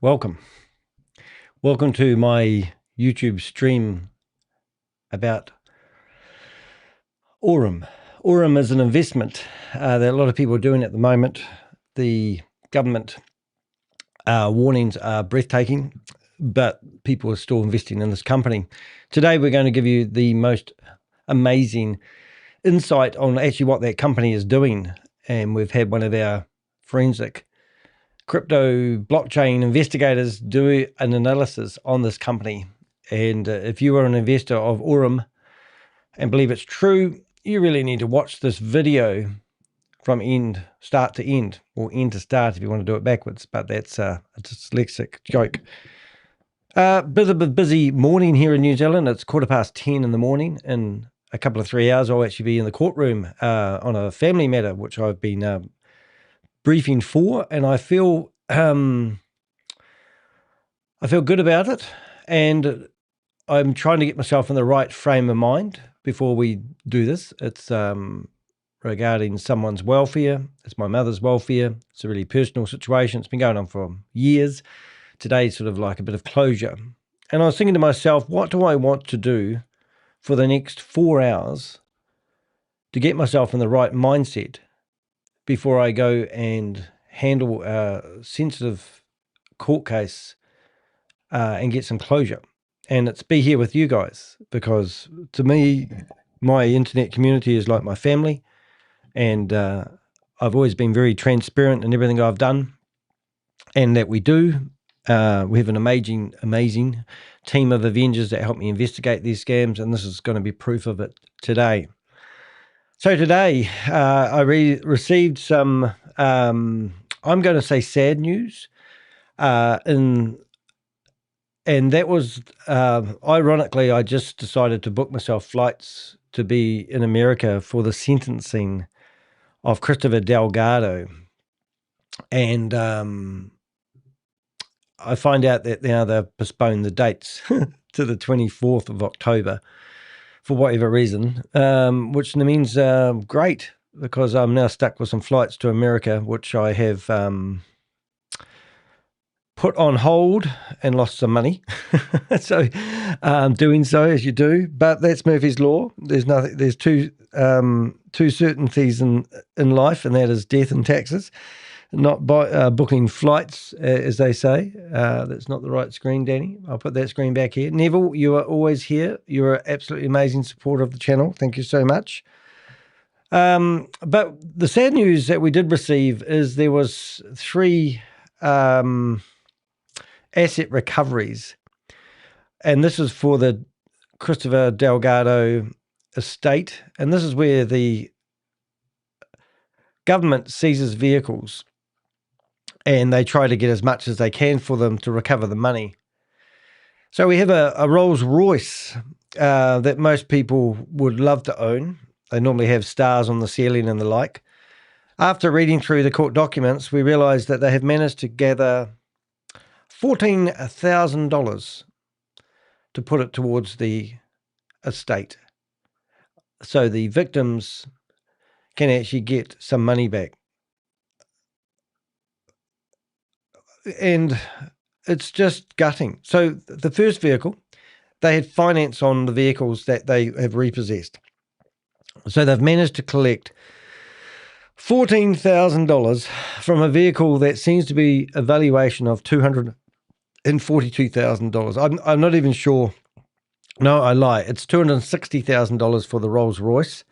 Welcome. Welcome to my YouTube stream about AURUM. AURUM is an investment that a lot of people are doing at the moment. The government warnings are breathtaking, but people are still investing in this company. Today, we're going to give you the most amazing insight on actually what that company is doing. And we've had one of our forensic crypto blockchain investigators do an analysis on this company. And if you are an investor of AURUM and believe it's true, you really need to watch this video from start to end, or end to start if you want to do it backwards, but that's a dyslexic joke. Bit of a busy morning here in New Zealand. It's 10:15 in the morning. In a couple of 3 hours, I'll actually be in the courtroom on a family matter, which I've been briefing for, and I feel good about it, and I'm trying to get myself in the right frame of mind before we do this. It's regarding someone's welfare. It's my mother's welfare. It's a really personal situation. It's been going on for years. Today's sort of like a bit of closure. And I was thinking to myself, what do I want to do for the next 4 hours to get myself in the right mindset before I go and handle a sensitive court case and get some closure. And it's be here with you guys, because to me, my internet community is like my family, and I've always been very transparent in everything I've done and that we do. We have an amazing team of Avengers that help me investigate these scams, and this is going to be proof of it today. So today, I received some, I'm going to say sad news, and that was, ironically, I just decided to book myself flights to be in America for the sentencing of Christopher Delgado. And I find out that now they've postponed the dates to the 24th of October. For whatever reason, which means great, because I'm now stuck with some flights to America, which I have put on hold and lost some money. So doing so, as you do, but that's Murphy's Law. There's two certainties in life, and that is death and taxes. Not booking flights, as they say. That's not the right screen, Danny. I'll put that screen back here. Neville, you are always here. You're an absolutely amazing supporter of the channel. Thank you so much. But the sad news that we did receive is there was 3 asset recoveries. And this is for the Christopher Delgado estate. And this is where the government seizes vehicles, and they try to get as much as they can for them to recover the money. So we have a Rolls Royce that most people would love to own. They normally have stars on the ceiling and the like. After reading through the court documents, we realized that they have managed to gather $14,000 to put it towards the estate. So the victims can actually get some money back. And it's just gutting. So the first vehicle, they had finance on the vehicles that they have repossessed. So they've managed to collect $14,000 from a vehicle that seems to be a valuation of $242,000. I'm not even sure. No, I lie. It's $260,000 for the Rolls Royce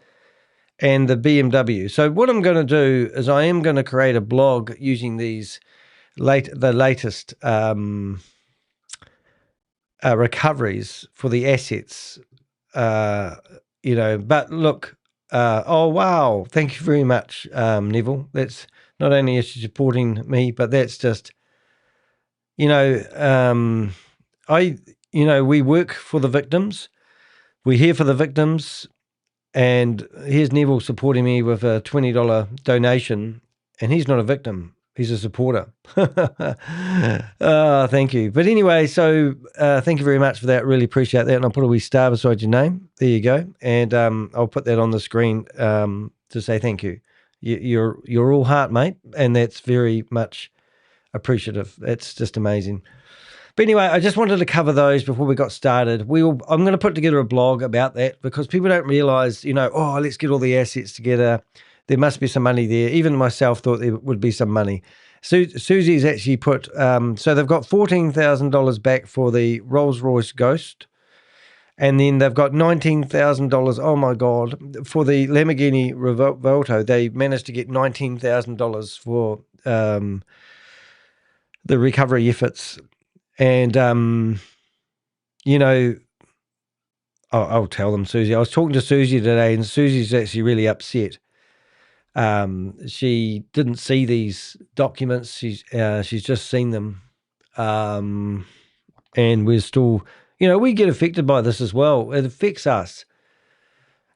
and the BMW. So what I'm going to do is I am going to create a blog using these the latest recoveries for the assets, but look, oh, wow. Thank you very much, Neville. That's not only is she supporting me, but that's just, we work for the victims. We're here for the victims. And here's Neville supporting me with a $20 donation, and he's not a victim. He's a supporter. Thank you. But anyway, so thank you very much for that. Really appreciate that. And I'll put a wee star beside your name. There you go. And I'll put that on the screen to say thank you. You're all heart, mate. And that's very much appreciative. It's just amazing. But anyway, I just wanted to cover those before we got started. I'm going to put together a blog about that because people don't realize, oh, let's get all the assets together. There must be some money there. Even myself thought there would be some money. Susie's actually put, so they've got $14,000 back for the Rolls-Royce Ghost. And then they've got $19,000, oh my God, for the Lamborghini Revuelto. They managed to get $19,000 for the recovery efforts. And, I'll tell them, Susie. I was talking to Susie today, and Susie's actually really upset. She didn't see these documents. She's just seen them. And we're still, we get affected by this as well. It affects us,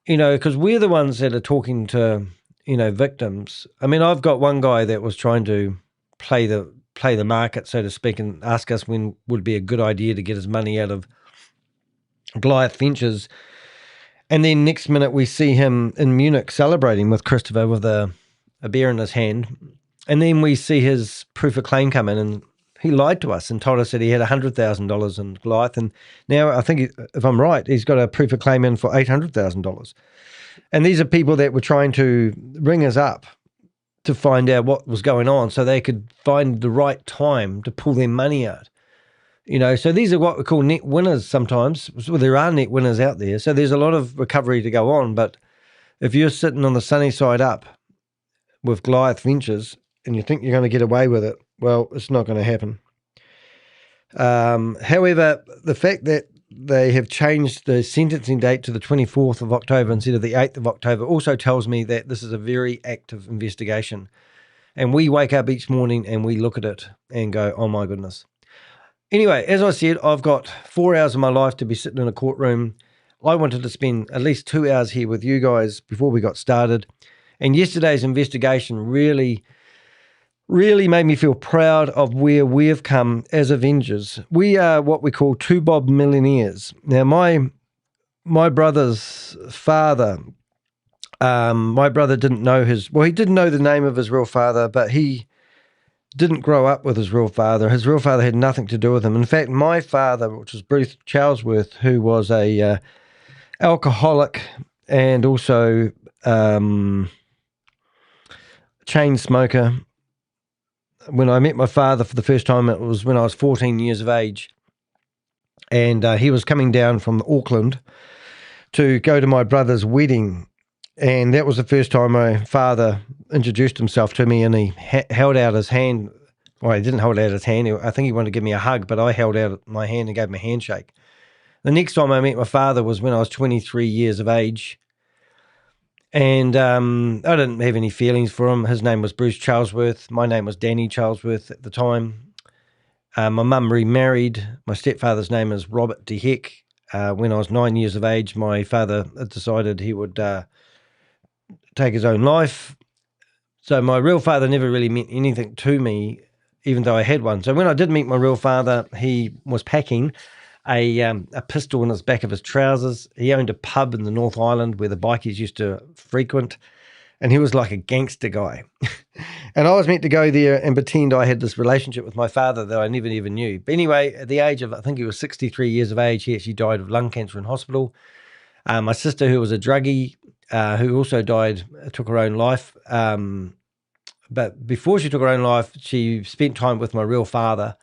because we're the ones that are talking to, victims. I mean, I've got one guy that was trying to play the market, so to speak, and ask us when would be a good idea to get his money out of Goliath Ventures. And then next minute we see him in Munich celebrating with Christopher with a beer in his hand. And then we see his proof of claim come in, and he lied to us and told us that he had $100,000 in Goliath. And now I think, if I'm right, he's got a proof of claim in for $800,000. And these are people that were trying to ring us up to find out what was going on so they could find the right time to pull their money out. So these are what we call net winners sometimes. Well, there are net winners out there. So there's a lot of recovery to go on. But if you're sitting on the sunny side up with Goliath Ventures and you think you're going to get away with it, well, it's not going to happen. However, the fact that they have changed the sentencing date to the 24th of October instead of the 8th of October also tells me that this is a very active investigation. And we wake up each morning and we look at it and go, oh my goodness. Anyway, as I said, I've got 4 hours of my life to be sitting in a courtroom. I wanted to spend at least 2 hours here with you guys before we got started. And yesterday's investigation really made me feel proud of where we've come as Avengers. We are what we call two bob millionaires. Now, my brother's father, my brother didn't know he didn't know the name of his real father, but he didn't grow up with his real father. His real father had nothing to do with him. In fact, my father, which was Bruce Charlesworth, who was a alcoholic and also chain smoker. When I met my father for the first time, it was when I was 14 years of age. And he was coming down from Auckland to go to my brother's wedding. And that was the first time my father introduced himself to me, and he held out his hand. Well, he didn't hold out his hand. I think he wanted to give me a hug, but I held out my hand and gave him a handshake. The next time I met my father was when I was 23 years of age. And I didn't have any feelings for him. His name was Bruce Charlesworth. My name was Danny Charlesworth at the time. My mum remarried. My stepfather's name is Robert DeHeck. When I was 9 years of age, my father decided he would take his own life. So my real father never really meant anything to me, even though I had one. So when I did meet my real father, he was packing a pistol in his back of his trousers. He owned a pub in the North Island where the bikies used to frequent, and he was like a gangster guy. And I was meant to go there and pretend I had this relationship with my father that I never even knew. But anyway, at the age of, I think he was 63 years of age, he actually died of lung cancer in hospital. My sister, who was a druggie, who also died, took her own life. But before she took her own life, she spent time with my real father.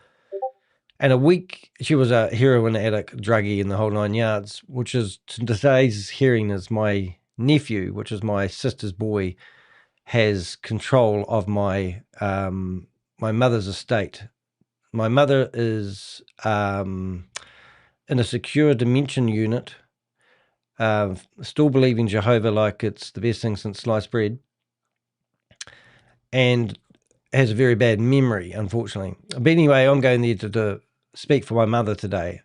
And a week, she was a heroin addict, druggie in the whole 9 yards, which is, to today's hearing, is my nephew, which is my sister's boy, has control of my my mother's estate. My mother is in a secure dementia unit, still believing Jehovah like it's the best thing since sliced bread, and has a very bad memory, unfortunately. But anyway, I'm going there to speak for my mother today,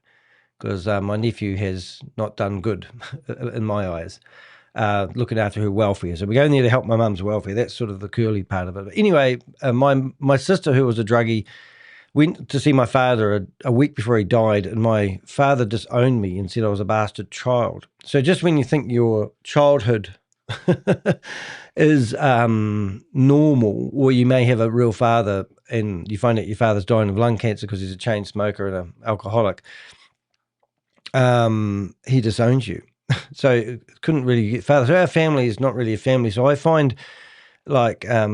because my nephew has not done good in my eyes, looking after her welfare. So we're going there to help my mum's welfare. That's sort of the curly part of it. But anyway, my sister, who was a druggie, went to see my father a week before he died, and my father disowned me and said I was a bastard child. So just when you think your childhood is normal, or you may have a real father and you find out your father's dying of lung cancer because he's a chain smoker and an alcoholic. He disowns you. So it couldn't really get farther. So our family is not really a family. So I find like I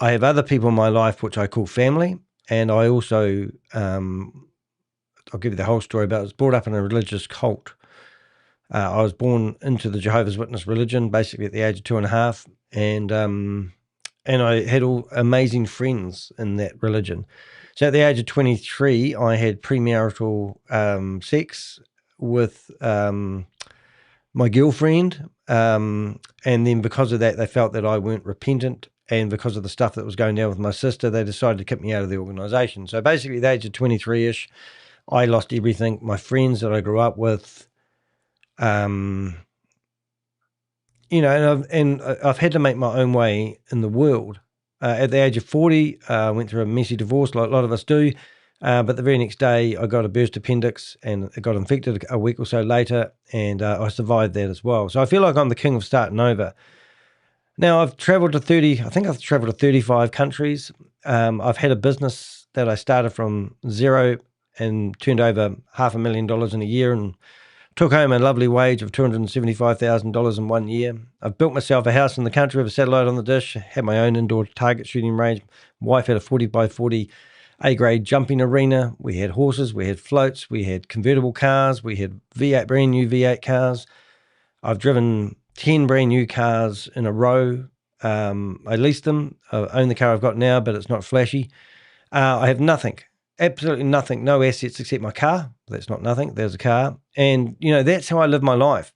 have other people in my life which I call family, and I also I'll give you the whole story about it. I was brought up in a religious cult. I was born into the Jehovah's Witness religion, basically at the age of 2.5, and I had all amazing friends in that religion. So at the age of 23, I had premarital sex with my girlfriend, and then because of that, they felt that I weren't repentant, and because of the stuff that was going down with my sister, they decided to kick me out of the organisation. So basically, at the age of 23-ish, I lost everything. My friends that I grew up with, and I've had to make my own way in the world. At the age of 40, I went through a messy divorce, like a lot of us do. But the very next day, I got a burst appendix and it got infected a week or so later, and I survived that as well. So I feel like I'm the king of starting over. Now, I've traveled to 35 countries. I've had a business that I started from zero and turned over $500,000 in a year and took home a lovely wage of $275,000 in 1 year. I've built myself a house in the country with a satellite on the dish, had my own indoor target shooting range. My wife had a 40 by 40 A-grade jumping arena. We had horses, we had floats, we had convertible cars, we had brand new V8 cars. I've driven 10 brand new cars in a row. I leased them. I own the car I've got now, but it's not flashy. I have nothing. Absolutely nothing, no assets except my car. That's not nothing, there's a car. And, that's how I live my life.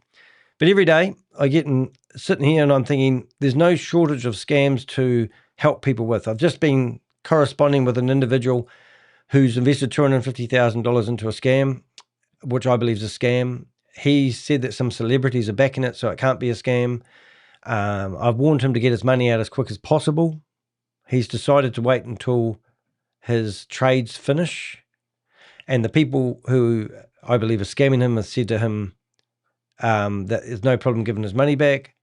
But every day I get sitting here and I'm thinking there's no shortage of scams to help people with. I've just been corresponding with an individual who's invested $250,000 into a scam, which I believe is a scam. He said that some celebrities are backing it, so it can't be a scam. I've warned him to get his money out as quick as possible. He's decided to wait until his trades finish, and the people who I believe are scamming him have said to him that there's no problem giving his money back,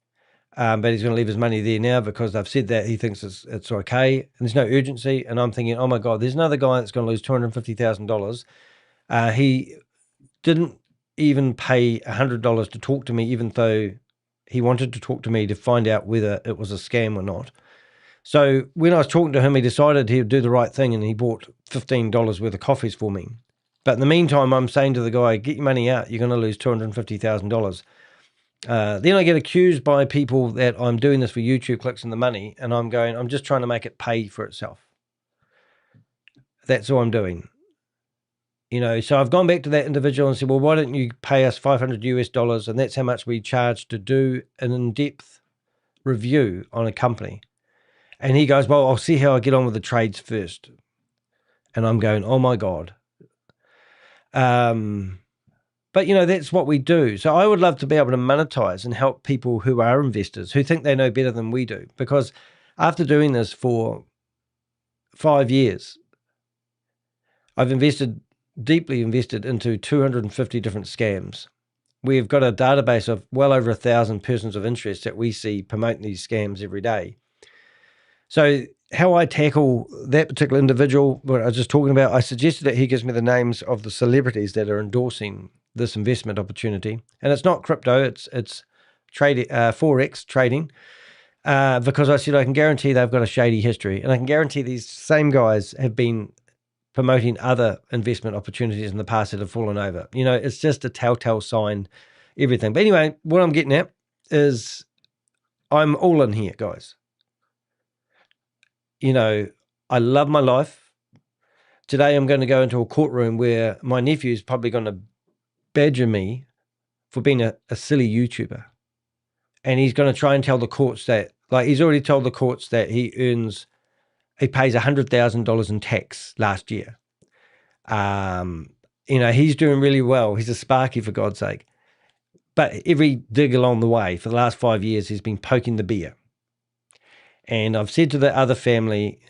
but he's going to leave his money there now because they've said that he thinks it's okay, and there's no urgency. And I'm thinking, oh my God, there's another guy that's going to lose $250,000. He didn't even pay $100 to talk to me, even though he wanted to talk to me to find out whether it was a scam or not. So when I was talking to him, he decided he would do the right thing and he bought $15 worth of coffees for me. But in the meantime, I'm saying to the guy, get your money out. You're going to lose $250,000. Then I get accused by people that I'm doing this for YouTube clicks and the money. And I'm going, I'm just trying to make it pay for itself. That's all I'm doing. So I've gone back to that individual and said, well, why don't you pay us $500 US? And that's how much we charge to do an in-depth review on a company. And he goes, well, I'll see how I get on with the trades first. And I'm going, oh my God. But that's what we do. So I would love to be able to monetize and help people who are investors, who think they know better than we do. Because after doing this for 5 years, I've deeply invested into 250 different scams. We've got a database of well over 1,000 persons of interest that we see promoting these scams every day. So how I tackle that particular individual, what I was just talking about, I suggested that he gives me the names of the celebrities that are endorsing this investment opportunity. And it's not crypto, it's Forex trading, because I said I can guarantee they've got a shady history. And I can guarantee these same guys have been promoting other investment opportunities in the past that have fallen over. It's just a telltale sign, everything. But anyway, what I'm getting at is I'm all in here, guys. I love my life. Today I'm going to go into a courtroom where my nephew is probably going to badger me for being a silly YouTuber. And he's going to try and tell the courts that, he's already told the courts that he pays $100,000 in tax last year. He's doing really well. He's a Sparky, for God's sake. But every dig along the way for the last 5 years, he's been poking the bear. And I've said to the other family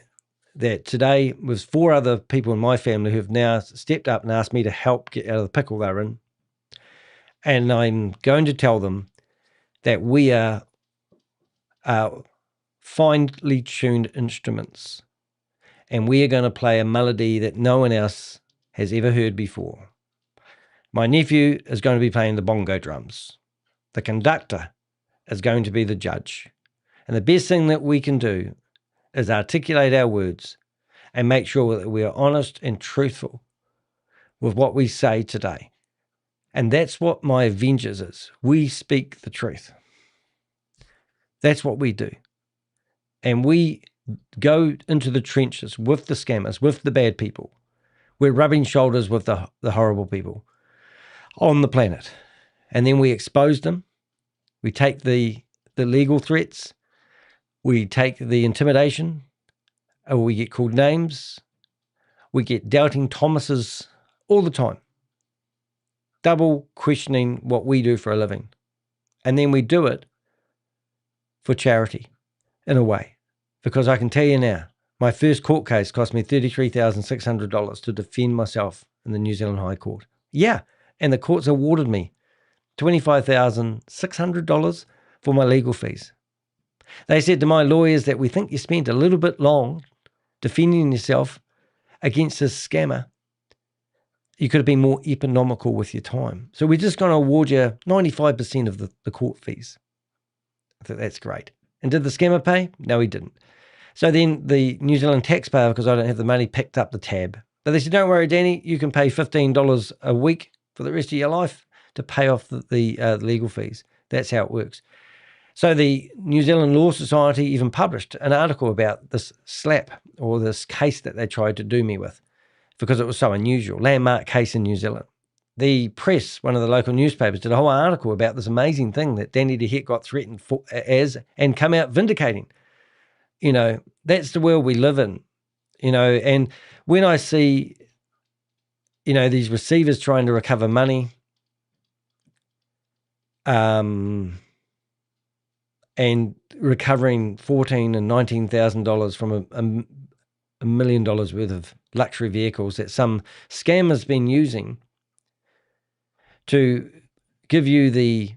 that today was 4 other people in my family who have now stepped up and asked me to help get out of the pickle they're in. And I'm going to tell them that we are finely tuned instruments, and we are going to play a melody that no one else has ever heard before. My nephew is going to be playing the bongo drums. The conductor is going to be the judge. And the best thing that we can do is articulate our words and make sure that we are honest and truthful with what we say today. And that's what my Avengers is. We speak the truth. That's what we do. And we go into the trenches with the scammers, with the bad people. We're rubbing shoulders with the horrible people on the planet. And then we expose them. We take the legal threats. We take the intimidation. We get called names. We get doubting Thomases all the time. Double questioning what we do for a living. And then we do it for charity, in a way. Because I can tell you now, my first court case cost me $33,600 to defend myself in the New Zealand High Court. Yeah, and the courts awarded me $25,600 for my legal fees. They said to my lawyers that we think you spent a little bit long defending yourself against this scammer. You could have been more economical with your time. So we're just going to award you 95% of the court fees. I thought that's great. And did the scammer pay? No, he didn't. So then the New Zealand taxpayer, because I don't have the money, picked up the tab. But they said, don't worry, Danny, you can pay $15 a week for the rest of your life to pay off the legal fees. That's how it works. So the New Zealand Law Society even published an article about this slap or this case that they tried to do me with because it was so unusual, landmark case in New Zealand. The press, one of the local newspapers, did a whole article about this amazing thing that Danny DeHeck got threatened as and come out vindicating. You know, that's the world we live in, you know, and when I see, you know, these receivers trying to recover money, and recovering $14,000 and $19,000 from $1 million worth of luxury vehicles that some scammer's been using to give you the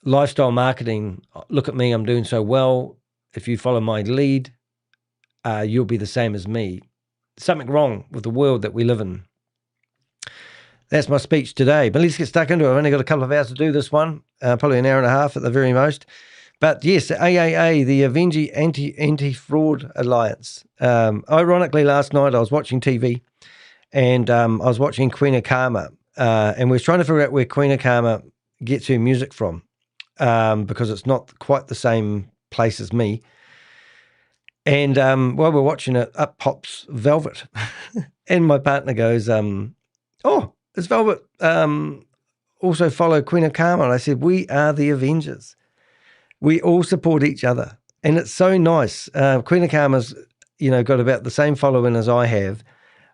lifestyle marketing. Look at me, I'm doing so well. If you follow my lead, you'll be the same as me. Something wrong with the world that we live in. That's my speech today. But let's get stuck into it. I've only got a couple of hours to do this one, probably an hour and a half at the very most. But yes, AAA, the Avenger Anti-Fraud Alliance. Ironically, last night I was watching TV and I was watching Queen of Karma. And we were trying to figure out where Queen of Karma gets her music from because it's not quite the same place as me. And while we're watching it, up pops Velvet. And my partner goes, oh, does Velvet also follow Queen of Karma? And I said, we are the Avengers. We all support each other. And it's so nice. Queen of Karma's, you know, got about the same following as I have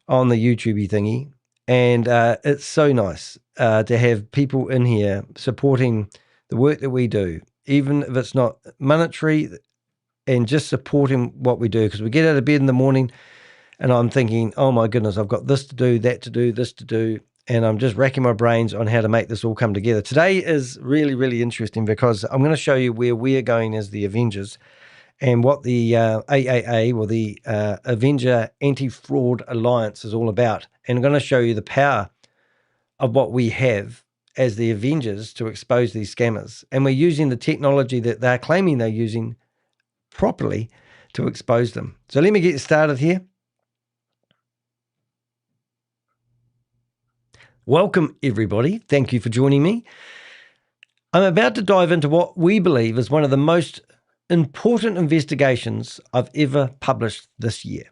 on the YouTube thingy. And it's so nice to have people in here supporting the work that we do, even if it's not monetary, and just supporting what we do. Because we get out of bed in the morning and I'm thinking, oh my goodness, I've got this to do, that to do, this to do. And I'm just racking my brains on how to make this all come together. Today is really, really interesting because I'm going to show you where we're going as the Avengers and what the AAA, or the Avenger Anti-Fraud Alliance, is all about. And I'm going to show you the power of what we have as the Avengers to expose these scammers. And we're using the technology that they're claiming they're using properly to expose them. So let me get started here. Welcome, everybody. Thank you for joining me. I'm about to dive into what we believe is one of the most important investigations I've ever published this year.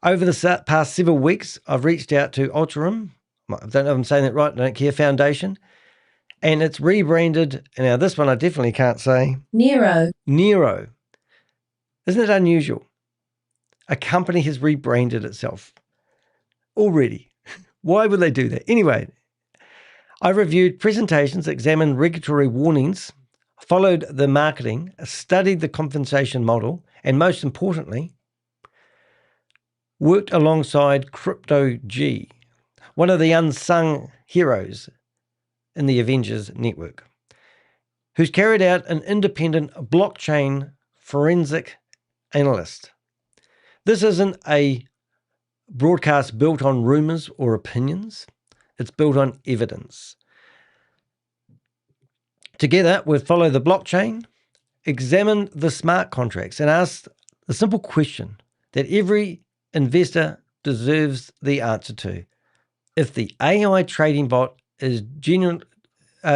Over the past several weeks, I've reached out to AURUM, I don't know if I'm saying that right, I don't care, Foundation, and it's rebranded. Now, this one I definitely can't say. NEYRO. NEYRO. Isn't it unusual? A company has rebranded itself already. Why would they do that? Anyway, I reviewed presentations, examined regulatory warnings, followed the marketing, studied the compensation model, and most importantly, worked alongside Crypto G, one of the unsung heroes in the Avengers network, who's carried out an independent blockchain forensic analyst. This isn't a broadcast built on rumors or opinions. It's built on evidence. Together, we've followed the blockchain, examined the smart contracts, and asked the simple question that every investor deserves the answer to. If the AI trading bot is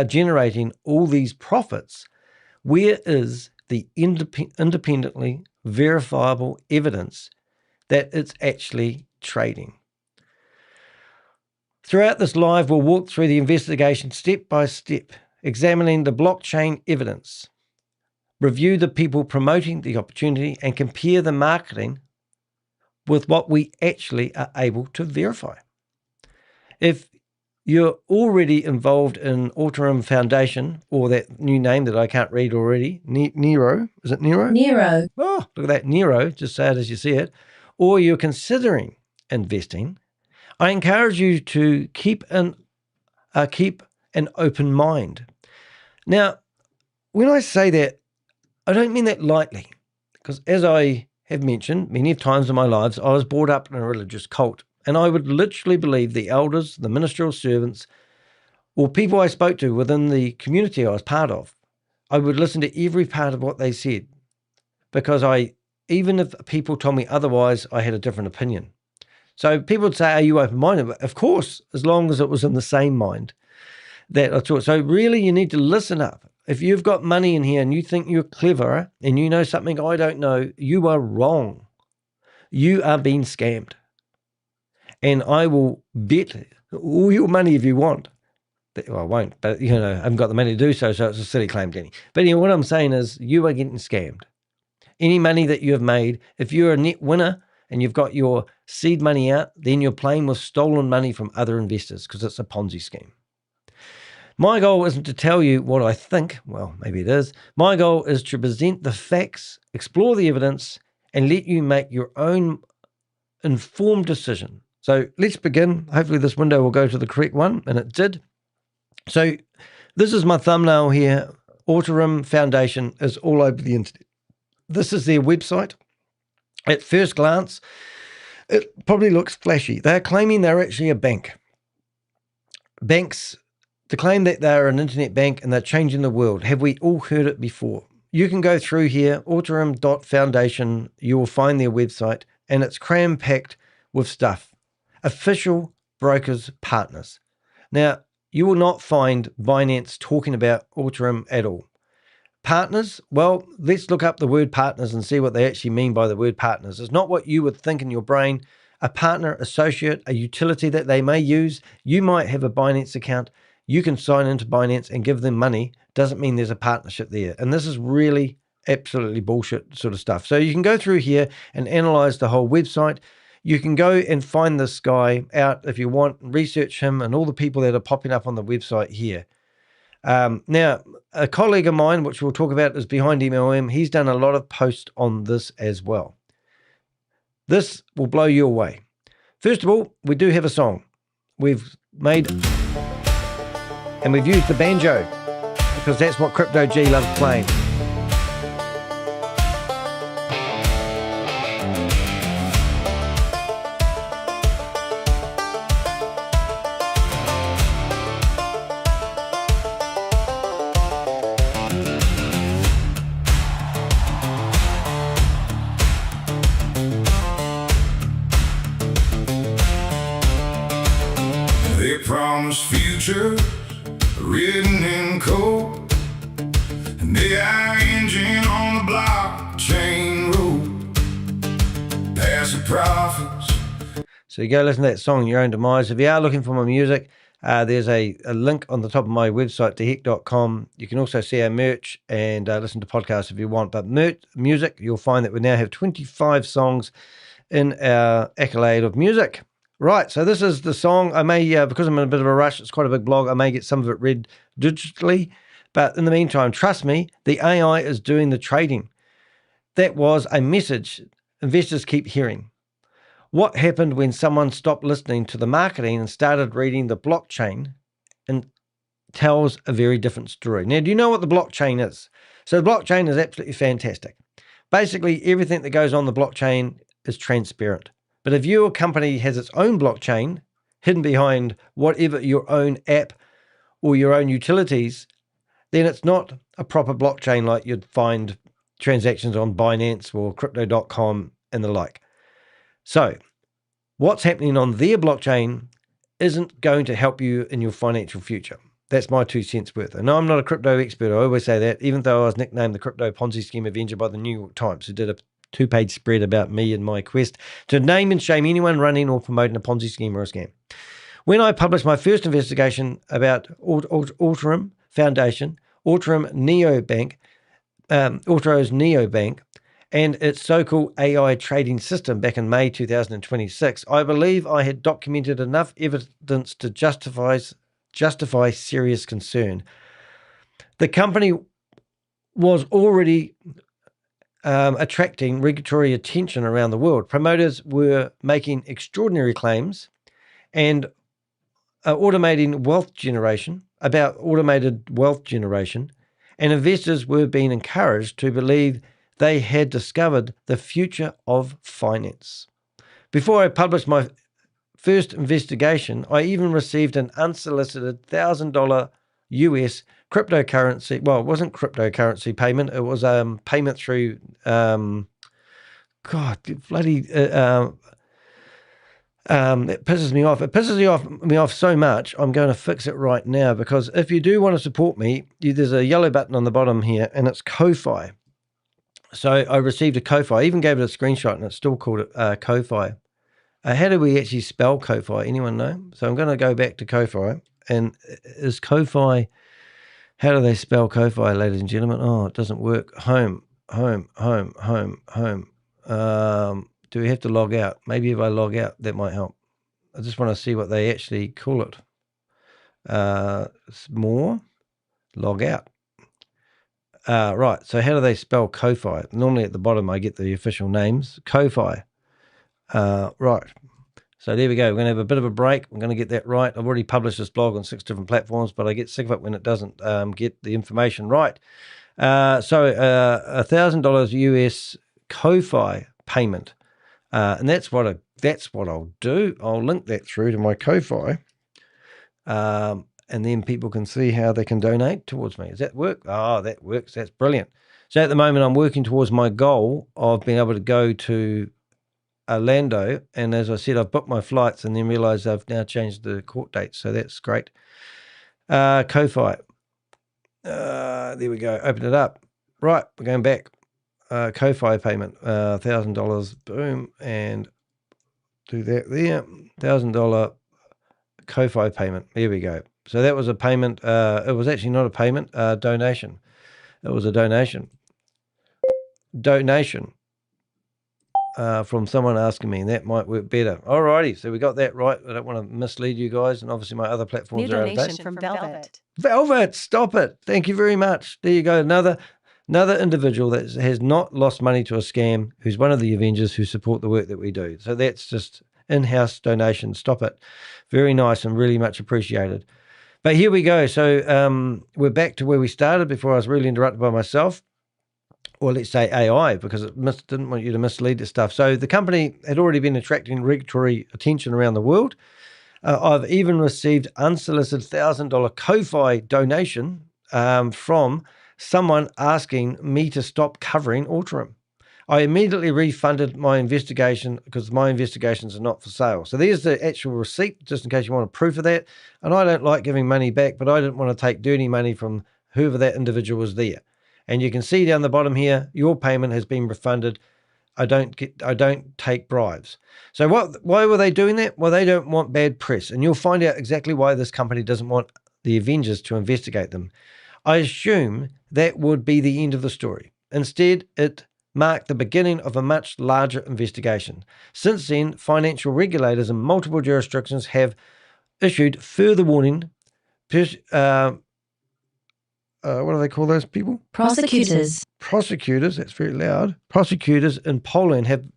generating all these profits, where is the independently verifiable evidence that it's actually trading? Throughout this live, we'll walk through the investigation step by step, examining the blockchain evidence, review the people promoting the opportunity, and compare the marketing with what we actually are able to verify. If you're already involved in AURUM Foundation, or that new name that I can't read already, NEYRO, is it NEYRO? NEYRO. Oh, look at that, NEYRO, just say it as you see it. Or you're considering investing, I encourage you to keep an open mind. Now, when I say that, I don't mean that lightly, because as I have mentioned many times in my lives, I was brought up in a religious cult, and I would literally believe the elders, the ministerial servants, or people I spoke to within the community I was part of. I would listen to every part of what they said, because even if people told me otherwise, I had a different opinion. So people would say, are you open-minded? Of course, as long as it was in the same mind that I taught. So really, you need to listen up. If you've got money in here and you think you're clever and you know something I don't know, you are wrong. You are being scammed. And I will bet all your money if you want. Well, I won't, but I haven't got the money to do so, so it's a silly claim, Jenny. But what I'm saying is you are getting scammed. Any money that you have made, if you're a net winner and you've got your seed money out, then you're playing with stolen money from other investors, because it's a Ponzi scheme. My goal isn't to tell you what I think. Well, maybe it is. My goal is to present the facts, explore the evidence, and let you make your own informed decision. So let's begin. Hopefully this window will go to the correct one, and it did. So this is my thumbnail here. AURUM Foundation is all over the internet. This is their website. At first glance, it probably looks flashy. They're claiming they're actually a bank. Banks, to claim that they're an internet bank and they're changing the world. Have we all heard it before? You can go through here, aurum.foundation. You will find their website, and it's cram-packed with stuff. Official brokers, partners. Now, you will not find Binance talking about AURUM at all. Partners, well, let's look up the word partners and see what they actually mean by the word partners. It's not what you would think in your brain. A partner, associate, a utility that they may use. You might have a Binance account. You can sign into Binance and give them money. Doesn't mean there's a partnership there. And this is really absolutely bullshit sort of stuff. So you can go through here and analyze the whole website. You can go and find this guy out if you want, research him and all the people that are popping up on the website here. Now, a colleague of mine, which we'll talk about, is Behind MLM. He's done a lot of posts on this as well. This will blow you away. First of all, we do have a song. We've made, and we've used the banjo, because that's what Crypto G loves playing. They promise futures written in code, and AI engine on the blockchain road. Passive profits. So you go listen to that song, Your Own Demise. If you are looking for my music, there's a link on the top of my website, theheck.com. You can also see our merch and listen to podcasts if you want. But music, you'll find that we now have 25 songs in our accolade of music. Right, so this is the song. I may, because I'm in a bit of a rush, it's quite a big blog, I may get some of it read digitally. But in the meantime, trust me, the AI is doing the trading. That was a message investors keep hearing. What happened when someone stopped listening to the marketing and started reading the blockchain and tells a very different story. Now, do you know what the blockchain is? So the blockchain is absolutely fantastic. Basically, everything that goes on the blockchain is transparent. But if your company has its own blockchain hidden behind whatever your own app or your own utilities, then it's not a proper blockchain like you'd find transactions on Binance or crypto.com and the like. So what's happening on their blockchain isn't going to help you in your financial future. That's my 2 cents worth. And I'm not a crypto expert. I always say that, even though I was nicknamed the Crypto Ponzi Scheme Avenger by the New York Times, who did a 2-page spread about me and my quest to name and shame anyone running or promoting a Ponzi scheme or a scam. When I published my first investigation about AURUM Foundation, AURUM's neobank, and its so-called AI trading system back in May 2026, I believe I had documented enough evidence to justify serious concern. The company was already attracting regulatory attention around the world. Promoters were making extraordinary claims and automated wealth generation, and investors were being encouraged to believe they had discovered the future of finance. Before I published my first investigation, I even received an unsolicited $1,000 US cryptocurrency. Well, it wasn't cryptocurrency payment. It was payment through, it pisses me off. It pisses me off so much, I'm going to fix it right now, because if you do want to support me, there's a yellow button on the bottom here, and it's Ko-Fi. So I received a Ko-Fi. I even gave it a screenshot, and it's still called it Ko-Fi. How do we actually spell Ko-Fi? Anyone know? So I'm going to go back to Ko-Fi. And is Ko-Fi, how do they spell Ko-Fi, ladies and gentlemen? Oh, it doesn't work. Home. Do we have to log out? Maybe if I log out, that might help. I just want to see what they actually call it. More, log out. Right, so how do they spell Ko-Fi? Normally at the bottom I get the official names. Ko-Fi. Right, so there we go. We're going to have a bit of a break. I'm going to get that right. I've already published this blog on 6 different platforms, but I get sick of it when it doesn't get the information right. So $1,000 US Ko-Fi payment. And that's what I'll do. I'll link that through to my Ko-Fi. And then people can see how they can donate towards me. Does that work? Oh, that works. That's brilliant. So at the moment, I'm working towards my goal of being able to go to Orlando. And as I said, I've booked my flights and then realized I've now changed the court date. So that's great. Ko-Fi. There we go. Open it up. Right. We're going back. Ko-Fi payment. $1,000. Boom. And do that there. $1,000 Ko-Fi payment. There we go. So that was a payment. It was actually not a payment, donation. It was a donation. From someone asking me, and that might work better. Alrighty, so we got that right. I don't want to mislead you guys, and obviously my other platforms are out of date. New donation from Velvet. Velvet, stop it. Thank you very much. There you go. Another individual that has not lost money to a scam, who's one of the Avengers who support the work that we do. So that's just in-house donation. Stop it. Very nice and really much appreciated. But here we go. So we're back to where we started before I was really interrupted by myself. Or let's say AI, because it didn't want you to mislead the stuff. So the company had already been attracting regulatory attention around the world. I've even received unsolicited $1,000 Ko-Fi donation from someone asking me to stop covering AURUM. I immediately refunded my investigation because my investigations are not for sale. So there's the actual receipt, just in case you want a proof of that. And I don't like giving money back, but I didn't want to take dirty money from whoever that individual was there. And you can see down the bottom here, your payment has been refunded. I don't take bribes. So why were they doing that? Well, they don't want bad press. And you'll find out exactly why this company doesn't want the Avengers to investigate them. I assume that would be the end of the story. Instead, it marked the beginning of a much larger investigation. Since then, financial regulators in multiple jurisdictions have issued further warning. What do they call those people? Prosecutors. Prosecutors, that's very loud. Prosecutors in Poland have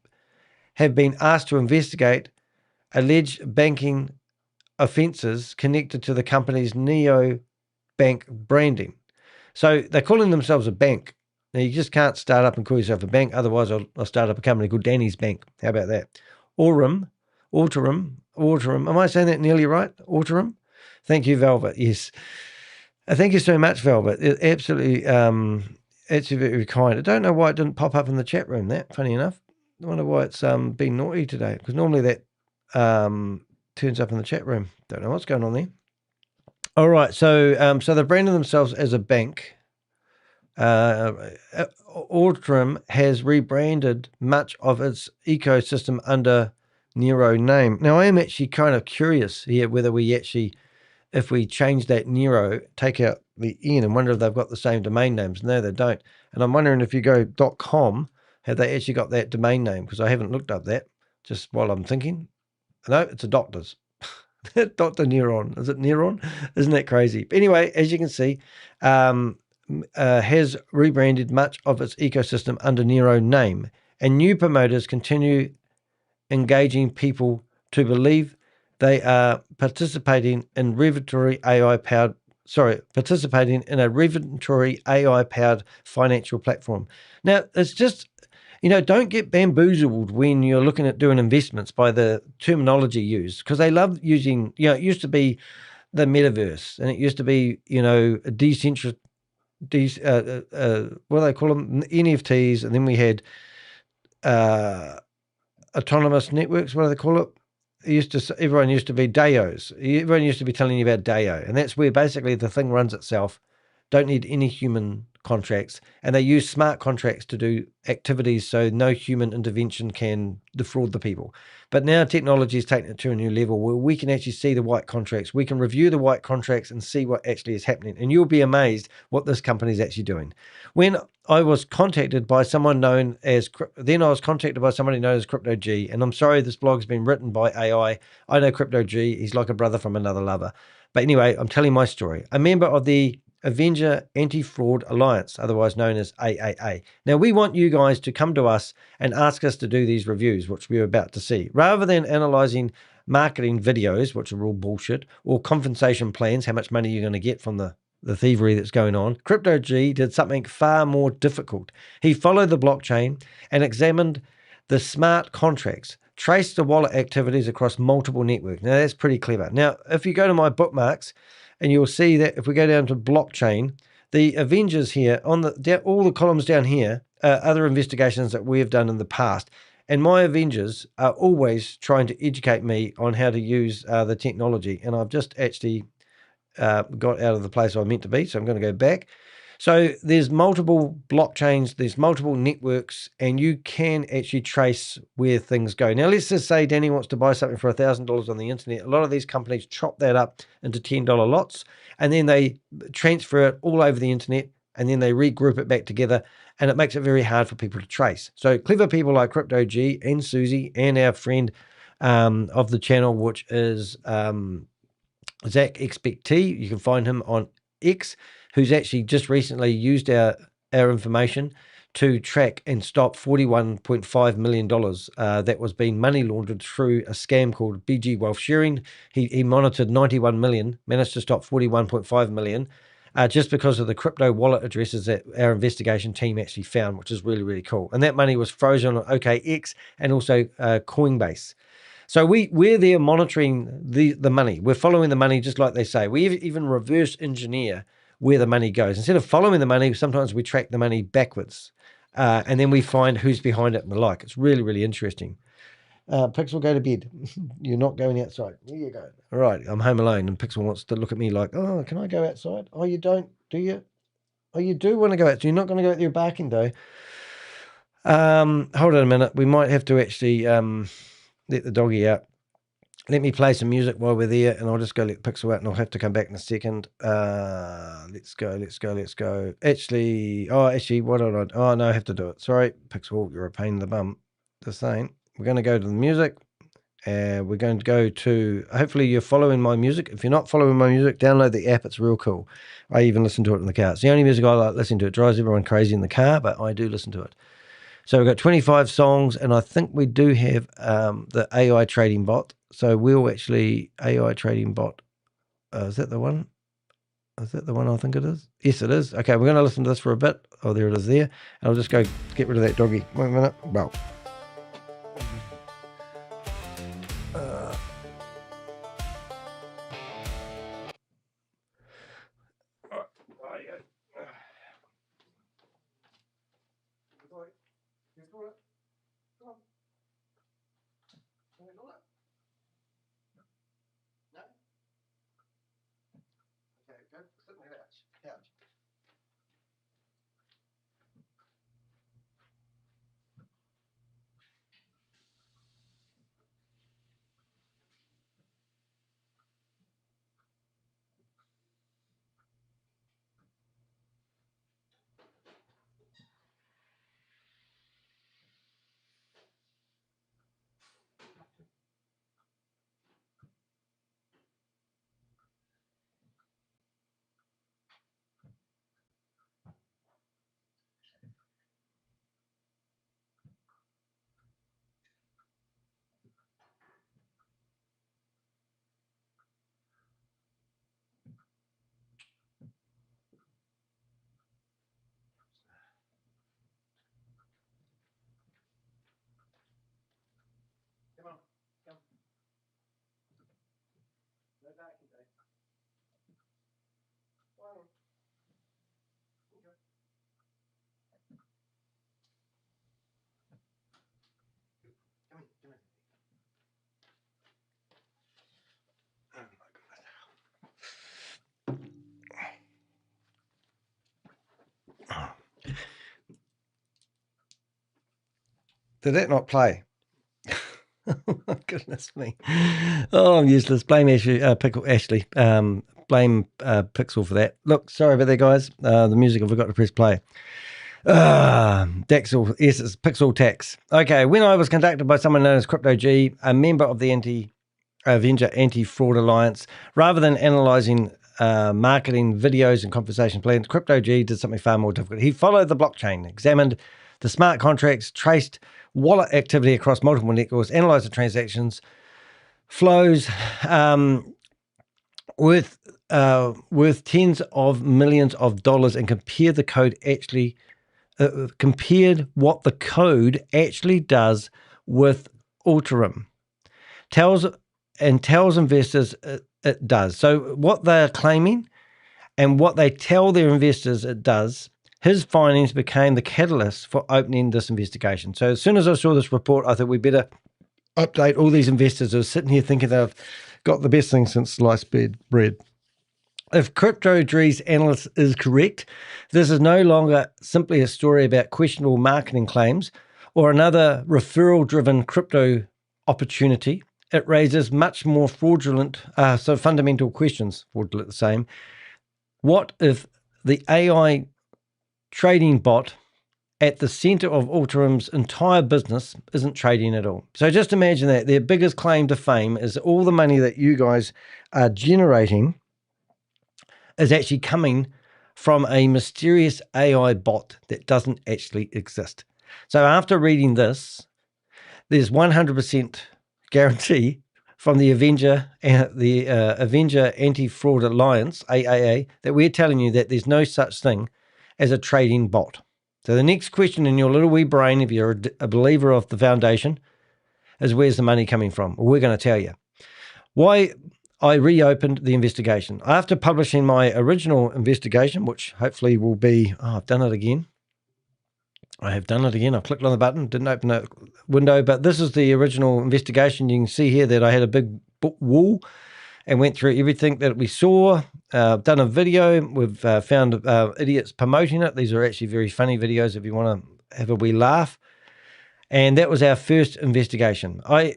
been asked to investigate alleged banking offences connected to the company's NEYRO bank branding. So they're calling themselves a bank. Now, you just can't start up and call yourself a bank. Otherwise, I'll start up a company called Danny's Bank. How about that? AURUM. Am I saying that nearly right? AURUM. Thank you, Velvet. Yes. Thank you so much, Velvet. Absolutely, actually very kind. I don't know why it didn't pop up in the chat room. That funny enough. I wonder why it's been naughty today. Because normally that turns up in the chat room. Don't know what's going on there. All right. So they're branding themselves as a bank. AURUM has rebranded much of its ecosystem under NEYRO name. Now, I am actually kind of curious here whether we actually, if we change that NEYRO, take out the N, and wonder if they've got the same domain names. No, they don't. And I'm wondering if you go .com, have they actually got that domain name? Because I haven't looked up that just while I'm thinking. No, it's a doctor's. Dr. Neuron. Is it Neuron? Isn't that crazy? But anyway, as you can see, has rebranded much of its ecosystem under NEYRO name, and new promoters continue engaging people to believe they are participating in a regulatory AI-powered financial platform. Now, it's just, don't get bamboozled when you're looking at doing investments by the terminology used, because they love using, it used to be the metaverse, and it used to be, a decentralized, what do they call them? NFTs, and then we had autonomous networks. What do they call it? Everyone used to be DAOs. Everyone used to be telling you about DAO, and that's where basically the thing runs itself. Don't need any human contracts, and they use smart contracts to do activities so no human intervention can defraud the people. But now technology is taking it to a new level where we can actually see the white contracts. We can review the white contracts and see what actually is happening, and you'll be amazed what this company is actually doing. When I was contacted by somebody known as Crypto G, and I'm sorry this blog's been written by AI. I know Crypto G, he's like a brother from another lover. But anyway, I'm telling my story. A member of the Avenger Anti-Fraud Alliance, otherwise known as AAA. Now, we want you guys to come to us and ask us to do these reviews, which we're about to see. Rather than analyzing marketing videos, which are all bullshit, or compensation plans, how much money you're going to get from the thievery that's going on, Crypto G did something far more difficult. He followed the blockchain and examined the smart contracts, traced the wallet activities across multiple networks. Now, that's pretty clever. Now, if you go to my bookmarks, and you'll see that if we go down to blockchain, the Avengers here, all the columns down here are other investigations that we have done in the past. And my Avengers are always trying to educate me on how to use the technology. And I've just actually got out of the place I meant to be, so I'm going to go back. So there's multiple blockchains, there's multiple networks, and you can actually trace where things go. Now, let's just say Danny wants to buy something for $1,000 on the internet. A lot of these companies chop that up into $10 lots, and then they transfer it all over the internet, and then they regroup it back together, and it makes it very hard for people to trace. So clever people like Crypto G and Susie and our friend of the channel, which is Zach XPT, you can find him on X, who's actually just recently used our information to track and stop $41.5 million that was being money laundered through a scam called BG Wealth Sharing. He monitored 91 million, managed to stop 41.5 million just because of the crypto wallet addresses that our investigation team actually found, which is really, really cool. And that money was frozen on OKX and also Coinbase. So we're there monitoring the money. We're following the money just like they say. We even reverse engineer where the money goes. Instead of following the money, sometimes we track the money backwards. And then we find who's behind it and the like. It's really, really interesting. Pixel, go to bed. You're not going outside. There you go. All right, I'm home alone, and Pixel wants to look at me like, oh, can I go outside? Oh, you don't, do you? Oh, you do want to go out. So you're not going to go out there barking, though. Hold on a minute. We might have to actually let the doggy out. Let me play some music while we're there, and I'll just go let Pixel out, and I'll have to come back in a second. Let's go. Actually, what did I... Oh, no, I have to do it. Sorry, Pixel, you're a pain in the bum. Just saying. We're going to go to the music, and we're going to go to... Hopefully, you're following my music. If you're not following my music, download the app. It's real cool. I even listen to it in the car. It's the only music I like listening to. It drives everyone crazy in the car, but I do listen to it. So we've got 25 songs, and I think we do have the AI trading bot. So we'll actually, AI trading bot, is that the one? Is that the one I think it is? Yes, it is. Okay, we're going to listen to this for a bit. Oh, there it is there. And I'll just go get rid of that doggy. Wait a minute. Well. Come on, come. No darky day. One. Okay. Come in, come in. Oh my God. Did that not play? Oh my goodness me. Oh, I'm useless. Blame Ashley. Ashley. Blame Pixel for that. Look, sorry about that, guys. The music, I forgot to press play. Daxel. Yes, it's Pixel Tax. Okay, when I was contacted by someone known as Crypto G, a member of the Avenger Anti-Fraud Alliance, rather than analysing marketing videos and conversation plans, Crypto G did something far more difficult. He followed the blockchain, examined the smart contracts, traced wallet activity across multiple networks, analysed the transactions, flows worth tens of millions of dollars, and compared the code actually compared what the code actually does with AURUM. Tells investors it does. So what they're claiming and what they tell their investors it does, his findings became the catalyst for opening this investigation. So as soon as I saw this report, I thought we better update all these investors who are sitting here thinking they've got the best thing since sliced bread. If Crypto G's analysis is correct, this is no longer simply a story about questionable marketing claims or another referral-driven crypto opportunity. It raises much more fundamental questions, fraudulent the same. What if the AI trading bot at the center of AURUM's entire business isn't trading at all? So just imagine that their biggest claim to fame is all the money that you guys are generating is actually coming from a mysterious AI bot that doesn't actually exist. So after reading this, there's 100% guarantee from the Avenger Anti-Fraud Alliance, AAA, that we're telling you that there's no such thing as a trading bot. So the next question in your little wee brain, if you're a believer of the foundation, is where's the money coming from? Well, we're going to tell you. Why I reopened the investigation. After publishing my original investigation, which hopefully will be, I've done it again. I have done it again. I clicked on the button, didn't open a window, but this is the original investigation. You can see here that I had a big wall and went through everything that we saw. Done a video. We've found idiots promoting it. These are actually very funny videos if you want to have a wee laugh. And that was our first investigation. I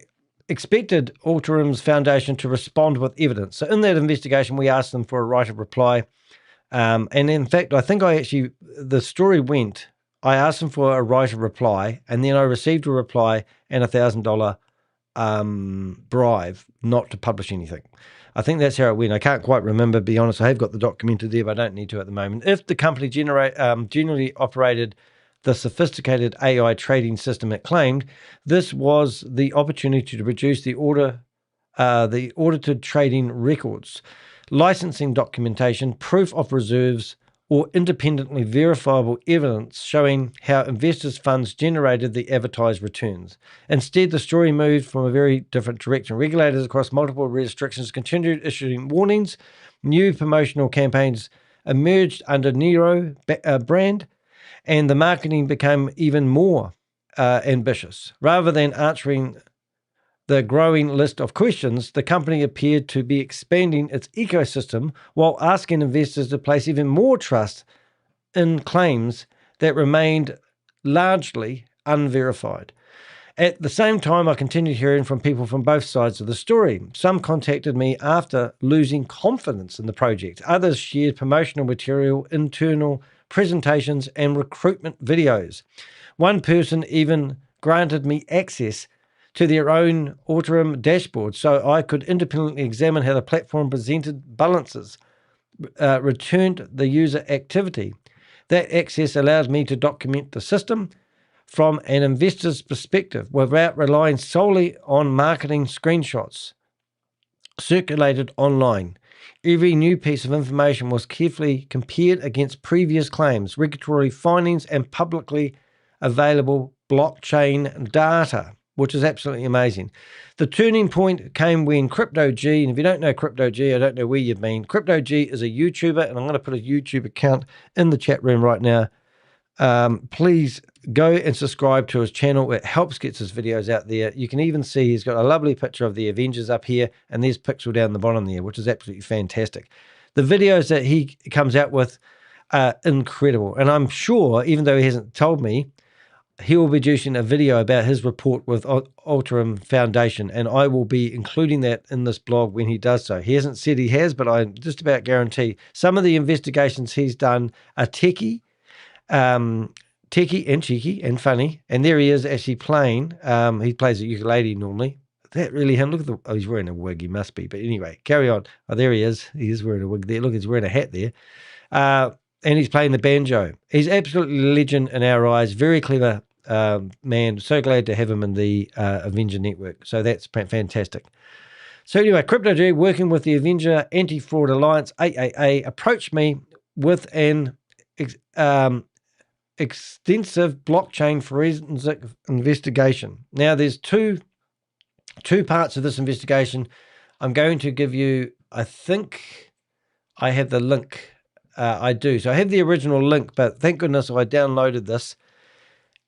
expected AURUM's foundation to respond with evidence. So in that investigation, we asked them for a right of reply. And in fact, I think the story went, I asked them for a right of reply, and then I received a reply and a $1,000 bribe not to publish anything. I think that's how it went. I can't quite remember, to be honest. I have got the documented there, but I don't need to at the moment. If the company generally operated the sophisticated AI trading system it claimed, this was the opportunity to produce the audited trading records. licensing documentation, proof of reserves, or independently verifiable evidence showing how investors' funds generated the advertised returns. Instead, the story moved from a very different direction. Regulators across multiple restrictions continued issuing warnings. New promotional campaigns emerged under NEYRO brand, and the marketing became even more ambitious. Rather than answering the growing list of questions, the company appeared to be expanding its ecosystem while asking investors to place even more trust in claims that remained largely unverified. At the same time, I continued hearing from people from both sides of the story. Some contacted me after losing confidence in the project. Others shared promotional material, internal presentations, and recruitment videos. One person even granted me access to their own AURUM dashboard so I could independently examine how the platform presented balances, returned the user activity. That access allowed me to document the system from an investor's perspective without relying solely on marketing screenshots circulated online. Every new piece of information was carefully compared against previous claims, regulatory findings, and publicly available blockchain data, which is absolutely amazing. The turning point came when Crypto G, and if you don't know Crypto G, I don't know where you've been. Crypto G is a YouTuber, and I'm going to put a YouTube account in the chat room right now. Please go and subscribe to his channel. It helps get his videos out there. You can even see he's got a lovely picture of the Avengers up here, and there's Pixel down the bottom there, which is absolutely fantastic. The videos that he comes out with are incredible, and I'm sure, even though he hasn't told me, he will be producing a video about his report with AURUM Foundation, and I will be including that in this blog when he does so. He hasn't said he has, but I just about guarantee some of the investigations he's done are techie and cheeky and funny. And there he is actually playing. He plays a ukulele normally. That really him. Look at the. Oh, he's wearing a wig. He must be. But anyway, carry on. Oh, there he is. He is wearing a wig there. Look, he's wearing a hat there. And he's playing the banjo. He's absolutely a legend in our eyes. Very clever man. So glad to have him in the Avenger Network. So that's fantastic. So anyway, Crypto G, working with the Avenger Anti-Fraud Alliance, AAA, approached me with an extensive blockchain forensic investigation. Now, there's two parts of this investigation. I'm going to give you, I think I have the link. I do. So I have the original link, but thank goodness I downloaded this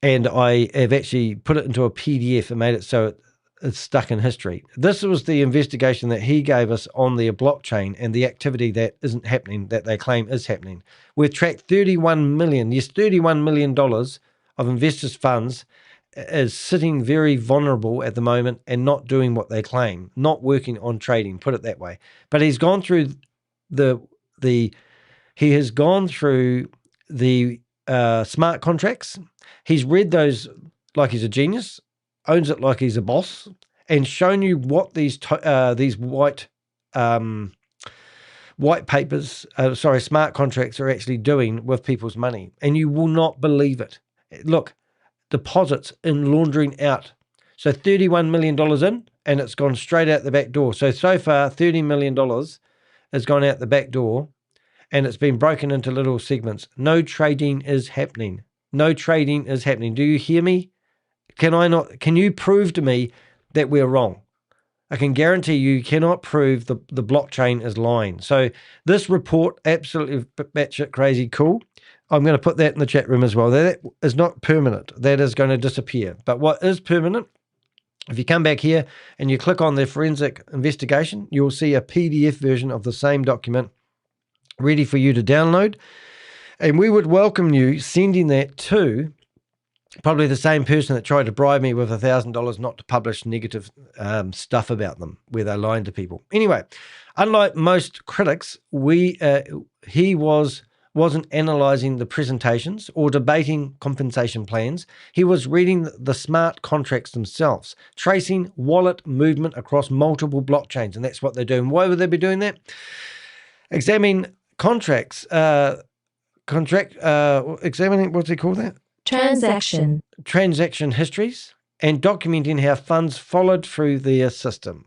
and I have actually put it into a PDF and made it so it's stuck in history. This was the investigation that he gave us on the blockchain and the activity that isn't happening, that they claim is happening. We've tracked $31 million of investors' funds is sitting very vulnerable at the moment and not doing what they claim, not working on trading, put it that way. But he's gone through he has gone through the smart contracts. He's read those like he's a genius, owns it like he's a boss, and shown you what these white papers, smart contracts are actually doing with people's money. And you will not believe it. Look, deposits in laundering out. So $31 million in, and it's gone straight out the back door. So far, $30 million has gone out the back door, and it's been broken into little segments. No trading is happening. No trading is happening. Do you hear me? Can you prove to me that we're wrong? I can guarantee you cannot prove the blockchain is lying. So this report, absolutely batshit crazy cool. I'm going to put that in the chat room as well. That is not permanent. That is going to disappear. But what is permanent, if you come back here and you click on the forensic investigation, you'll see a PDF version of the same document ready for you to download. And we would welcome you sending that to probably the same person that tried to bribe me with $1,000 not to publish negative stuff about them, where they're lying to people. Anyway, unlike most critics, he wasn't analysing the presentations or debating compensation plans. He was reading the smart contracts themselves, tracing wallet movement across multiple blockchains, and that's what they're doing. Why would they be doing that? Examining contracts, examining, what's he call that? Transaction histories, and documenting how funds followed through the system.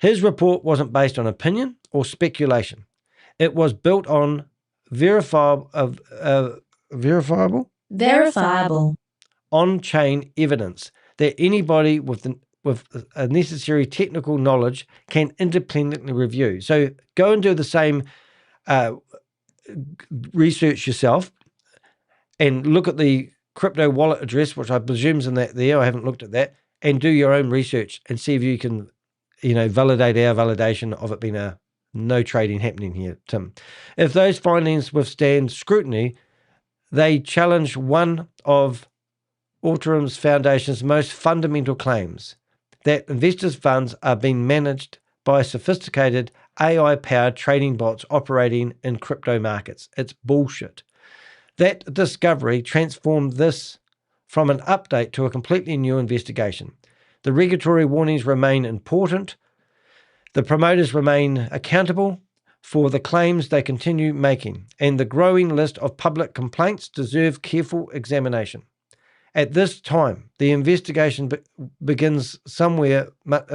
His report wasn't based on opinion or speculation. It was built on verifiable on-chain evidence that anybody with a necessary technical knowledge can independently review. So go and do the same research yourself and look at the crypto wallet address, which I presume is in that there. I haven't looked at that, and do your own research and see if you can, validate our validation of it being a no trading happening here, Tim. If those findings withstand scrutiny, they challenge one of AURUM's Foundation's most fundamental claims, that investors' funds are being managed by sophisticated AI-powered trading bots operating in crypto markets. It's bullshit. That discovery transformed this from an update to a completely new investigation. The regulatory warnings remain important. The promoters remain accountable for the claims they continue making, and the growing list of public complaints deserve careful examination. At this time, the investigation begins somewhere much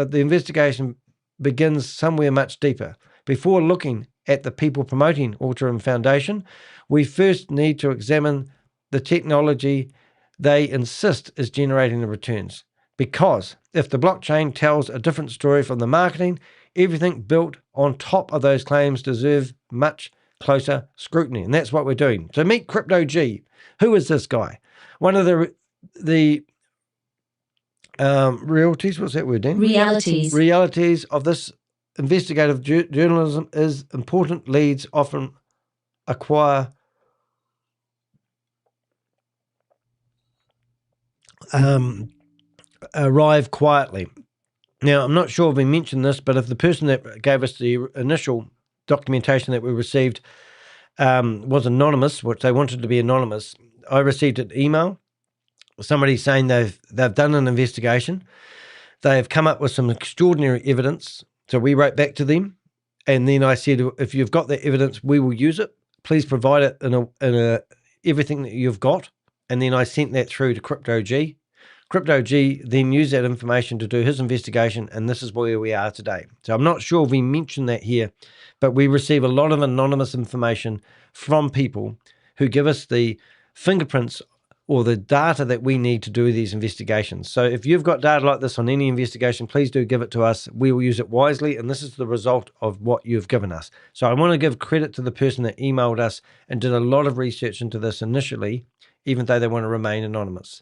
deeper. Before looking at the people promoting AURUM Foundation, we first need to examine the technology they insist is generating the returns. Because if the blockchain tells a different story from the marketing, everything built on top of those claims deserves much closer scrutiny. And that's what we're doing. So meet Crypto G. Who is this guy? One of the realities, what's that word, Dan? Realities of this investigative journalism is important leads often arrive quietly. Now, I'm not sure if we mentioned this, but if the person that gave us the initial documentation that we received was anonymous, which they wanted to be anonymous, I received an email, somebody saying they've done an investigation. They've come up with some extraordinary evidence. So we wrote back to them, and then I said, if you've got the evidence, we will use it. Please provide it in everything that you've got. And then I sent that through to Crypto G. Crypto G then used that information to do his investigation, and this is where we are today. So I'm not sure if we mentioned that here, but we receive a lot of anonymous information from people who give us the fingerprints or the data that we need to do these investigations. So if you've got data like this on any investigation, please do give it to us. We will use it wisely, and this is the result of what you've given us. So I want to give credit to the person that emailed us and did a lot of research into this initially, even though they want to remain anonymous.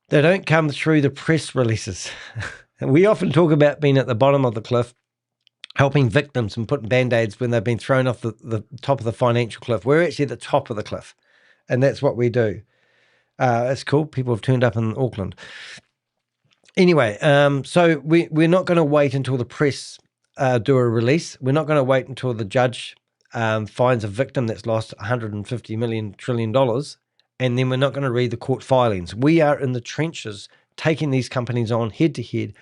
They don't come through the press releases. We often talk about being at the bottom of the cliff, helping victims and putting band-aids when they've been thrown off the top of the financial cliff. We're actually at the top of the cliff, and that's what we do. It's cool. People have turned up in Auckland. Anyway, so we're not going to wait until the press do a release. We're not going to wait until the judge finds a victim that's lost $150 trillion, and then we're not going to read the court filings. We are in the trenches, taking these companies on head to head,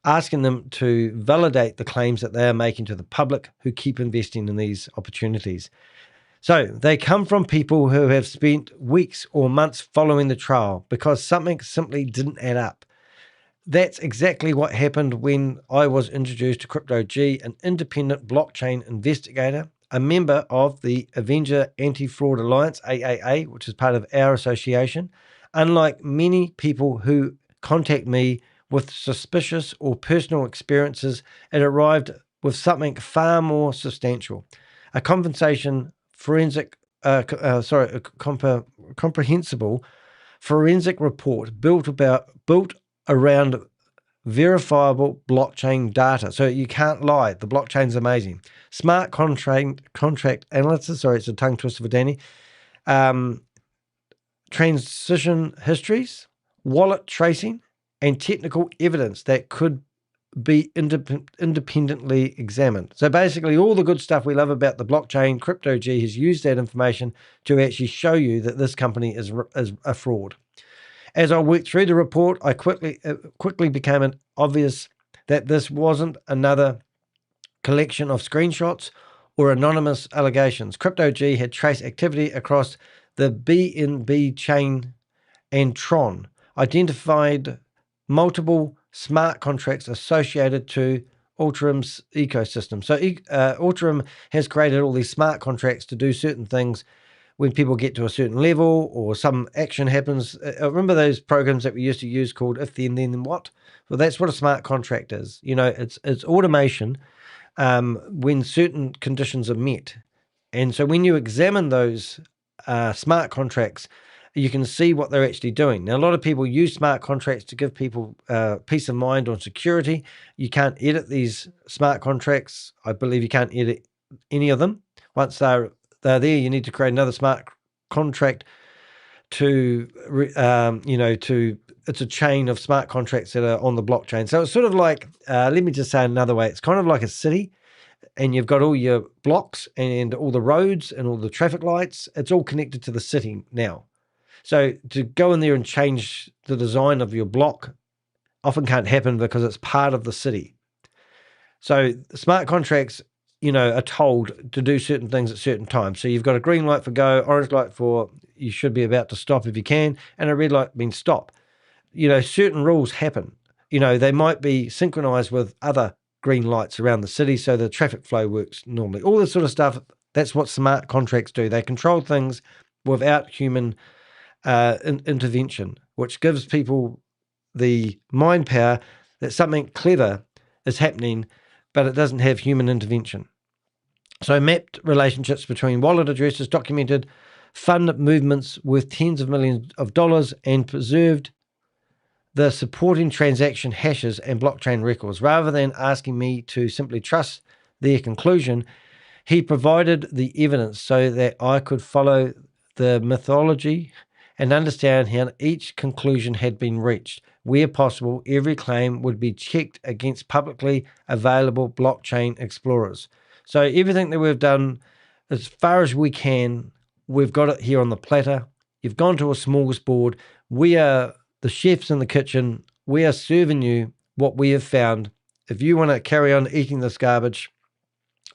asking them to validate the claims that they are making to the public who keep investing in these opportunities. So they come from people who have spent weeks or months following the trial because something simply didn't add up. That's exactly what happened when I was introduced to Crypto G, an independent blockchain investigator, a member of the Avenger Anti-Fraud Alliance, AAA, which is part of our association. Unlike many people who contact me with suspicious or personal experiences, it arrived with something far more substantial, a comprehensible forensic report built around verifiable blockchain data. So you can't lie. The blockchain's amazing. Smart contract analysis. Sorry, it's a tongue twister for Danny. Transition histories, wallet tracing, and technical evidence that could be independently examined. So basically all the good stuff we love about the blockchain, Crypto G has used that information to actually show you that this company is a fraud. As I worked through the report, I quickly became obvious that this wasn't another collection of screenshots or anonymous allegations. Crypto G had traced activity across the BNB chain and Tron, identified multiple smart contracts associated to AURUM's ecosystem. So AURUM has created all these smart contracts to do certain things when people get to a certain level or some action happens. Remember those programs that we used to use called if then what? Well, that's what a smart contract is. It's automation when certain conditions are met. And so when you examine those smart contracts, you can see what they're actually doing. Now, a lot of people use smart contracts to give people peace of mind on security. You can't edit these smart contracts. I believe you can't edit any of them. Once they're there, you need to create another smart contract to, it's a chain of smart contracts that are on the blockchain. So it's sort of like, let me just say another way. It's kind of like a city, and you've got all your blocks and all the roads and all the traffic lights. It's all connected to the city now. So to go in there and change the design of your block often can't happen because it's part of the city. So smart contracts, are told to do certain things at certain times. So you've got a green light for go, orange light for you should be about to stop if you can, and a red light means stop. Certain rules happen. They might be synchronized with other green lights around the city so the traffic flow works normally. All this sort of stuff, that's what smart contracts do. They control things without human intervention, which gives people the mind power that something clever is happening, but it doesn't have human intervention. So mapped relationships between wallet addresses, documented fund movements worth tens of millions of dollars, and preserved the supporting transaction hashes and blockchain records. Rather than asking me to simply trust their conclusion, he provided the evidence so that I could follow the methodology and understand how each conclusion had been reached. Where possible, every claim would be checked against publicly available blockchain explorers. So everything that we've done, as far as we can, we've got it here on the platter. You've gone to a smorgasbord. We are the chefs in the kitchen. We are serving you what we have found. If you want to carry on eating this garbage,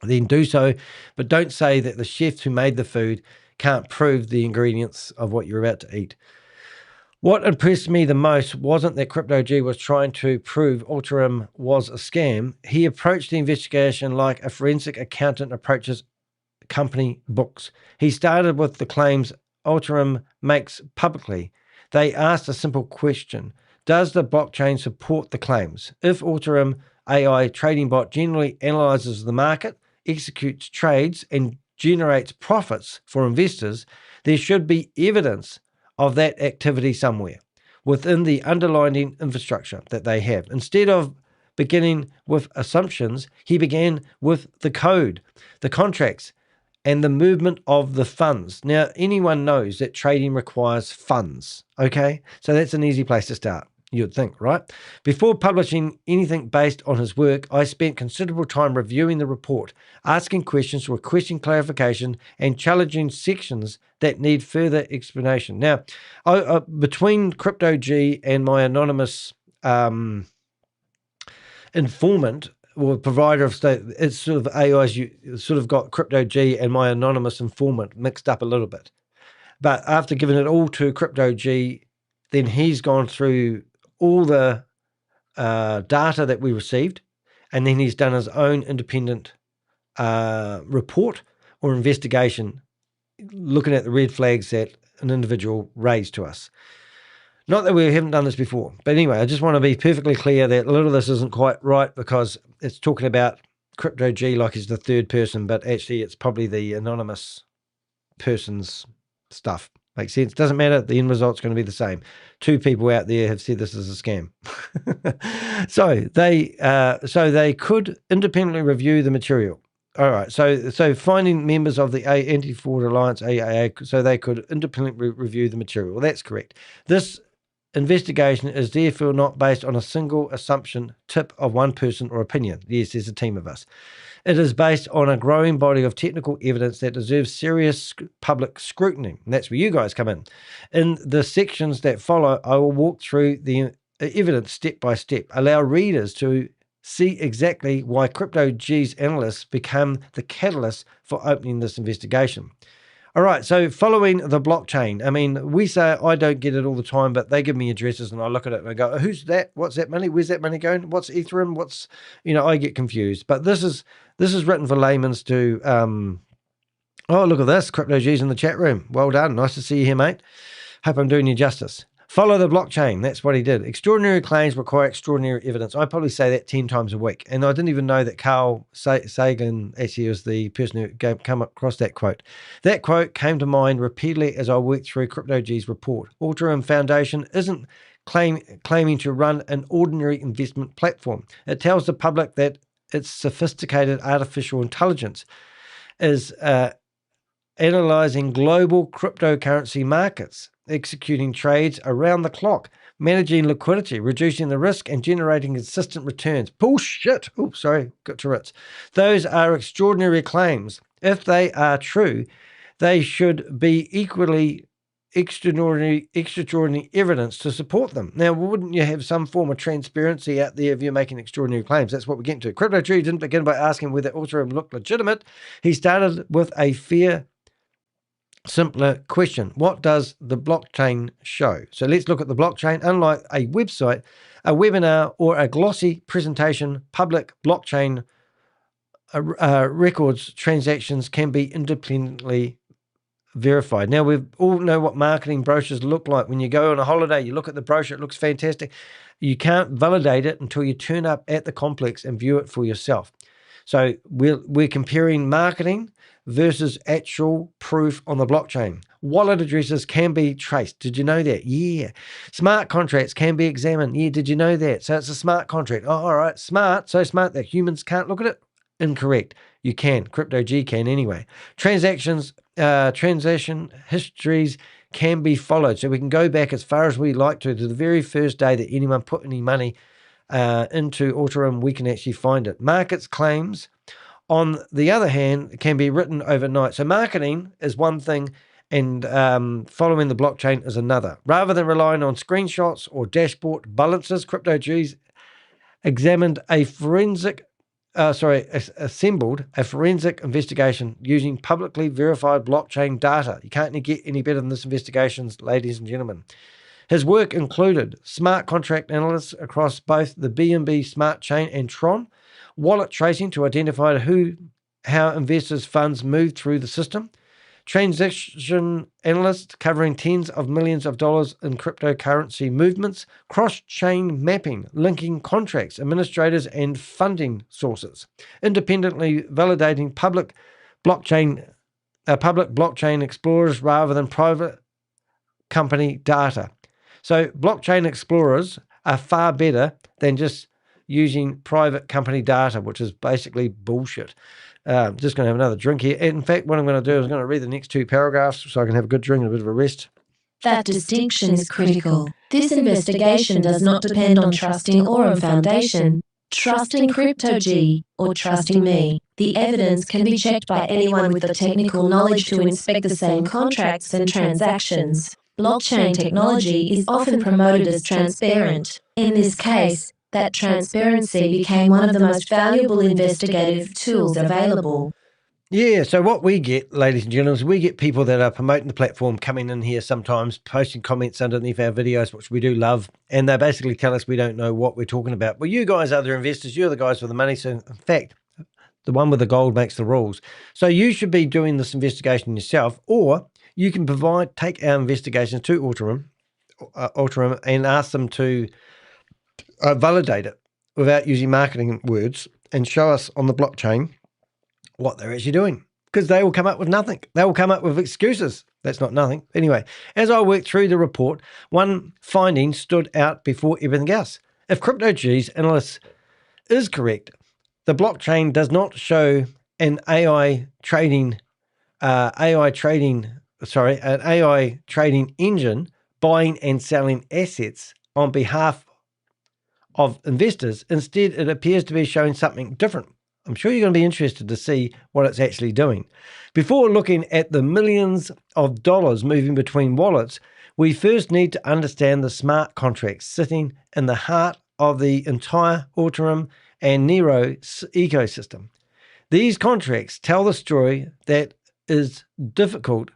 then do so. But don't say that the chefs who made the food can't prove the ingredients of what you're about to eat. What impressed me the most wasn't that Crypto G was trying to prove AURUM was a scam. He approached the investigation like a forensic accountant approaches company books. He started with the claims AURUM makes publicly. They asked a simple question: does the blockchain support the claims? If AURUM AI trading bot generally analyzes the market, executes trades, and generates profits for investors, there should be evidence of that activity somewhere within the underlying infrastructure that they have. Instead of beginning with assumptions, he began with the code, the contracts, and the movement of the funds. Now, anyone knows that trading requires funds, okay? So that's an easy place to start, you'd think, right? Before publishing anything based on his work, I spent considerable time reviewing the report, asking questions, requesting clarification, and challenging sections that need further explanation. Now, between Crypto G and my anonymous informant, or provider of state, it's sort of AI's, you sort of got Crypto G and my anonymous informant mixed up a little bit. But after giving it all to Crypto G, then he's gone through all the data that we received, and then he's done his own independent report or investigation, looking at the red flags that an individual raised to us. Not that we haven't done this before, but anyway, I just want to be perfectly clear that a little of this isn't quite right because it's talking about Crypto G like he's the third person, but actually it's probably the anonymous person's stuff. Makes sense? Doesn't matter. The end result's going to be the same. Two people out there have said this is a scam. So they could independently review the material. All right. So finding members of the Anti-Fraud Alliance, AAA, so they could independently review the material. Well, that's correct. This investigation is therefore not based on a single assumption, tip of one person or opinion. Yes, there's a team of us. It is based on a growing body of technical evidence that deserves serious public scrutiny. And that's where you guys come in. In the sections that follow, I will walk through the evidence step by step, allow readers to see exactly why Crypto G's analysts become the catalyst for opening this investigation. All right, so following the blockchain. I mean, we say I don't get it all the time, but they give me addresses and I look at it and I go, who's that? What's that money? Where's that money going? What's Ethereum? What's, I get confused. But this is written for layman's to, oh, look at this. Crypto G's in the chat room. Well done. Nice to see you here, mate. Hope I'm doing you justice. Follow the blockchain. That's what he did. Extraordinary claims require extraordinary evidence. I probably say that 10 times a week. And I didn't even know that Carl Sagan actually was the person who come across that quote. That quote came to mind repeatedly as I worked through Crypto G's report. AURUM Foundation isn't claiming to run an ordinary investment platform. It tells the public that its sophisticated artificial intelligence is analyzing global cryptocurrency markets, executing trades around the clock, managing liquidity, reducing the risk, and generating consistent returns. Bullshit. Oh, sorry, got to Ritz. Those are extraordinary claims. If they are true, they should be equally extraordinary evidence to support them. Now, wouldn't you have some form of transparency out there if you're making extraordinary claims? That's what we're getting to. Crypto Tree didn't begin by asking whether AURUM looked legitimate. He started with a simpler question. What does the blockchain show? So let's look at the blockchain. Unlike a website, a webinar, or a glossy presentation, public blockchain records transactions can be independently verified. Now, we all know what marketing brochures look like. When you go on a holiday, you look at the brochure, it looks fantastic. You can't validate it until you turn up at the complex and view it for yourself. So we're comparing marketing versus actual proof on the blockchain. Wallet addresses can be traced. Did you know that? Yeah. Smart contracts can be examined. Yeah, did you know that? So it's a smart contract. Oh, all right. Smart. So smart that humans can't look at it? Incorrect. You can. Crypto G can anyway. Transaction histories can be followed. So we can go back as far as we like to the very first day that anyone put any money into AURUM. We can actually find it. Markets claims, on the other hand, can be written overnight. So marketing is one thing and following the blockchain is another. Rather than relying on screenshots or dashboard balances, Crypto G's assembled a forensic investigation using publicly verified blockchain data. You can't get any better than this investigation, ladies and gentlemen. His work included smart contract analysis across both the BNB Smart Chain and Tron, wallet tracing to identify how investors' funds move through the system, transaction analysts covering tens of millions of dollars in cryptocurrency movements, cross-chain mapping, linking contracts, administrators, and funding sources, independently validating public blockchain explorers rather than private company data. So blockchain explorers are far better than just using private company data, which is basically bullshit. Just going to have another drink here. In fact, what I'm going to do is I'm going to read the next two paragraphs so I can have a good drink and a bit of a rest. That distinction is critical. This investigation does not depend on trusting AURUM Foundation, trusting Crypto G, or trusting me. The evidence can be checked by anyone with the technical knowledge to inspect the same contracts and transactions. Blockchain technology is often promoted as transparent. In this case, that transparency became one of the most valuable investigative tools available. Yeah, so what we get, ladies and gentlemen, is we get people that are promoting the platform coming in here sometimes, posting comments underneath our videos, which we do love, and they basically tell us we don't know what we're talking about. Well, you guys are the investors, you're the guys with the money, so in fact, the one with the gold makes the rules. So you should be doing this investigation yourself, or you can take our investigations to AURUM and ask them to validate it without using marketing words and show us on the blockchain what they're actually doing, because they will come up with nothing. They will come up with excuses. That's not nothing. Anyway, as I worked through the report, one finding stood out before everything else. If Crypto G's analysis is correct, the blockchain does not show an AI trading engine buying and selling assets on behalf of investors. Instead, it appears to be showing something different. I'm sure you're going to be interested to see what it's actually doing. Before looking at the millions of dollars moving between wallets, we first need to understand the smart contracts sitting in the heart of the entire AURUM and NEYRO ecosystem. These contracts tell the story that is difficult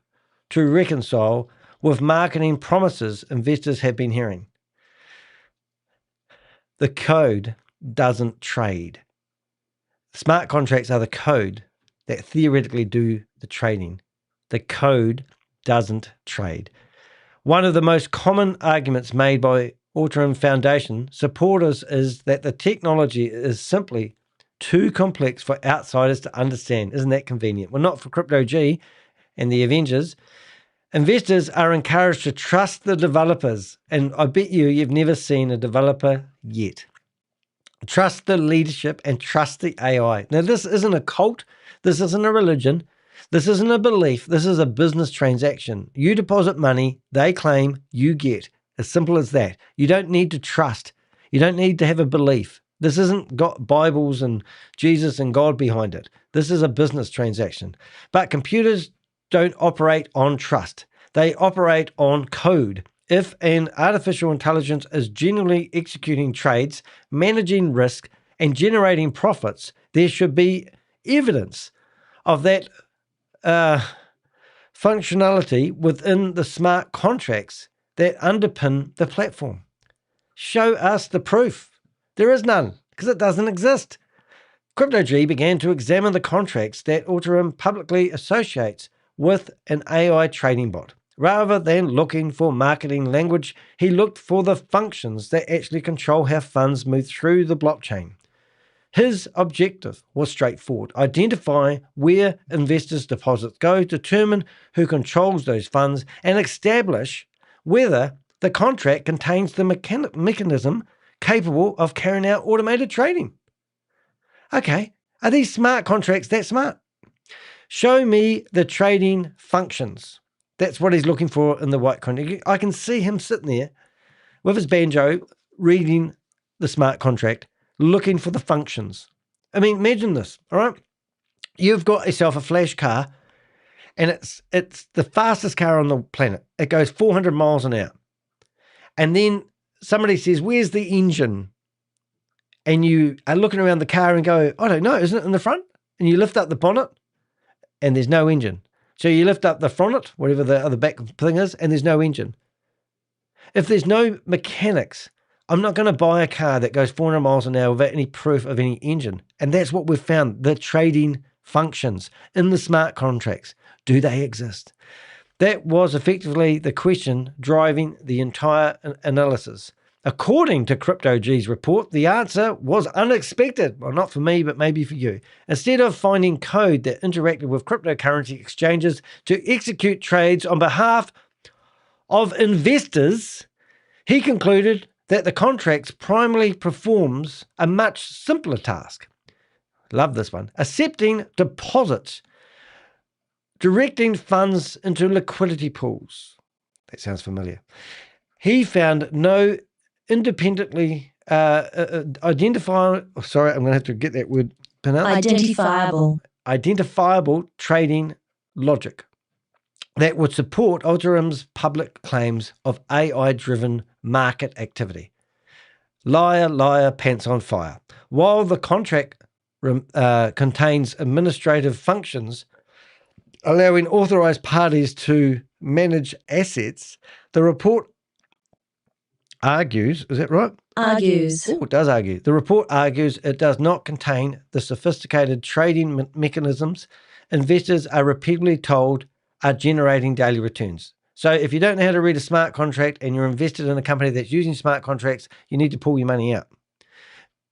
to reconcile with marketing promises investors have been hearing. The code doesn't trade. Smart contracts are the code that theoretically do the trading. The code doesn't trade. One of the most common arguments made by AURUM Foundation supporters is that the technology is simply too complex for outsiders to understand. Isn't that convenient? Well, not for Crypto G and the Avengers. Investors are encouraged to trust the developers, and I bet you've never seen a developer yet. Trust the leadership and trust the AI. Now, this isn't a cult. This isn't a religion. This isn't a belief. This is a business transaction. You deposit money, they claim, you get. As simple as that. You don't need to trust. You don't need to have a belief. This isn't got Bibles and Jesus and God behind it. This is a business transaction. But computers don't operate on trust. They operate on code. If an artificial intelligence is genuinely executing trades, managing risk, and generating profits, there should be evidence of that functionality within the smart contracts that underpin the platform. Show us the proof. There is none, because it doesn't exist. Crypto G began to examine the contracts that AURUM publicly associates with an AI trading bot. Rather than looking for marketing language, he looked for the functions that actually control how funds move through the blockchain. His objective was straightforward: identify where investors' deposits go, determine who controls those funds, and establish whether the contract contains the mechanism capable of carrying out automated trading. Okay, are these smart contracts that smart? Show me the trading functions. That's what he's looking for in the white contract. I can see him sitting there with his banjo, reading the smart contract, looking for the functions. I mean, imagine this, all right? You've got yourself a flash car, and it's the fastest car on the planet. It goes 400 miles an hour. And then somebody says, where's the engine? And you are looking around the car and go, I don't know, isn't it in the front? And you lift up the bonnet, and there's no engine. So you lift up the fronnet, whatever the other back thing is, and there's no engine. If there's no mechanics, I'm not going to buy a car that goes 400 miles an hour without any proof of any engine. And that's what we've found, the trading functions in the smart contracts. Do they exist? That was effectively the question driving the entire analysis. According to Crypto G's report, the answer was unexpected. Well, not for me, but maybe for you. Instead of finding code that interacted with cryptocurrency exchanges to execute trades on behalf of investors, he concluded that the contracts primarily performs a much simpler task. Love this one. Accepting deposits, directing funds into liquidity pools. That sounds familiar. He found no independently identifiable trading logic that would support AURUM's public claims of AI-driven market activity. Liar, liar, pants on fire. While the contract contains administrative functions allowing authorized parties to manage assets, the report argues, is that right? Argues. Oh, it does argue. The report argues it does not contain the sophisticated trading mechanisms investors are repeatedly told are generating daily returns. So if you don't know how to read a smart contract and you're invested in a company that's using smart contracts, you need to pull your money out.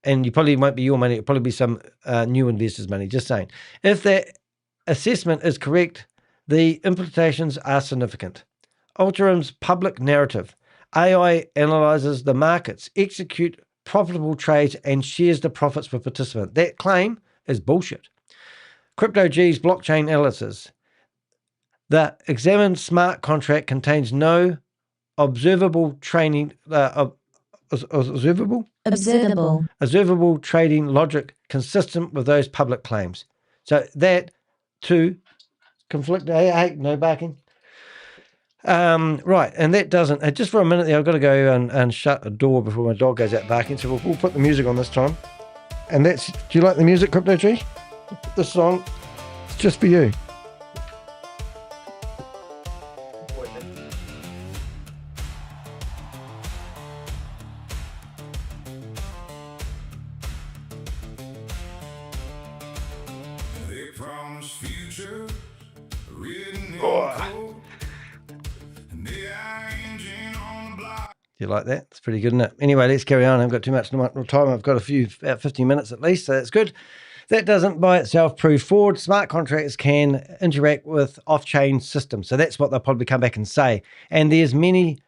And you probably won't be your money, it'll probably be some new investors' money, just saying. If that assessment is correct, the implications are significant. AURUM's public narrative: AI analyzes the markets, execute profitable trades, and shares the profits with participants. That claim is bullshit. Crypto G's blockchain analysis: the examined smart contract contains no observable trading logic consistent with those public claims. So that too conflict. Hey, no barking. Right, and that doesn't. Just for a minute there, I've got to go and shut a door before my dog goes out barking. So we'll put the music on this time. And that's. Do you like the music, Crypto G? This song, it's just for you. future written in code. An AI engine on the block. Do you like that? It's pretty good, isn't it? Anyway, let's carry on. I haven't got too much time. I've got about 15 minutes at least, so that's good. That doesn't by itself prove fraud. Smart contracts can interact with off-chain systems. So that's what they'll probably come back and say. And there's many,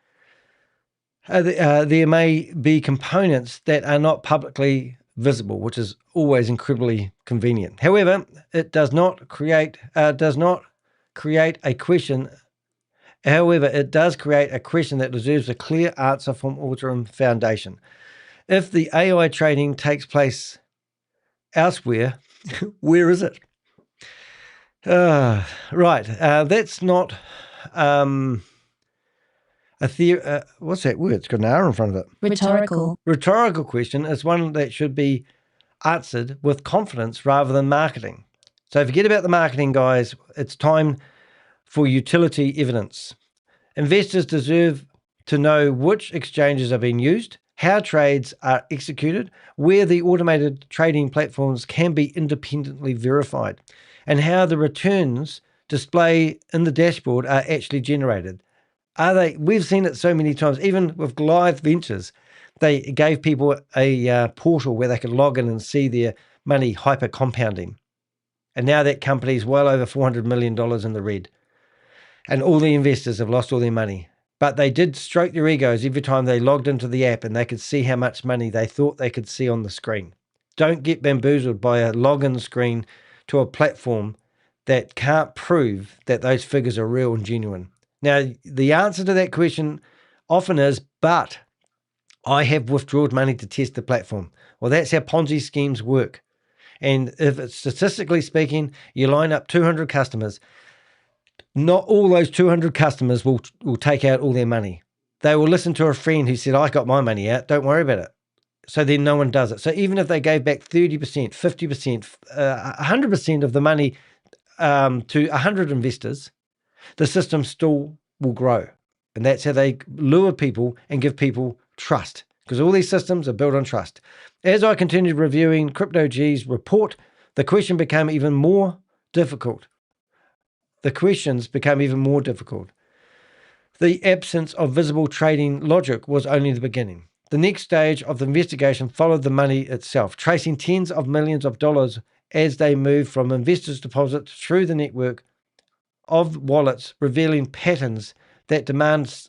there may be components that are not publicly visible, which is always incredibly convenient. However, it does not create a question. However, it does create a question that deserves a clear answer from AURUM Foundation. If the AI trading takes place elsewhere, where is it? Right. That's not a theory. What's that word? It's got an R in front of it. Rhetorical. Rhetorical question is one that should be answered with confidence rather than marketing. So forget about the marketing, guys. It's time for utility evidence. Investors deserve to know which exchanges are being used, how trades are executed, where the automated trading platforms can be independently verified, and how the returns displayed in the dashboard are actually generated. We've seen it so many times, even with Goliath Ventures. They gave people a portal where they could log in and see their money hyper compounding. And now that company is well over $400 million in the red. And all the investors have lost all their money. But they did stroke their egos every time they logged into the app and they could see how much money they thought they could see on the screen. Don't get bamboozled by a login screen to a platform that can't prove that those figures are real and genuine. Now, the answer to that question often is, but I have withdrawn money to test the platform. Well, that's how Ponzi schemes work. And if it's statistically speaking, you line up 200 customers, not all those 200 customers will take out all their money. They will listen to a friend who said, I got my money out, don't worry about it. So then no one does it. So even if they gave back 30%, 50%, 100% of the money to 100 investors, the system still will grow. And that's how they lure people and give people trust, because all these systems are built on trust. As I continued reviewing Crypto G's report, the question became even more difficult. The questions became even more difficult. The absence of visible trading logic was only the beginning. The next stage of the investigation followed the money itself, tracing tens of millions of dollars as they moved from investors' deposits through the network of wallets, revealing patterns that demand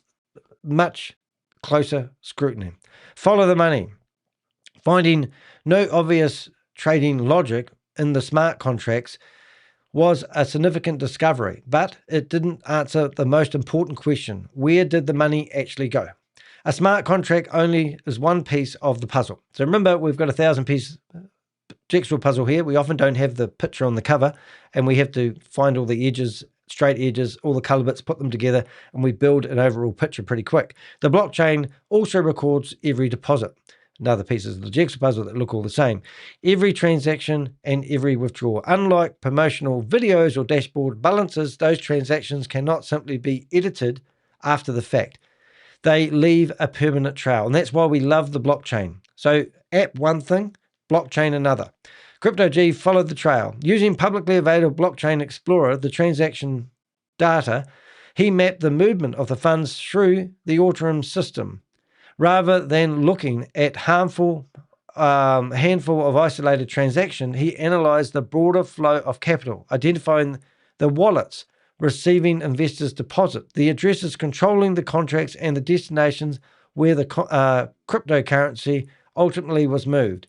much closer scrutiny. Follow the money. Finding no obvious trading logic in the smart contracts was a significant discovery, but it didn't answer the most important question: where did the money actually go? A smart contract only is one piece of the puzzle. So remember, we've got a 1,000-piece jigsaw puzzle here. We often don't have the picture on the cover, and we have to find all the edges, straight edges, all the color bits, put them together, and we build an overall picture pretty quick. The blockchain also records every deposit. Another pieces of the jigsaw puzzle that look all the same. Every transaction and every withdrawal. Unlike promotional videos or dashboard balances, those transactions cannot simply be edited after the fact. They leave a permanent trail, and that's why we love the blockchain. So app one thing, blockchain another. Crypto G followed the trail. Using publicly available Blockchain Explorer, the transaction data, he mapped the movement of the funds through the AURUM system. Rather than looking at handful of isolated transactions, he analyzed the broader flow of capital, identifying the wallets receiving investors' deposit, the addresses controlling the contracts, and the destinations where the cryptocurrency ultimately was moved.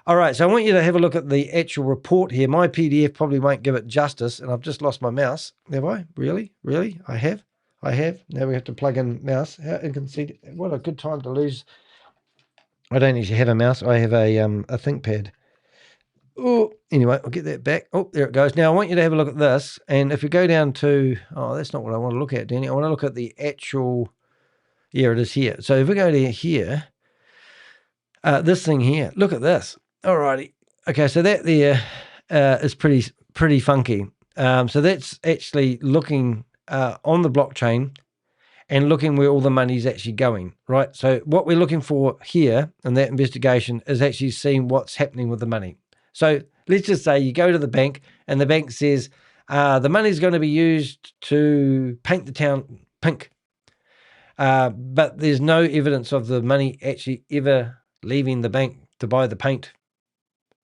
All right, so I want you to have a look at the actual report here. My PDF probably won't give it justice, and I've just lost my mouse. Have I? Really? Really? I have? Now we have to plug in mouse. How inconvenient. What a good time to lose. I don't actually have a mouse. I have a ThinkPad. Oh, anyway, I'll get that back. Oh, there it goes. Now I want you to have a look at this. And if you go down to, that's not what I want to look at, Danny. I want to look at the actual, it is here. So if we go to here, this thing here, look at this. Alrighty. Okay, so that there is pretty funky. So that's actually looking on the blockchain and looking where all the money is actually going, right? So what we're looking for here in that investigation is actually seeing what's happening with the money. So let's just say you go to the bank and the bank says, The money's going to be used to paint the town pink. But there's no evidence of the money actually ever leaving the bank to buy the paint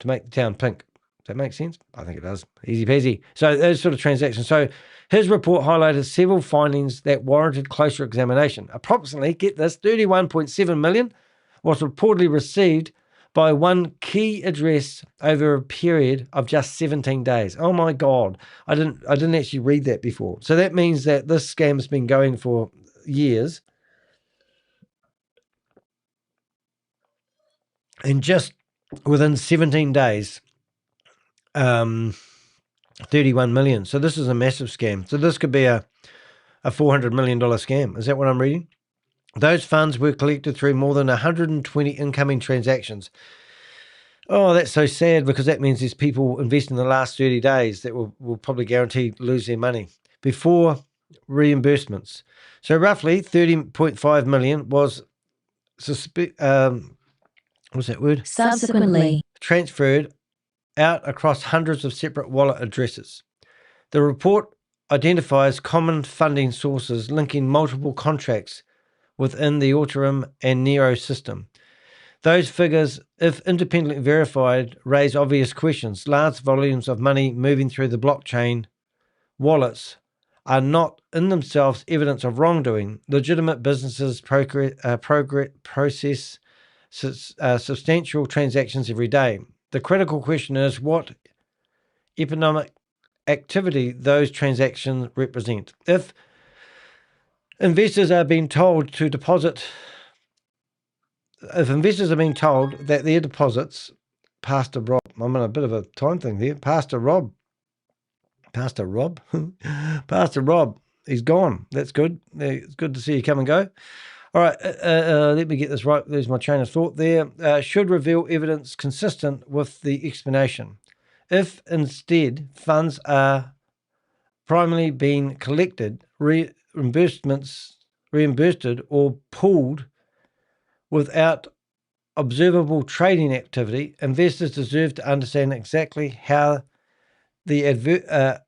to make the town pink. Does that make sense? I think it does. Easy peasy. So those sort of transactions. So his report highlighted several findings that warranted closer examination. Approximately, get this, 31.7 million was reportedly received by one key address over a period of just 17 days. Oh my God. I didn't actually read that before. So that means that this scam's been going for years. And just within 17 days, 31 million. So this is a massive scam. So this could be a $400 million scam. Is that what I'm reading? Those funds were collected through more than 120 incoming transactions. Oh, that's so sad, because that means there's people investing in the last 30 days that will probably guarantee lose their money before reimbursements. So roughly 30.5 million was what's that word? Subsequently. Transferred out across hundreds of separate wallet addresses. The report identifies common funding sources linking multiple contracts within the AURUM and NEYRO system. Those figures, if independently verified, raise obvious questions. Large volumes of money moving through the blockchain wallets are not in themselves evidence of wrongdoing. Legitimate businesses process substantial transactions every day. The critical question is what economic activity those transactions represent. If investors are being told that their deposits, Pastor Rob, I'm on a bit of a time thing here. Pastor Rob, he's gone. That's good. It's good to see you come and go. All right, let me get this right. There's my chain of thought there. Should reveal evidence consistent with the explanation. If instead funds are primarily being collected, reimbursed or pooled without observable trading activity, investors deserve to understand exactly how the advertised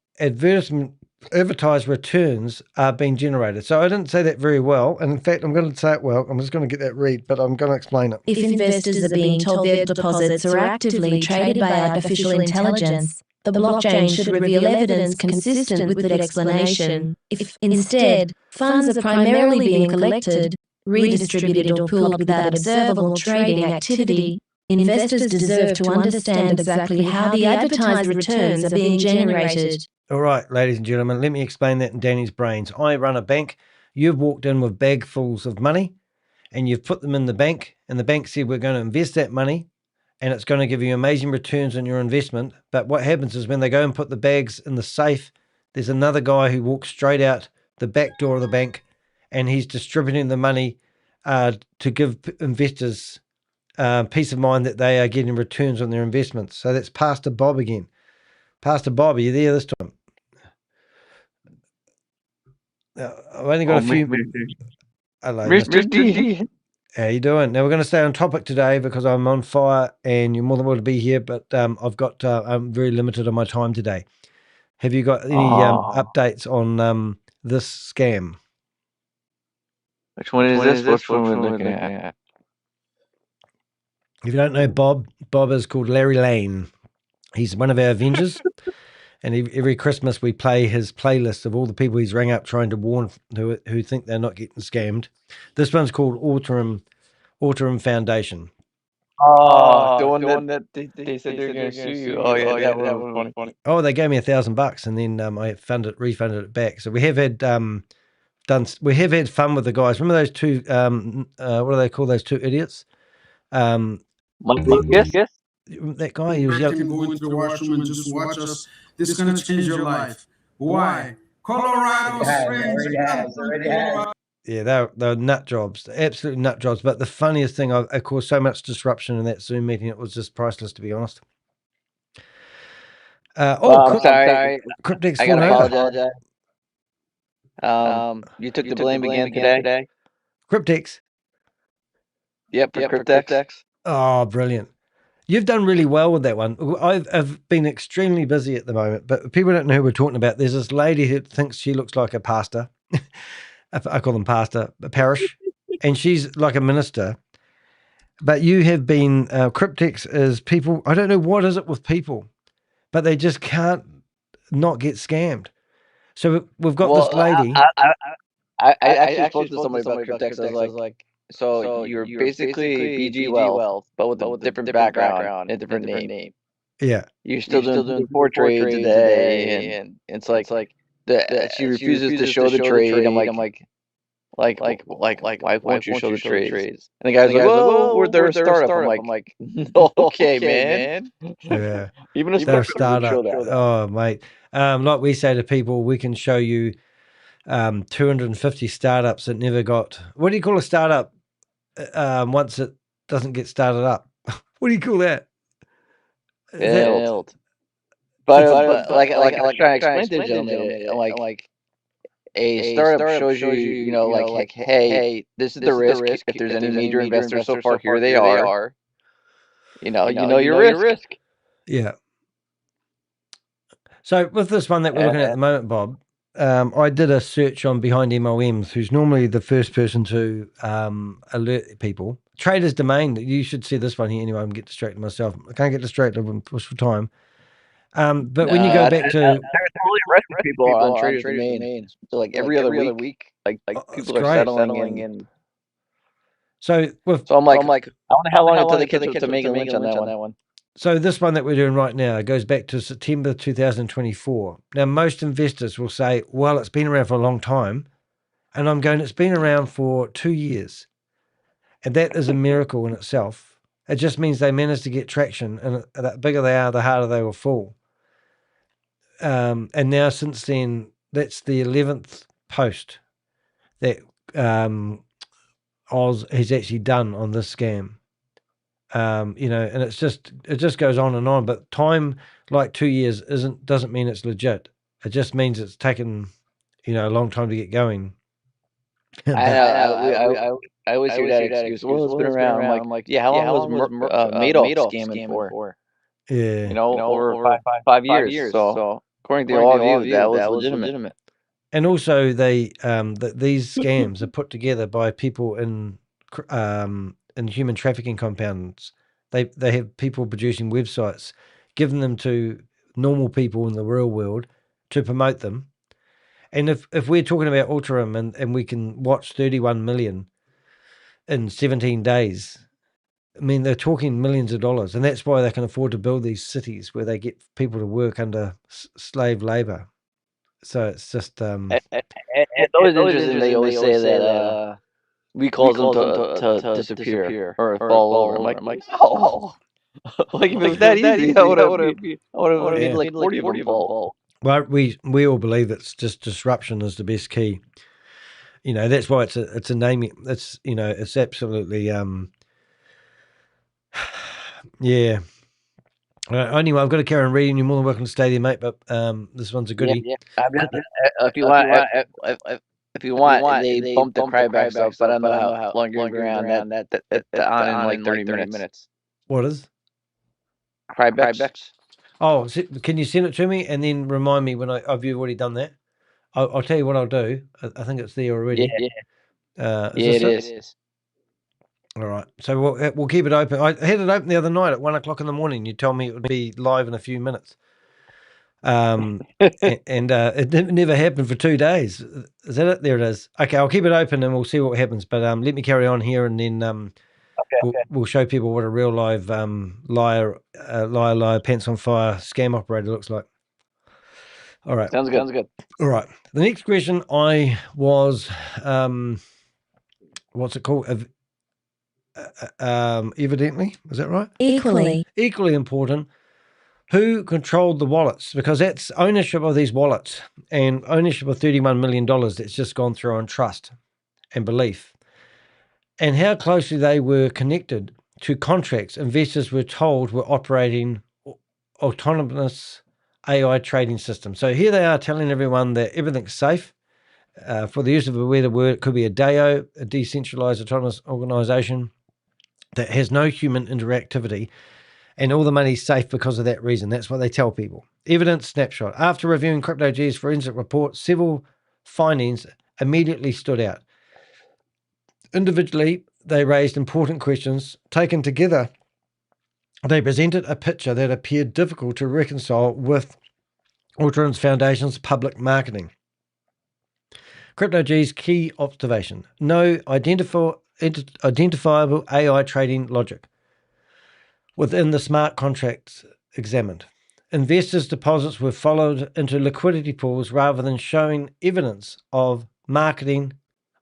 returns are being generated. So I didn't say that very well. And in fact, I'm going to say it well. I'm just going to get that read, but I'm going to explain it. If investors are being told their deposits are actively traded by artificial intelligence, the blockchain should reveal evidence consistent with that explanation. If instead funds are primarily being collected, redistributed or pooled without observable trading activity, investors deserve to understand exactly how the advertised returns are being generated. All right, ladies and gentlemen, let me explain that in Danny's brains. I run a bank. You've walked in with bagfuls of money and you've put them in the bank, and the bank said, we're going to invest that money and it's going to give you amazing returns on your investment. But what happens is when they go and put the bags in the safe, there's another guy who walks straight out the back door of the bank and he's distributing the money to give investors peace of mind that they are getting returns on their investments. So that's Pastor Bob again. Pastor Bob, are you there this time? I've only got a few. Hello, Mr. D. How you doing? Now we're going to stay on topic today because I'm on fire and you're more than welcome to be here, but I'm very limited on my time today. Have you got any updates on this scam? Which one is this? Which one we're looking at? If you don't know Bob is called Larry Lane. He's one of our Avengers. And every Christmas we play his playlist of all the people he's rang up trying to warn who think they're not getting scammed. This one's called AURUM Foundation. The one that they said they're going to sue you. Oh yeah, that was funny. Oh, they gave me $1,000 and then I refunded it back. So we have had fun with the guys. Remember those two? What do they call those two idiots? Yes. That guy, he was young. Go into the washroom and just watch us. This is going to change your life. Why? Colorado Springs. Yeah, they're nut jobs, absolute nut jobs. But the funniest thing, I caused so much disruption in that Zoom meeting, it was just priceless, to be honest. I'm sorry. Cryptex I gotta apologize. You took the blame again today? Cryptex. Yep, for Cryptex. Oh, brilliant. You've done really well with that one. I've been extremely busy at the moment, but people don't know who we're talking about. There's this lady who thinks she looks like a pastor. I call them pastor, a parish, and she's like a minister. But you have been cryptics is people. I don't know what is it with people, but they just can't not get scammed. So we've got this lady. I actually spoke to somebody about cryptex. I was like, so you're basically BG Wealth, but with a different background and a different name. Yeah, You're still doing 4 trades a day, and it's like she refuses to show the trade. I'm like, why won't you show the trades? And the guy's like, well, they're a startup. I'm like, okay, man. yeah. Even a They're a startup would show startup. that. Oh, mate. Like we say to people, we can show you 250 startups that never got. What do you call a startup once it doesn't get started up? What do you call that? Failed. But like I was trying to explain to the gentleman, I'm like, a startup shows you, like, hey, this is the risk. If there's any major investors so far, here they are. You know your risk. Yeah. So with this one that we're looking at the moment, Bob, I did a search on Behind MLMs, who's normally the first person to alert people. Trader's Domain, you should see this one here anyway. I'm getting distracted myself. I can't get distracted when push for time. But when you go back to... Totally arresting people on Trader's Domain. So like every other week, like people are settling in. So I'm like, I wonder how long until they catch up to Megan Lynch on that one. So this one that we're doing right now goes back to September 2024. Now, most investors will say, well, it's been around for a long time. And I'm going, it's been around for 2 years. And that is a miracle in itself. It just means they managed to get traction. And the bigger they are, the harder they will fall. And now since then, that's the 11th post that Oz has actually done on this scam. And it just goes on and on. But time like 2 years doesn't mean it's legit. It just means it's taken, a long time to get going. I always hear that excuse. Well, it's been around. I'm like, yeah, how long was Madoff scamming for? Yeah. Over 5 years. So according to all of you, that was legitimate. And also these scams are put together by people in human trafficking compounds. They have people producing websites, giving them to normal people in the real world to promote them. And if we're talking about AURUM and we can watch 31 million in 17 days, I mean, they're talking millions of dollars. And that's why they can afford to build these cities where they get people to work under slave labor. So it's just... It's always interesting they always say that we cause them to disappear or fall over. I'm like, oh. Like if it was that easy, I would have made like 40 of them fall. Well, we all believe it's just disruption is the best key. That's why it's a naming. It's it's absolutely yeah. Anyway, I've got to carry on reading. You're more than welcome to stay there, mate. But this one's a goodie. Yeah. If you want, they bump the crybacks up, but I don't know how long you're around that on in like 30 minutes. What is crybacks? Oh, can you send it to me and then remind me when I've already done that? I'll tell you what I'll do. I think it's there already. Yeah. It is. All right. So we'll keep it open. I had it open the other night at 1 o'clock in the morning. You told me it would be live in a few minutes. And it never happened for 2 days. Is that it? There it is. Okay, I'll keep it open and we'll see what happens. But let me carry on here and then we'll show people what a real live liar, pants on fire scam operator looks like. All right. Sounds good. All right. The next question I was, what's it called? Evidently, is that right? Equally important. Who controlled the wallets? Because that's ownership of these wallets and ownership of $31 million that's just gone through on trust and belief. And how closely they were connected to contracts investors were told were operating autonomous AI trading systems. So here they are telling everyone that everything's safe. For the use of a weird word, it could be a DAO, a decentralized autonomous organization that has no human interactivity. and all the money's safe because of that reason. That's what they tell people. Evidence snapshot. After reviewing Crypto G's forensic report, several findings immediately stood out. Individually, they raised important questions. Taken together, they presented a picture that appeared difficult to reconcile with Ultram's Foundation's public marketing. Crypto G's key observation: no identifiable AI trading logic within the smart contracts examined. Investors' deposits were followed into liquidity pools rather than showing evidence of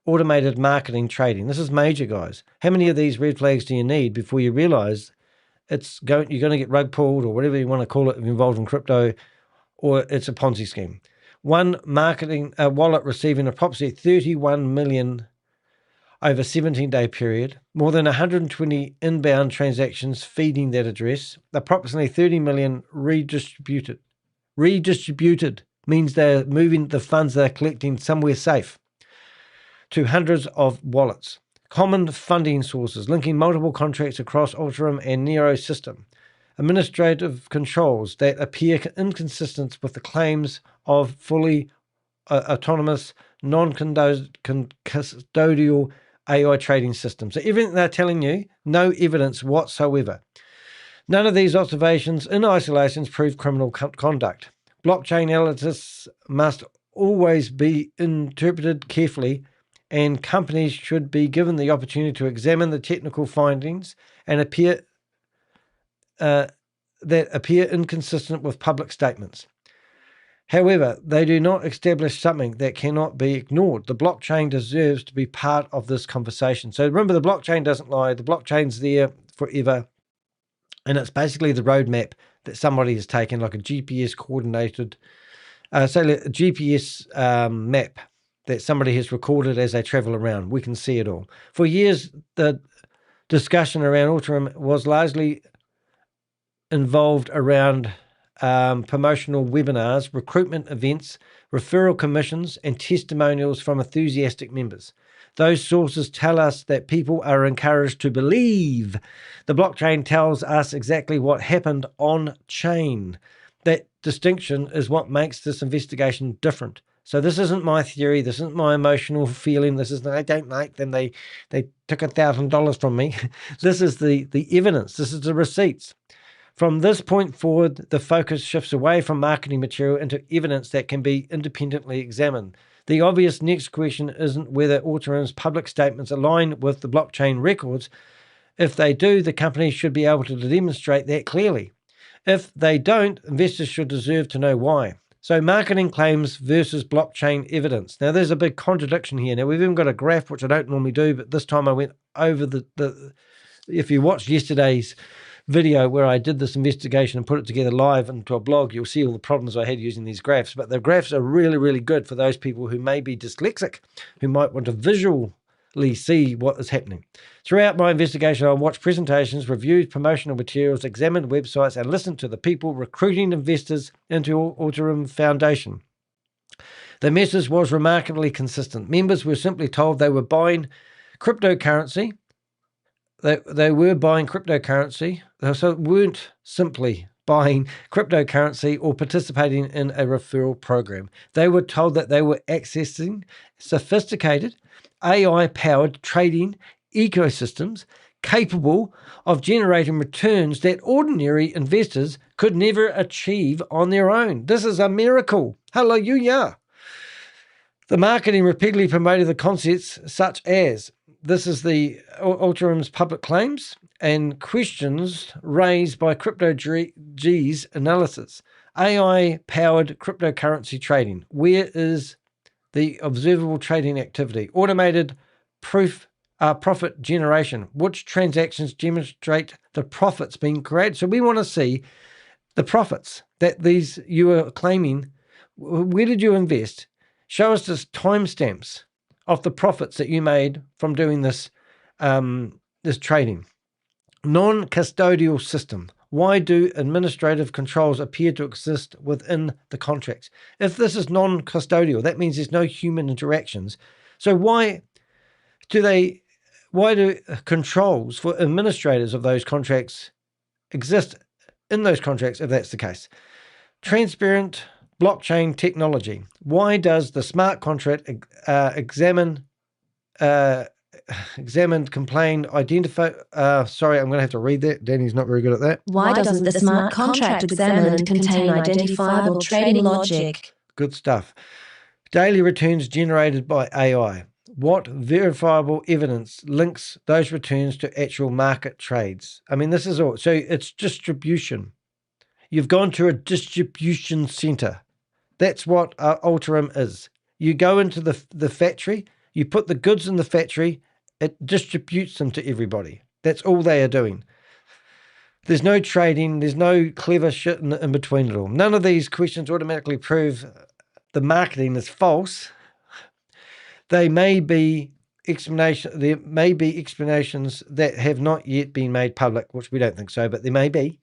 automated marketing trading. This is major, guys. How many of these red flags do you need before you realize you're going to get rug pulled, or whatever you want to call it, if you're involved in crypto, or it's a Ponzi scheme? One marketing wallet receiving approximately 31 million over a 17-day period, more than 120 inbound transactions feeding that address, approximately 30 million redistributed. Redistributed means they're moving the funds they're collecting somewhere safe to hundreds of wallets. Common funding sources linking multiple contracts across AURUM and NEYRO system. Administrative controls that appear inconsistent with the claims of fully autonomous, non-custodial AI trading systems. So everything they're telling you, no evidence whatsoever. None of these observations in isolation prove criminal conduct. Blockchain analysis must always be interpreted carefully, and companies should be given the opportunity to examine the technical findings and that appear inconsistent with public statements. However, they do not establish something that cannot be ignored. The blockchain deserves to be part of this conversation. So remember, the blockchain doesn't lie. The blockchain's there forever. And it's basically the roadmap that somebody has taken, like a GPS coordinated, a GPS map that somebody has recorded as they travel around. We can see it all. For years, the discussion around AURUM was largely involved around promotional webinars, recruitment events, referral commissions, and testimonials from enthusiastic members. Those sources tell us that people are encouraged to believe. The blockchain tells us exactly what happened on chain. That distinction is what makes this investigation different. So this isn't my theory. This isn't my emotional feeling. This isn't, I don't like them. They took $1,000 from me. This is the evidence. This is the receipts. From this point forward, the focus shifts away from marketing material into evidence that can be independently examined. The obvious next question isn't whether AURUM's public statements align with the blockchain records. If they do, the company should be able to demonstrate that clearly. If they don't, investors should deserve to know why. So marketing claims versus blockchain evidence. Now, there's a big contradiction here. Now, we've even got a graph, which I don't normally do, but this time I went over if you watched yesterday's video where I did this investigation and put it together live into a blog, you'll see all the problems I had using these graphs. But the graphs are really, really good for those people who may be dyslexic, who might want to visually see what is happening. Throughout my investigation, I watched presentations, reviewed promotional materials, examined websites, and listened to the people recruiting investors into AURUM Foundation. The message was remarkably consistent. Members were simply told they were buying cryptocurrency. They were buying cryptocurrency, so weren't simply buying cryptocurrency or participating in a referral program. They were told that they were accessing sophisticated AI-powered trading ecosystems capable of generating returns that ordinary investors could never achieve on their own. This is a miracle. Hallelujah. The marketing repeatedly promoted the concepts such as, this is the AURUM's public claims and questions raised by Crypto G's analysis. AI-powered cryptocurrency trading. Where is the observable trading activity? Automated profit generation. Which transactions demonstrate the profits being created? So we want to see the profits that you are claiming. Where did you invest? Show us the timestamps of the profits that you made from doing this trading. Non-custodial system. Why do administrative controls appear to exist within the contracts? If this is non-custodial, that means there's no human interactions. So why do controls for administrators of those contracts exist in those contracts if that's the case. Transparent blockchain technology. Why does the smart contract examine, complain, identify... sorry, I'm going to have to read that. Danny's not very good at that. Why doesn't the smart contract examined contain identifiable trading logic? Good stuff. Daily returns generated by AI. What verifiable evidence links those returns to actual market trades? I mean, this is all. So it's distribution. You've gone to a distribution center. That's what AURUM is. You go into the factory, you put the goods in the factory, it distributes them to everybody. That's all they are doing. There's no trading, there's no clever shit in between it all. None of these questions automatically prove the marketing is false. There may be explanations that have not yet been made public, which we don't think so, but there may be.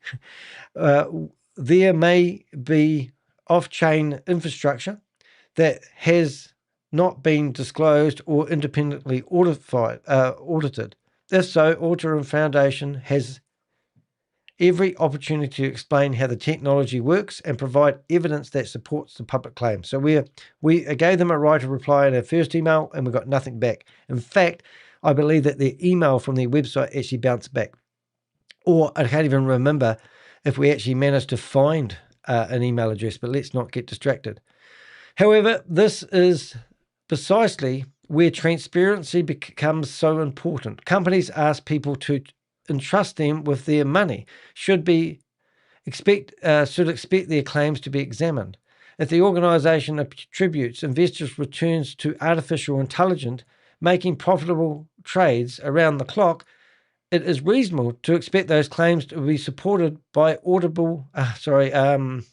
There may be off-chain infrastructure that has not been disclosed or independently audited. If so, AURUM Foundation has every opportunity to explain how the technology works and provide evidence that supports the public claim. So we gave them a right to reply in our first email and we got nothing back. In fact, I believe that their email from their website actually bounced back. Or I can't even remember if we actually managed to find an email address, but let's not get distracted. However, this is precisely where transparency becomes so important. Companies ask people to entrust them with their money, should expect their claims to be examined. If the organisation attributes investors' returns to artificial intelligence, making profitable trades around the clock, it is reasonable to expect those claims to be supported by audible evidence.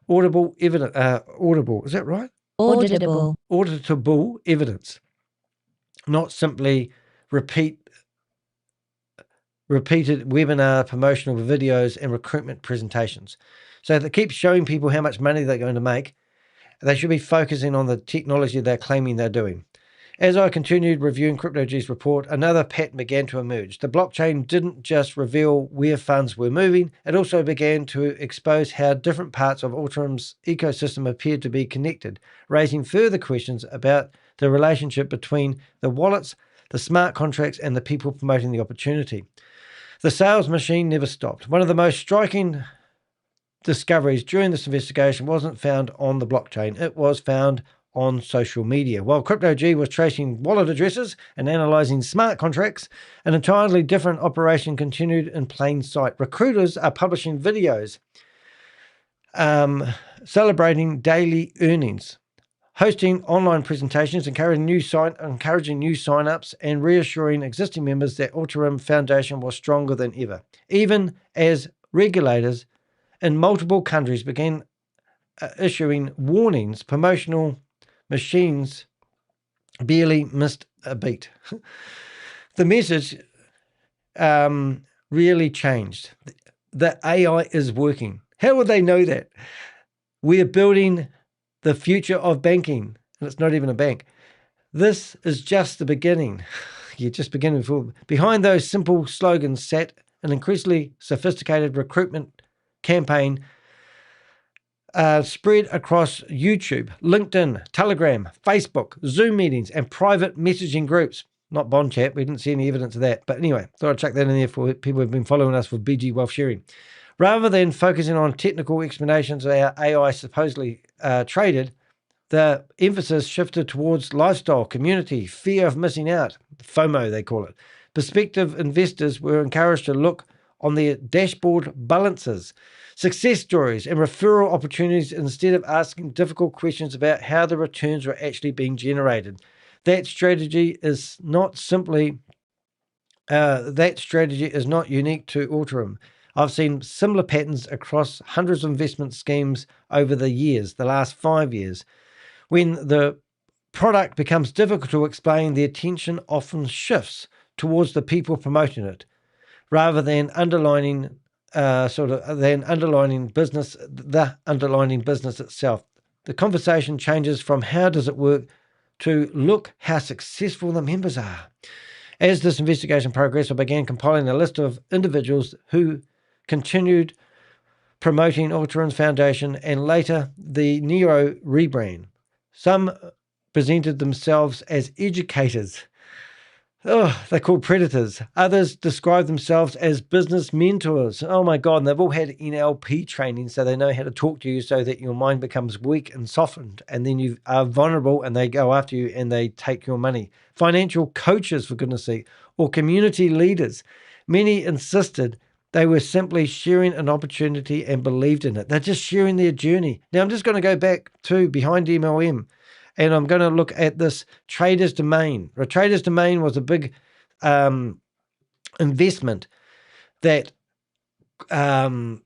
Is that right? Auditable evidence, not simply repeated webinar promotional videos and recruitment presentations. So they keep showing people how much money they're going to make. They should be focusing on the technology they're claiming they're doing. As I continued reviewing CryptoG's report, another pattern began to emerge. The blockchain didn't just reveal where funds were moving, it also began to expose how different parts of AURUM's ecosystem appeared to be connected, raising further questions about the relationship between the wallets, the smart contracts, and the people promoting the opportunity. The sales machine never stopped. One of the most striking discoveries during this investigation wasn't found on the blockchain. It was found on social media. While CryptoG was tracing wallet addresses and analyzing smart contracts, an entirely different operation continued in plain sight. Recruiters are publishing videos celebrating daily earnings, hosting online presentations, encouraging new sign-ups, and reassuring existing members that AURUM Foundation was stronger than ever, even as regulators in multiple countries began issuing warnings. Promotional machines barely missed a beat. The message really changed. The AI is working. How would they know that? We're building the future of banking, and it's not even a bank. This is just the beginning. You're just beginning. Behind those simple slogans sat an increasingly sophisticated recruitment campaign spread across YouTube, LinkedIn, Telegram, Facebook, Zoom meetings, and private messaging groups. Not Bond Chat. We didn't see any evidence of that. But anyway, thought I'd chuck that in there for people who've been following us for BG Wealth Sharing. Rather than focusing on technical explanations of how AI supposedly traded, the emphasis shifted towards lifestyle, community, fear of missing out, FOMO they call it. Prospective investors were encouraged to look on their dashboard balances, success stories, and referral opportunities instead of asking difficult questions about how the returns were actually being generated. That strategy is not unique to AURUM. I've seen similar patterns across hundreds of investment schemes over the last 5 years. When the product becomes difficult to explain, the attention often shifts towards the people promoting it, rather than underlining business itself. The conversation changes from how does it work to look how successful the members are. As this investigation progressed, I began compiling a list of individuals who continued promoting AURUM Foundation, and later the NEYRO rebrand. Some presented themselves as educators. Oh, they're called predators. Others describe themselves as business mentors. Oh my God, and they've all had NLP training, so they know how to talk to you so that your mind becomes weak and softened, and then you are vulnerable and they go after you and they take your money. Financial coaches, for goodness sake, or community leaders. Many insisted they were simply sharing an opportunity and believed in it. They're just sharing their journey. Now, I'm just going to go back to behind MLM. And I'm going to look at this trader's domain. A trader's domain was a big investment that CoffeeZilla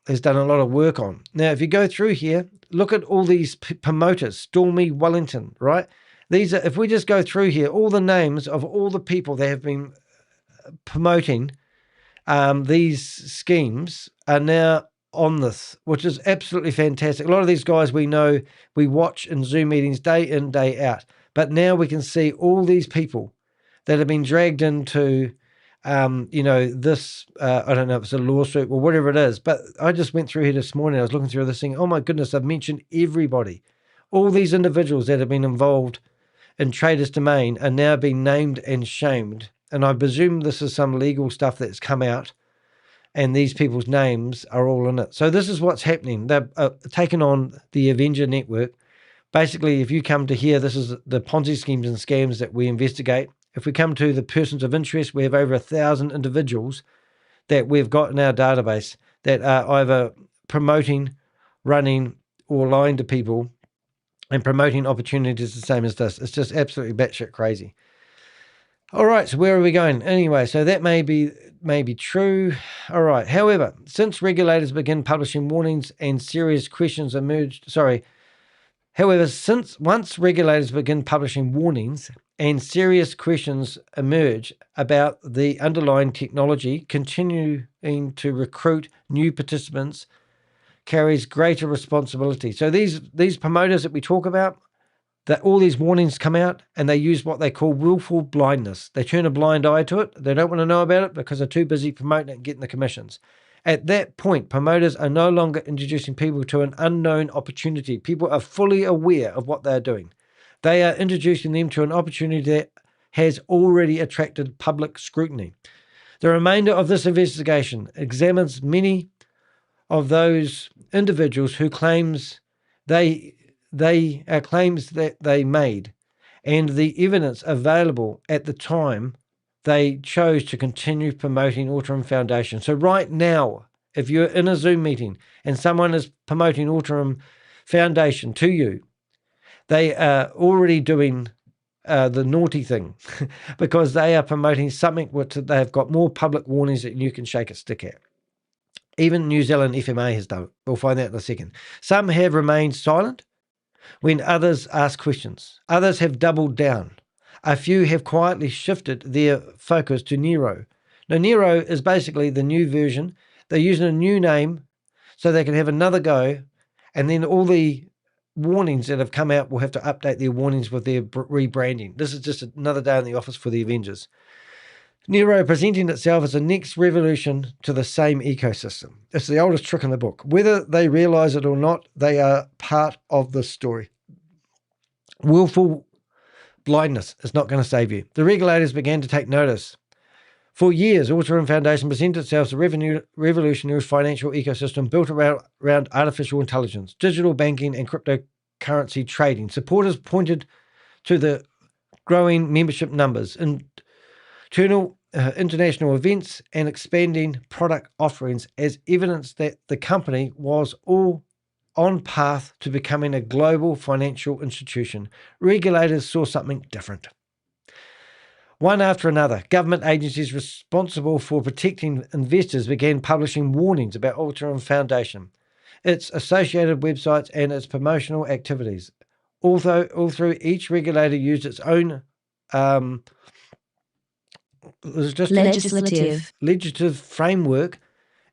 has done a lot of work on. Now, if you go through here, look at all these promoters, Stormy Wellington, right? These are, if we just go through here, all the names of all the people that have been promoting these schemes are now on this, which is absolutely fantastic. A lot of these guys we know, we watch in Zoom meetings day in, day out. But now we can see all these people that have been dragged into, this, I don't know if it's a lawsuit or whatever it is. But I just went through here this morning. I was looking through this thing. Oh my goodness, I've mentioned everybody. All these individuals that have been involved in Traders Domain are now being named and shamed. And I presume this is some legal stuff that's come out. And these people's names are all in it. So this is what's happening. They've taken on the Avenger network. Basically, if you come to here, this is the Ponzi schemes and scams that we investigate. If we come to the persons of interest, we have over 1,000 individuals that we've got in our database that are either promoting, running, or lying to people and promoting opportunities the same as this. It's just absolutely batshit crazy. All right, so where are we going? Anyway, so that may be true. All right. However, since regulators begin publishing warnings and serious questions emerged, once regulators begin publishing warnings and serious questions emerge about the underlying technology, continuing to recruit new participants carries greater responsibility. So these promoters that we talk about, that all these warnings come out and they use what they call willful blindness. They turn a blind eye to it. They don't want to know about it because they're too busy promoting it and getting the commissions. At that point, promoters are no longer introducing people to an unknown opportunity. People are fully aware of what they're doing. They are introducing them to an opportunity that has already attracted public scrutiny. The remainder of this investigation examines many of those individuals who claims claims that they made and the evidence available at the time they chose to continue promoting AURUM Foundation. So right now, if you're in a Zoom meeting and someone is promoting AURUM Foundation to you, they are already doing the naughty thing because they are promoting something which they've got more public warnings that you can shake a stick at. Even New Zealand FMA has done it. We'll find out in a second. Some have remained silent when others ask questions. Others have doubled down. A few have quietly shifted their focus to NEYRO. Now, NEYRO is basically the new version. They're using a new name so they can have another go, and then all the warnings that have come out will have to update their warnings with their rebranding. This is just another day in the office for the Avengers. NEYRO presenting itself as the next revolution to the same ecosystem. It's the oldest trick in the book. Whether they realize it or not, they are part of this story. Willful blindness is not going to save you. The regulators began to take notice. For years, AURUM Foundation presented itself as a revolutionary financial ecosystem built around artificial intelligence, digital banking, and cryptocurrency trading. Supporters pointed to the growing membership numbers, international events, and expanding product offerings as evidence that the company was all on path to becoming a global financial institution. Regulators saw something different. One after another, government agencies responsible for protecting investors began publishing warnings about AURUM Foundation, its associated websites, and its promotional activities. All through each regulator used its own legislative framework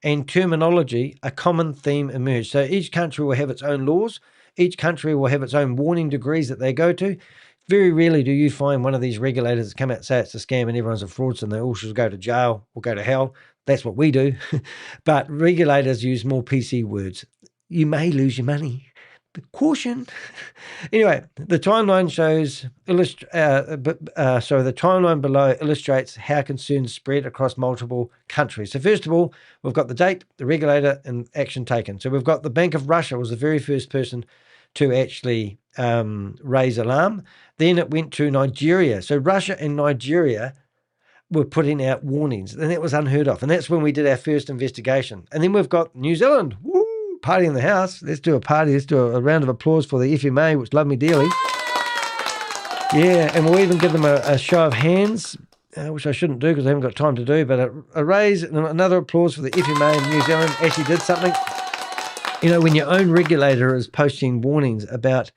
and terminology. A common theme emerged. So each country will have its own laws. Each country will have its own warning degrees that they go to. Very rarely do you find one of these regulators that come out and say it's a scam and everyone's a fraudster and they all should go to jail or go to hell. That's what we do. But regulators use more PC words. You may lose your money. But caution. Anyway, the timeline the timeline below illustrates how concerns spread across multiple countries. So first of all, we've got the date, the regulator, and action taken. So we've got the Bank of Russia was the very first person to actually raise alarm. Then it went to Nigeria. So Russia and Nigeria were putting out warnings, and that was unheard of. And that's when we did our first investigation. And then we've got New Zealand. Woo! Party in the house. Let's do a party. Let's do a round of applause for the FMA, which love me dearly. Yeah, and we'll even give them a show of hands, which I shouldn't do because I haven't got time to do, but a raise and another applause for the FMA in New Zealand actually did something. You know, when your own regulator is posting warnings about,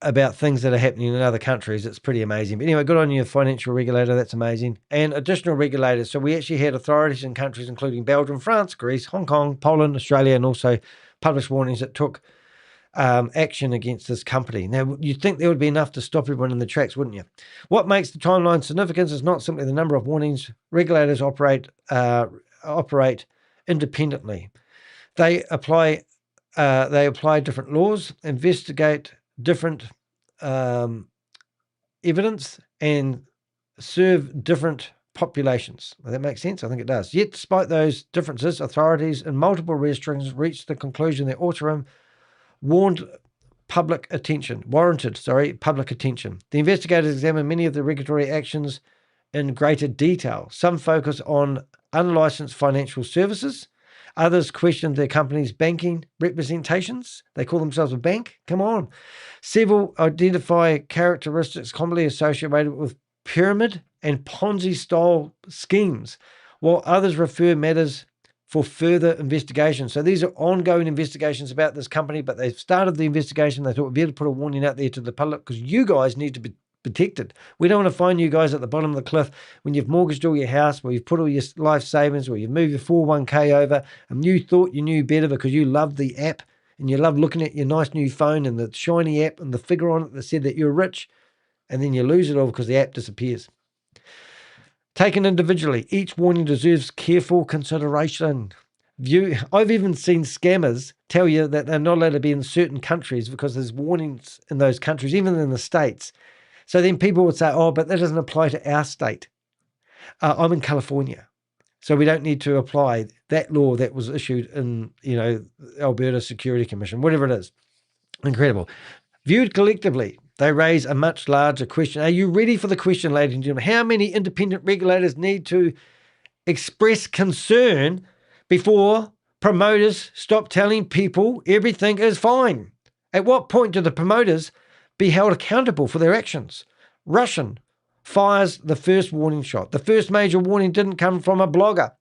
about things that are happening in other countries, it's pretty amazing. But anyway, good on your financial regulator. That's amazing. And additional regulators. So we actually had authorities in countries including Belgium, France, Greece, Hong Kong, Poland, Australia, and also published warnings that took action against this company. Now, you'd think there would be enough to stop everyone in the tracks, wouldn't you? What makes the timeline significant is not simply the number of warnings. Regulators operate independently. They apply different laws, investigate different evidence, and serve different populations. Does that make sense? I think it does. Yet, despite those differences, authorities in multiple jurisdictions reached the conclusion that AURUM warranted public attention. The investigators examined many of the regulatory actions in greater detail. Some focus on unlicensed financial services. Others questioned their company's banking representations. They call themselves a bank. Come on. Several identify characteristics commonly associated with pyramid and Ponzi-style schemes, while others refer matters for further investigation. So these are ongoing investigations about this company, but they've started the investigation. They thought we'd better put a warning out there to the public because you guys need to be protected. We don't want to find you guys at the bottom of the cliff when you've mortgaged all your house, where you've put all your life savings, or you've moved your 401k over, and you thought you knew better because you loved the app and you love looking at your nice new phone and the shiny app and the figure on it that said that you're rich, and then you lose it all because the app disappears. Taken individually, each warning deserves careful consideration. I've even seen scammers tell you that they're not allowed to be in certain countries because there's warnings in those countries, even in the States. So then people would say, oh, but that doesn't apply to our state. I'm in California, so we don't need to apply that law that was issued in, Alberta Security Commission, whatever it is. Incredible. Viewed collectively, they raise a much larger question. Are you ready for the question, ladies and gentlemen? How many independent regulators need to express concern before promoters stop telling people everything is fine? At what point do the promoters be held accountable for their actions? Russian fires the first warning shot. The first major warning didn't come from a blogger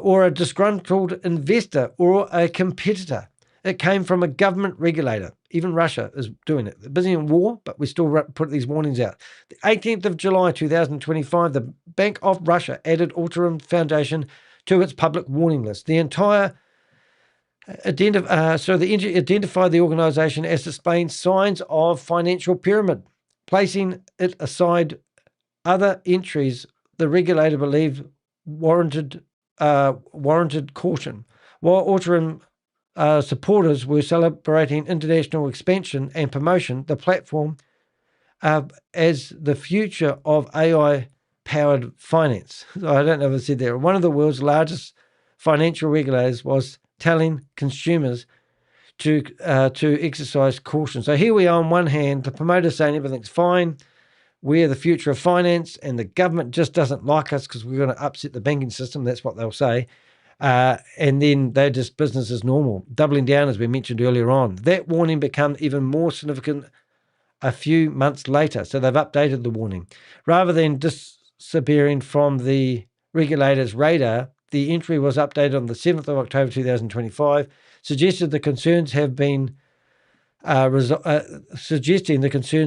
or a disgruntled investor or a competitor. It came from a government regulator. Even Russia is doing it. They're busy in war, but we still put these warnings out. The 18th of July 2025, the Bank of Russia added AURUM Foundation to its public warning list. They identified the organisation as displaying signs of financial pyramid, placing it aside other entries the regulator believed warranted caution. While AURUM supporters were celebrating international expansion and promotion, the platform as the future of AI-powered finance. I don't know if I said that. One of the world's largest financial regulators was telling consumers to exercise caution. So here we are on one hand, the promoter saying everything's fine, we're the future of finance, and the government just doesn't like us because we're going to upset the banking system. That's what they'll say. And then they're just business as normal, doubling down as we mentioned earlier on. That warning became even more significant a few months later. So they've updated the warning. Rather than disappearing from the regulator's radar, the entry was updated on the 7th of October 2025, suggesting the concerns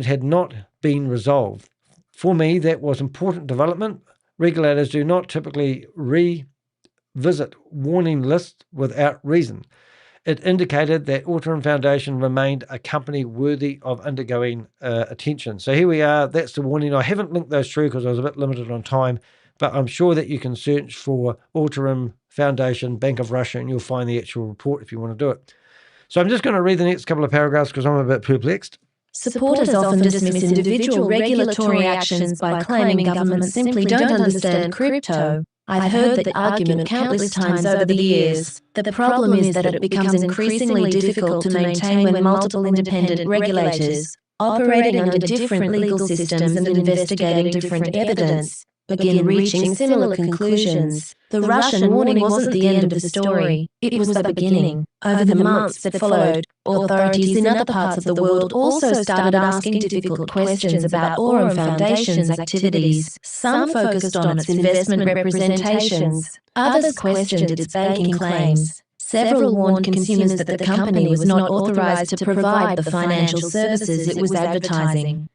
had not been resolved. For me, that was important development. Regulators do not typically revisit warning lists without reason. It indicated that AURUM Foundation remained a company worthy of undergoing attention. So here we are. That's the warning. I haven't linked those through because I was a bit limited on time, but I'm sure that you can search for AURUM Foundation, Bank of Russia, and you'll find the actual report if you want to do it. So I'm just going to read the next couple of paragraphs because I'm a bit perplexed. Supporters often dismiss individual regulatory actions by claiming governments simply don't understand crypto. I've heard that argument countless times over the years. The problem is that it becomes increasingly difficult to maintain when multiple independent regulators, operating under different legal systems and investigating different evidence, begin reaching similar conclusions. The Russian warning wasn't the end of the story, it was the beginning. Over the months that followed, authorities in other parts of the world also started asking difficult questions about AURUM Foundation's activities. Some focused on its investment representations, others questioned its banking claims. Several warned consumers that the company was not authorized to provide the financial services it was advertising.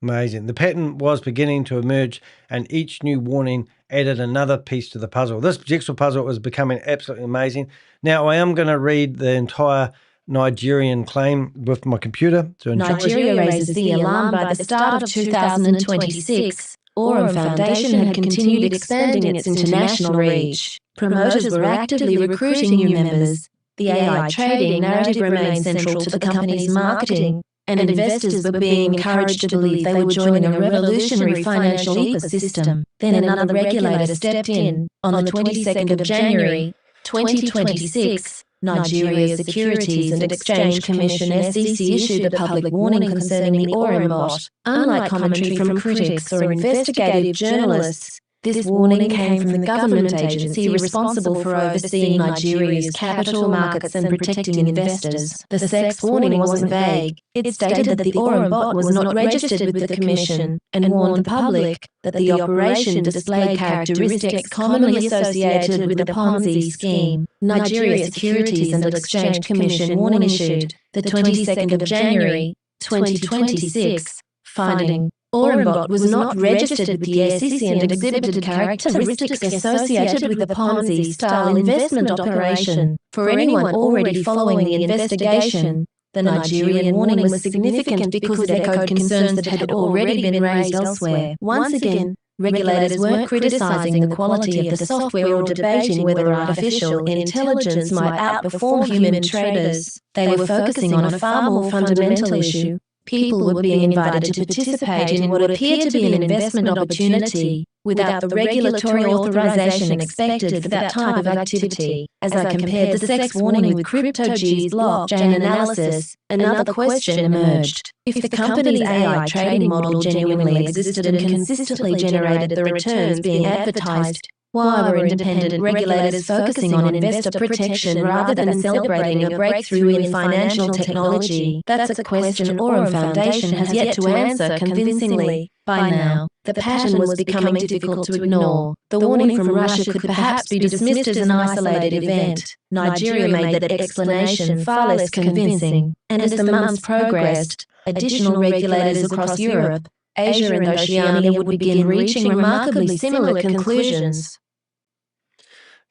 Amazing. The pattern was beginning to emerge, and each new warning added another piece to the puzzle. This jigsaw puzzle was becoming absolutely amazing. Now, I am going to read the entire Nigerian claim with my computer. So Nigeria raises the alarm. By the start of 2026, AURUM Foundation had continued expanding its international reach. Promoters were actively recruiting new members. The AI trading narrative remained central to the company's marketing, and investors were being encouraged to believe they were joining a revolutionary financial ecosystem. Then another regulator stepped in. On the 22nd of January, 2026, Nigeria's Securities and Exchange Commission (SEC) issued a public warning concerning the AURUM bot. Unlike commentary from critics or investigative journalists, this warning came from the government agency responsible for overseeing Nigeria's capital markets and protecting investors. The SEC's warning wasn't vague. It stated that the AURUM bot was not registered with the Commission and warned the public that the operation displayed characteristics commonly associated with a Ponzi scheme. Nigeria Securities and Exchange Commission warning issued the 22nd of January, 2026, finding AURUM bot was not registered with the SEC and exhibited characteristics associated with the Ponzi-style investment operation. For anyone already following the investigation, the Nigerian warning was significant because it echoed concerns that had already been raised elsewhere. Once again, regulators weren't criticizing the quality of the software or debating whether artificial intelligence might outperform human traders. They were focusing on a far more fundamental issue. People were being invited to participate in what appeared to be an investment opportunity, without the regulatory authorization expected for that type of activity. As I compared the SEC's warning with CryptoG's blockchain analysis, another question emerged. If the company's AI trading model genuinely existed and consistently generated the returns being advertised, why were independent regulators focusing on investor protection rather than celebrating a breakthrough in financial technology? That's a question AURUM Foundation has yet to answer convincingly. By now, the pattern was becoming difficult to ignore. The warning from Russia could perhaps be dismissed as an isolated event. Nigeria made that explanation far less convincing, and as the months progressed, additional regulators across Europe, Asia and Oceania would begin reaching remarkably similar conclusions.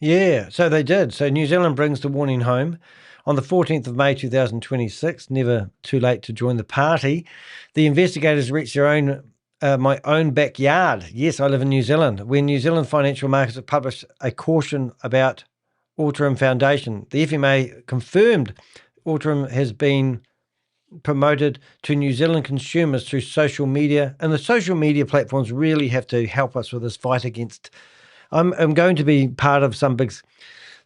Yeah, so they did. So New Zealand brings the warning home. On the 14th of May 2026, never too late to join the party, the investigators reached their own, my own backyard. Yes, I live in New Zealand, where New Zealand financial markets have published a caution about AURUM Foundation. The FMA confirmed AURUM has been promoted to New Zealand consumers through social media, and the social media platforms really have to help us with this fight against. I'm going to be part of some big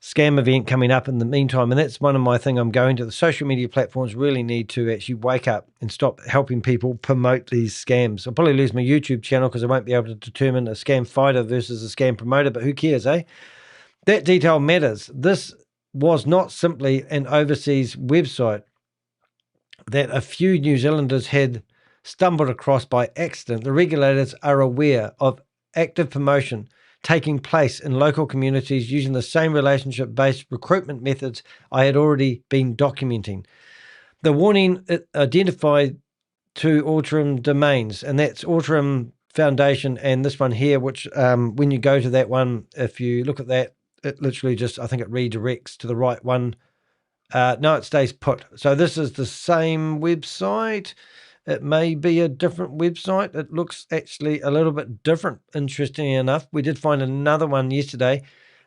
scam event coming up in the meantime, and that's one of my things I'm going to. The social media platforms really need to actually wake up and stop helping people promote these scams. I'll probably lose my YouTube channel because I won't be able to determine a scam fighter versus a scam promoter, but who cares, eh? That detail matters. This was not simply an overseas website that a few New Zealanders had stumbled across by accident. The regulators are aware of active promotion taking place in local communities using the same relationship-based recruitment methods I had already been documenting. The warning identified two AURUM domains, and that's AURUM Foundation and this one here, which when you go to that one, if you look at that, it literally just, I think it redirects to the right one No, it stays put. So this is the same website. It may be a different website. It looks actually a little bit different, interestingly enough. We did find another one yesterday.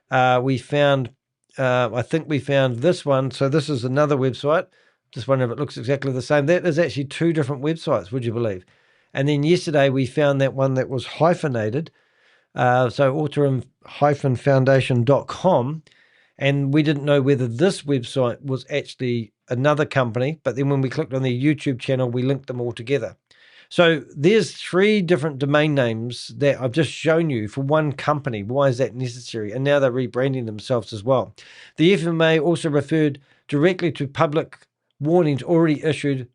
I think we found this one. So this is another website. Just wondering if it looks exactly the same. That is actually two different websites, would you believe? And then yesterday we found that one that was hyphenated. So AURUM-foundation.com. And we didn't know whether this website was actually another company, but then when we clicked on their YouTube channel, we linked them all together. So there's 3 different domain names that I've just shown you for one company. Why is that necessary? And now they're rebranding themselves as well. The FMA also referred directly to public warnings already issued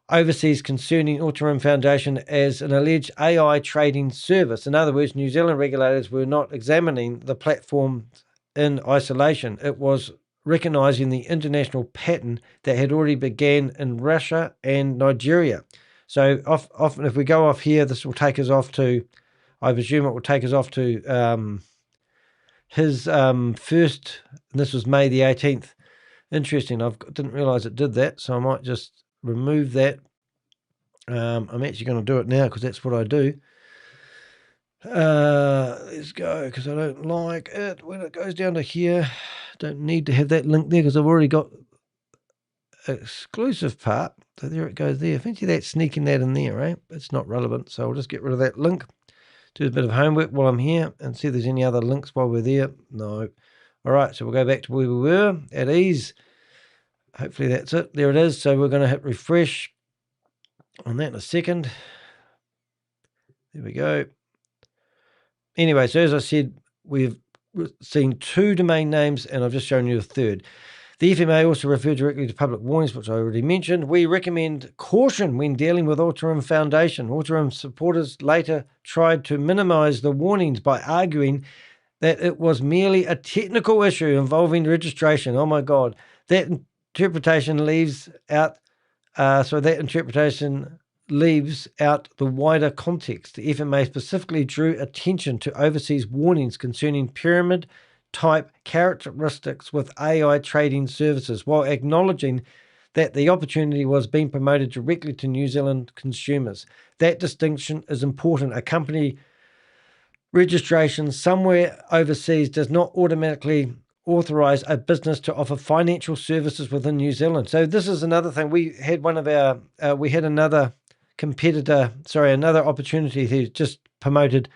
overseas concerning AURUM Foundation as an alleged AI trading service. In other words, New Zealand regulators were not examining the platform in isolation. It was recognizing the international pattern that had already began in Russia and Nigeria. So often if we go off here, this will take us off to, I presume it will take us off to his first, and this was May the 18th. Interesting. I didn't realize it did that, so I might just remove that. I'm actually going to do it now because that's what I do. Let's go, because I don't like it when it goes down to here. Don't need to have that link there because I've already got an exclusive part. So there it goes there. Fancy that, sneaking that in there, right? It's not relevant, so I'll just get rid of that link. Do a bit of homework while I'm here and see if there's any other links while we're there. No. All right, so we'll go back to where we were, at ease. Hopefully that's it. There it is. So we're going to hit refresh on that in a second. There we go. Anyway, so as I said, we've seen 2 domain names, and I've just shown you a third. The FMA also referred directly to public warnings, which I already mentioned. We recommend caution when dealing with AURUM Foundation. AURUM supporters later tried to minimize the warnings by arguing that it was merely a technical issue involving registration. Oh my God. That interpretation leaves out the wider context. The FMA specifically drew attention to overseas warnings concerning pyramid-type characteristics with AI trading services, while acknowledging that the opportunity was being promoted directly to New Zealand consumers. That distinction is important. A company registration somewhere overseas does not automatically authorize a business to offer financial services within New Zealand. So this is another thing. We had another opportunity who just promoted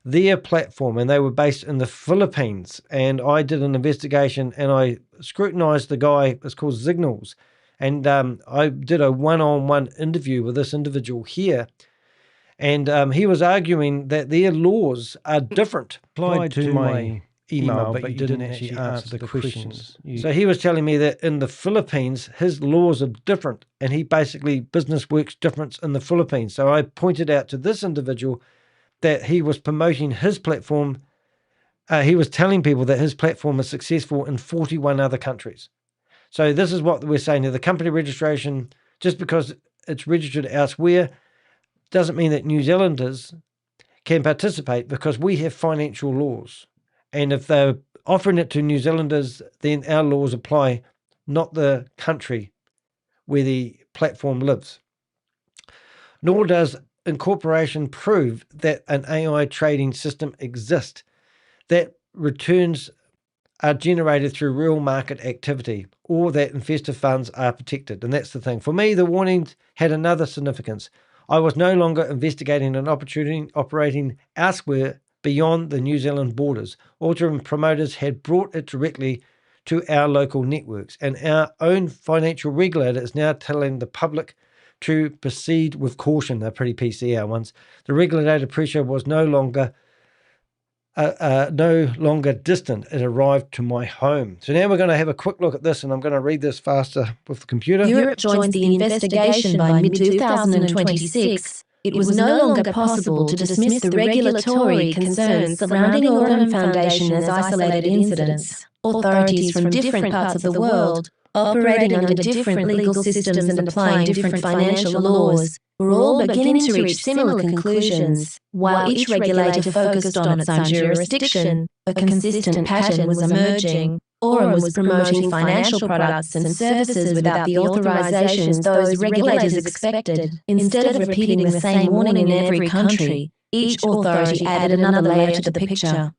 their platform, and they were based in the Philippines. And I did an investigation and I scrutinized the guy. It's called Signals. And I did a one-on-one interview with this individual here. And he was arguing that their laws are different. Applied to my email, but you didn't actually answer the questions. So he was telling me that in the Philippines, his laws are different, and business works different in the Philippines. So I pointed out to this individual that he was promoting his platform. He was telling people that his platform is successful in 41 other countries. So this is what we're saying here. The company registration, just because it's registered elsewhere, doesn't mean that New Zealanders can participate, because we have financial laws. And if they're offering it to New Zealanders, then our laws apply, not the country where the platform lives. Nor does incorporation prove that an AI trading system exists, that returns are generated through real market activity, or that investor funds are protected. And that's the thing. For me, the warnings had another significance. I was no longer investigating an opportunity operating elsewhere beyond the New Zealand borders. AURUM promoters had brought it directly to our local networks, and our own financial regulator is now telling the public to proceed with caution. They're pretty PC, our ones. The regulator pressure was no longer distant. It arrived to my home. So now we're going to have a quick look at this, and I'm going to read this faster with the computer. Europe joins the investigation by mid-2026. It was no longer possible to dismiss the regulatory concerns surrounding AURUM Foundation as isolated incidents. Authorities from different parts of the world, operating under different legal systems and applying different financial laws, were all beginning to reach similar conclusions. While each regulator focused on its own jurisdiction, a consistent pattern was emerging. AURUM was promoting financial products and services without the authorizations those regulators expected. Instead of repeating the same warning in every country, each authority added another layer to the picture.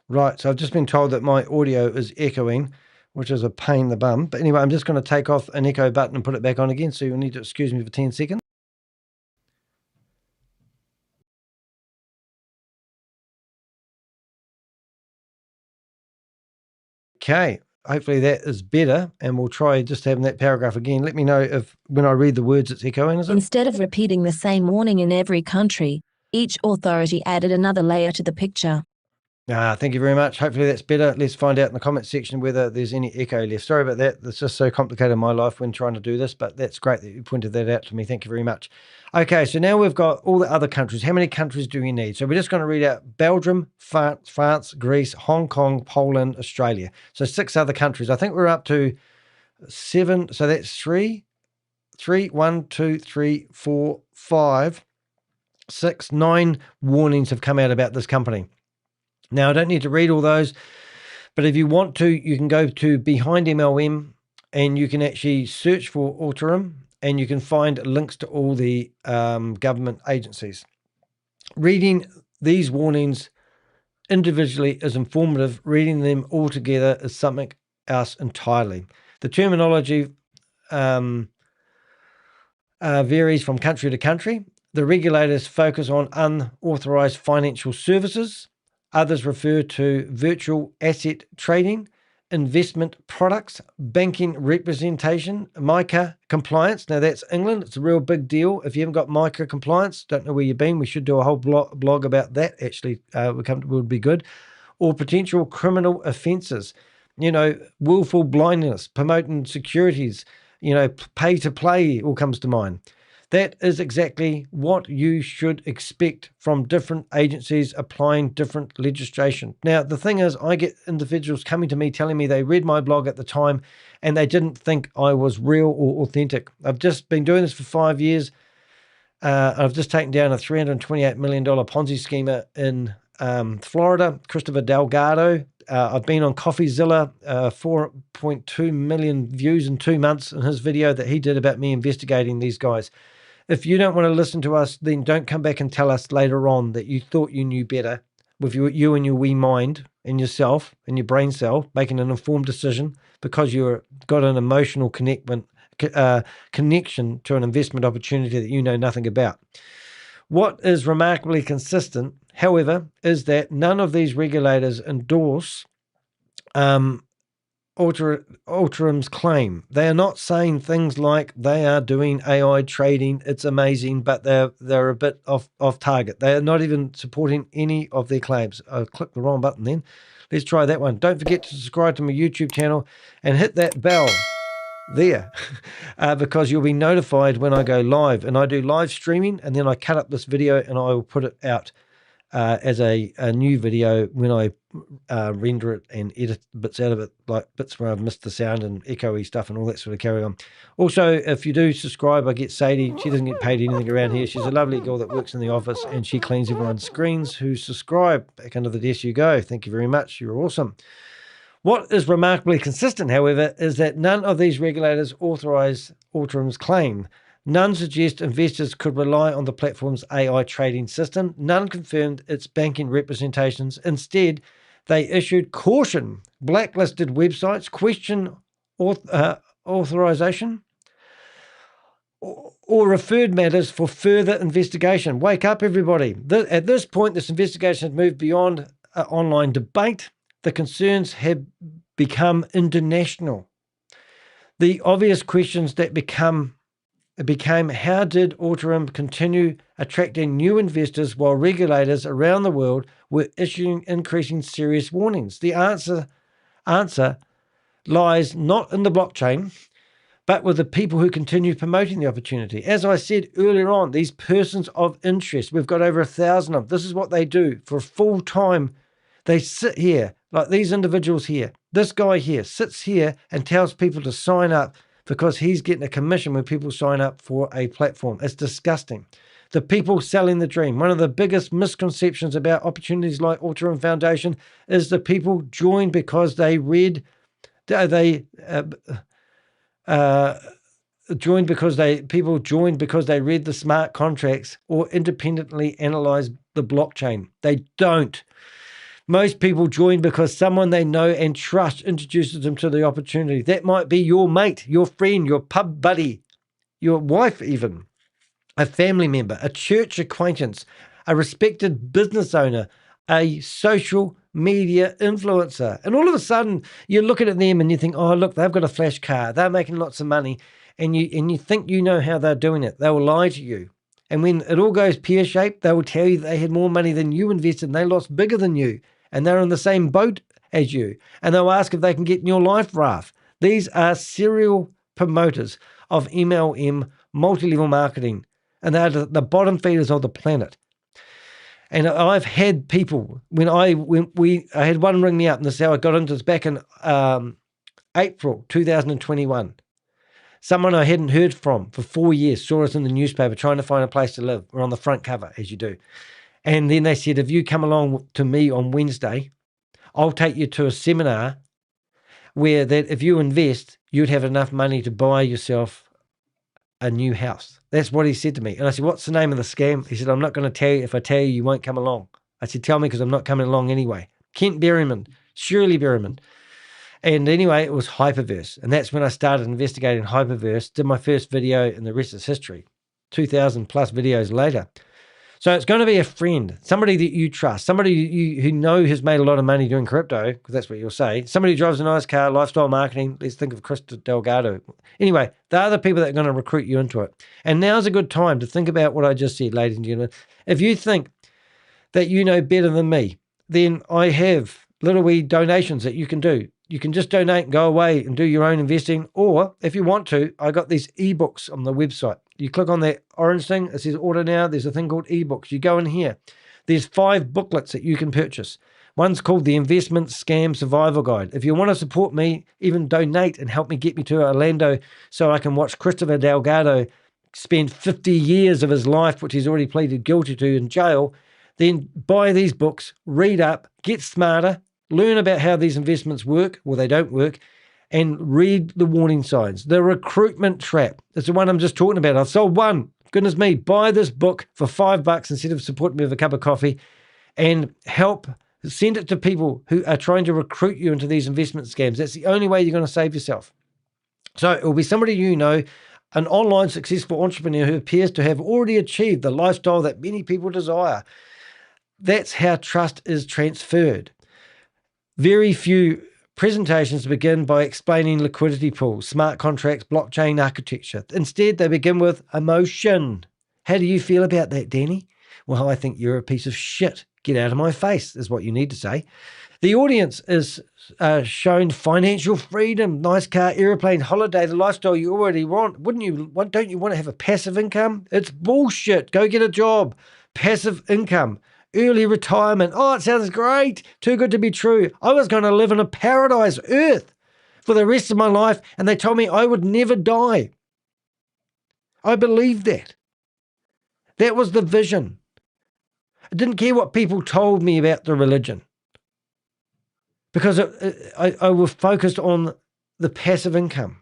Right, so I've just been told that my audio is echoing, which is a pain in the bum. But anyway, I'm just going to take off an echo button and put it back on again, so you'll need to excuse me for 10 seconds. Okay, hopefully that is better, and we'll try just having that paragraph again. Let me know if when I read the words it's echoing, is it? Instead of repeating the same warning in every country, each authority added another layer to the picture. Thank you very much. Hopefully that's better. Let's find out in the comment section whether there's any echo left. Sorry about that. It's just so complicated in my life when trying to do this, but that's great that you pointed that out to me. Thank you very much. Okay, so now we've got all the other countries. How many countries do we need? So we're just going to read out Belgium, France, Greece, Hong Kong, Poland, Australia. So 6 other countries. I think we're up to 7. So that's 3, 1, 2, 3, 4, 5, 6, 9 warnings have come out about this company. Now, I don't need to read all those, but if you want to, you can go to Behind MLM and you can actually search for AURUM and you can find links to all the government agencies. Reading these warnings individually is informative. Reading them all together is something else entirely. The terminology varies from country to country. The regulators focus on unauthorized financial services. Others refer to virtual asset trading, investment products, banking representation, MiCA compliance. Now that's England. It's a real big deal. If you haven't got MiCA compliance, don't know where you've been. We should do a whole blog about that. Actually, would be good. Or potential criminal offences. Willful blindness, promoting securities, pay to play all comes to mind. That is exactly what you should expect from different agencies applying different legislation. Now, the thing is, I get individuals coming to me telling me they read my blog at the time and they didn't think I was real or authentic. I've just been doing this for 5 years. I've just taken down a $328 million Ponzi schemer in Florida, Christopher Delgado. I've been on CoffeeZilla, 4.2 million views in 2 months in his video that he did about me investigating these guys. If you don't want to listen to us, then don't come back and tell us later on that you thought you knew better with you and your wee mind and yourself and your brain cell making an informed decision because you've got an emotional connection to an investment opportunity that you know nothing about. What is remarkably consistent, however, is that none of these regulators endorse AURUM's claim. They are not saying things like they are doing AI trading, it's amazing, but they're a bit off target. They are not even supporting any of their claims. I clicked the wrong button then. Let's try that one. Don't forget to subscribe to my YouTube channel and hit that bell there because you'll be notified when I go live. And I do live streaming and then I cut up this video and I will put it out as a new video when I render it and edit bits out of it, like bits where I've missed the sound and echoey stuff and all that sort of carry on. Also, if you do subscribe, I get Sadie. She doesn't get paid anything around here. She's a lovely girl that works in the office and she cleans everyone's screens who subscribe. Back under the desk you go. Thank you very much. You're awesome. What is remarkably consistent, however, is that none of these regulators authorize AURUM's claim. None suggest investors could rely on the platform's AI trading system. None confirmed its banking representations. Instead, they issued caution, blacklisted websites, question authorization, or referred matters for further investigation. Wake up, everybody. At this point, this investigation has moved beyond online debate. The concerns have become international. The obvious questions that became how did AURUM continue attracting new investors while regulators around the world were issuing increasing serious warnings? The answer lies not in the blockchain, but with the people who continue promoting the opportunity. As I said earlier on, these persons of interest, we've got over 1,000 of them. This is what they do for full time. They sit here, like these individuals here. This guy here sits here and tells people to sign up because he's getting a commission when people sign up for a platform. It's disgusting. The people selling the dream. One of the biggest misconceptions about opportunities like AURUM Foundation is the people join because they read Are they joined because people joined because they read the smart contracts or independently analyze the blockchain? They don't. Most people join because someone they know and trust introduces them to the opportunity. That might be your mate, your friend, your pub buddy, your wife even, a family member, a church acquaintance, a respected business owner, a social media influencer. And all of a sudden you're looking at them and you think, oh, look, they've got a flash car. They're making lots of money. And you think you know how they're doing it. They will lie to you. And when it all goes pear-shaped, they will tell you they had more money than you invested and they lost bigger than you. And they're in the same boat as you. And they'll ask if they can get in your life raft. These are serial promoters of MLM, multi-level marketing. And they're the bottom feeders of the planet. And I've had people, I had one ring me up, and this is how I got into this back in April 2021. Someone I hadn't heard from for 4 years saw us in the newspaper trying to find a place to live. We're on the front cover, as you do. And then they said, if you come along to me on Wednesday, I'll take you to a seminar where that if you invest, you'd have enough money to buy yourself a new house. That's what he said to me. And I said, what's the name of the scam? He said, I'm not going to tell you. If I tell you, you won't come along. I said, tell me, because I'm not coming along anyway. Kent Berryman, Shirley Berryman. And anyway, it was Hyperverse. And that's when I started investigating Hyperverse, did my first video, and the rest is history. 2,000 plus videos later. So it's going to be a friend, somebody that you trust, somebody who know has made a lot of money doing crypto, because that's what you'll say. Somebody who drives a nice car, lifestyle marketing. Let's think of Chris Delgado. Anyway, they're the people that are going to recruit you into it. And now's a good time to think about what I just said, ladies and gentlemen. If you think that you know better than me, then I have little wee donations that you can do. You can just donate and go away and do your own investing. Or if you want to, I got these ebooks on the website. You click on that orange thing, it says order now. There's a thing called ebooks. You go in here. There's 5 booklets that you can purchase. One's called the Investment Scam Survival Guide. If you want to support me, even donate and help me get me to Orlando so I can watch Christopher Delgado spend 50 years of his life, which he's already pleaded guilty to, in jail, then buy these books, read up, get smarter, learn about how these investments work, or they don't work, and read the warning signs. The recruitment trap. That's the one I'm just talking about. I've sold one. Goodness me, buy this book for $5 instead of supporting me with a cup of coffee, and help send it to people who are trying to recruit you into these investment scams. That's the only way you're going to save yourself. So it will be somebody you know, an online successful entrepreneur who appears to have already achieved the lifestyle that many people desire. That's how trust is transferred. Very few presentations begin by explaining liquidity pools, smart contracts, blockchain architecture. Instead, they begin with emotion. How do you feel about that, Danny? Well, I think you're a piece of shit. Get out of my face is what you need to say. The audience is shown financial freedom, nice car, airplane, holiday, the lifestyle you already want. Don't you want to have a passive income? It's bullshit. Go get a job. Passive income. Early retirement. Oh, it sounds great. Too good to be true. I was going to live in a paradise earth for the rest of my life, and they told me I would never die. I believed that. That was the vision. I didn't care what people told me about the religion, because I was focused on the passive income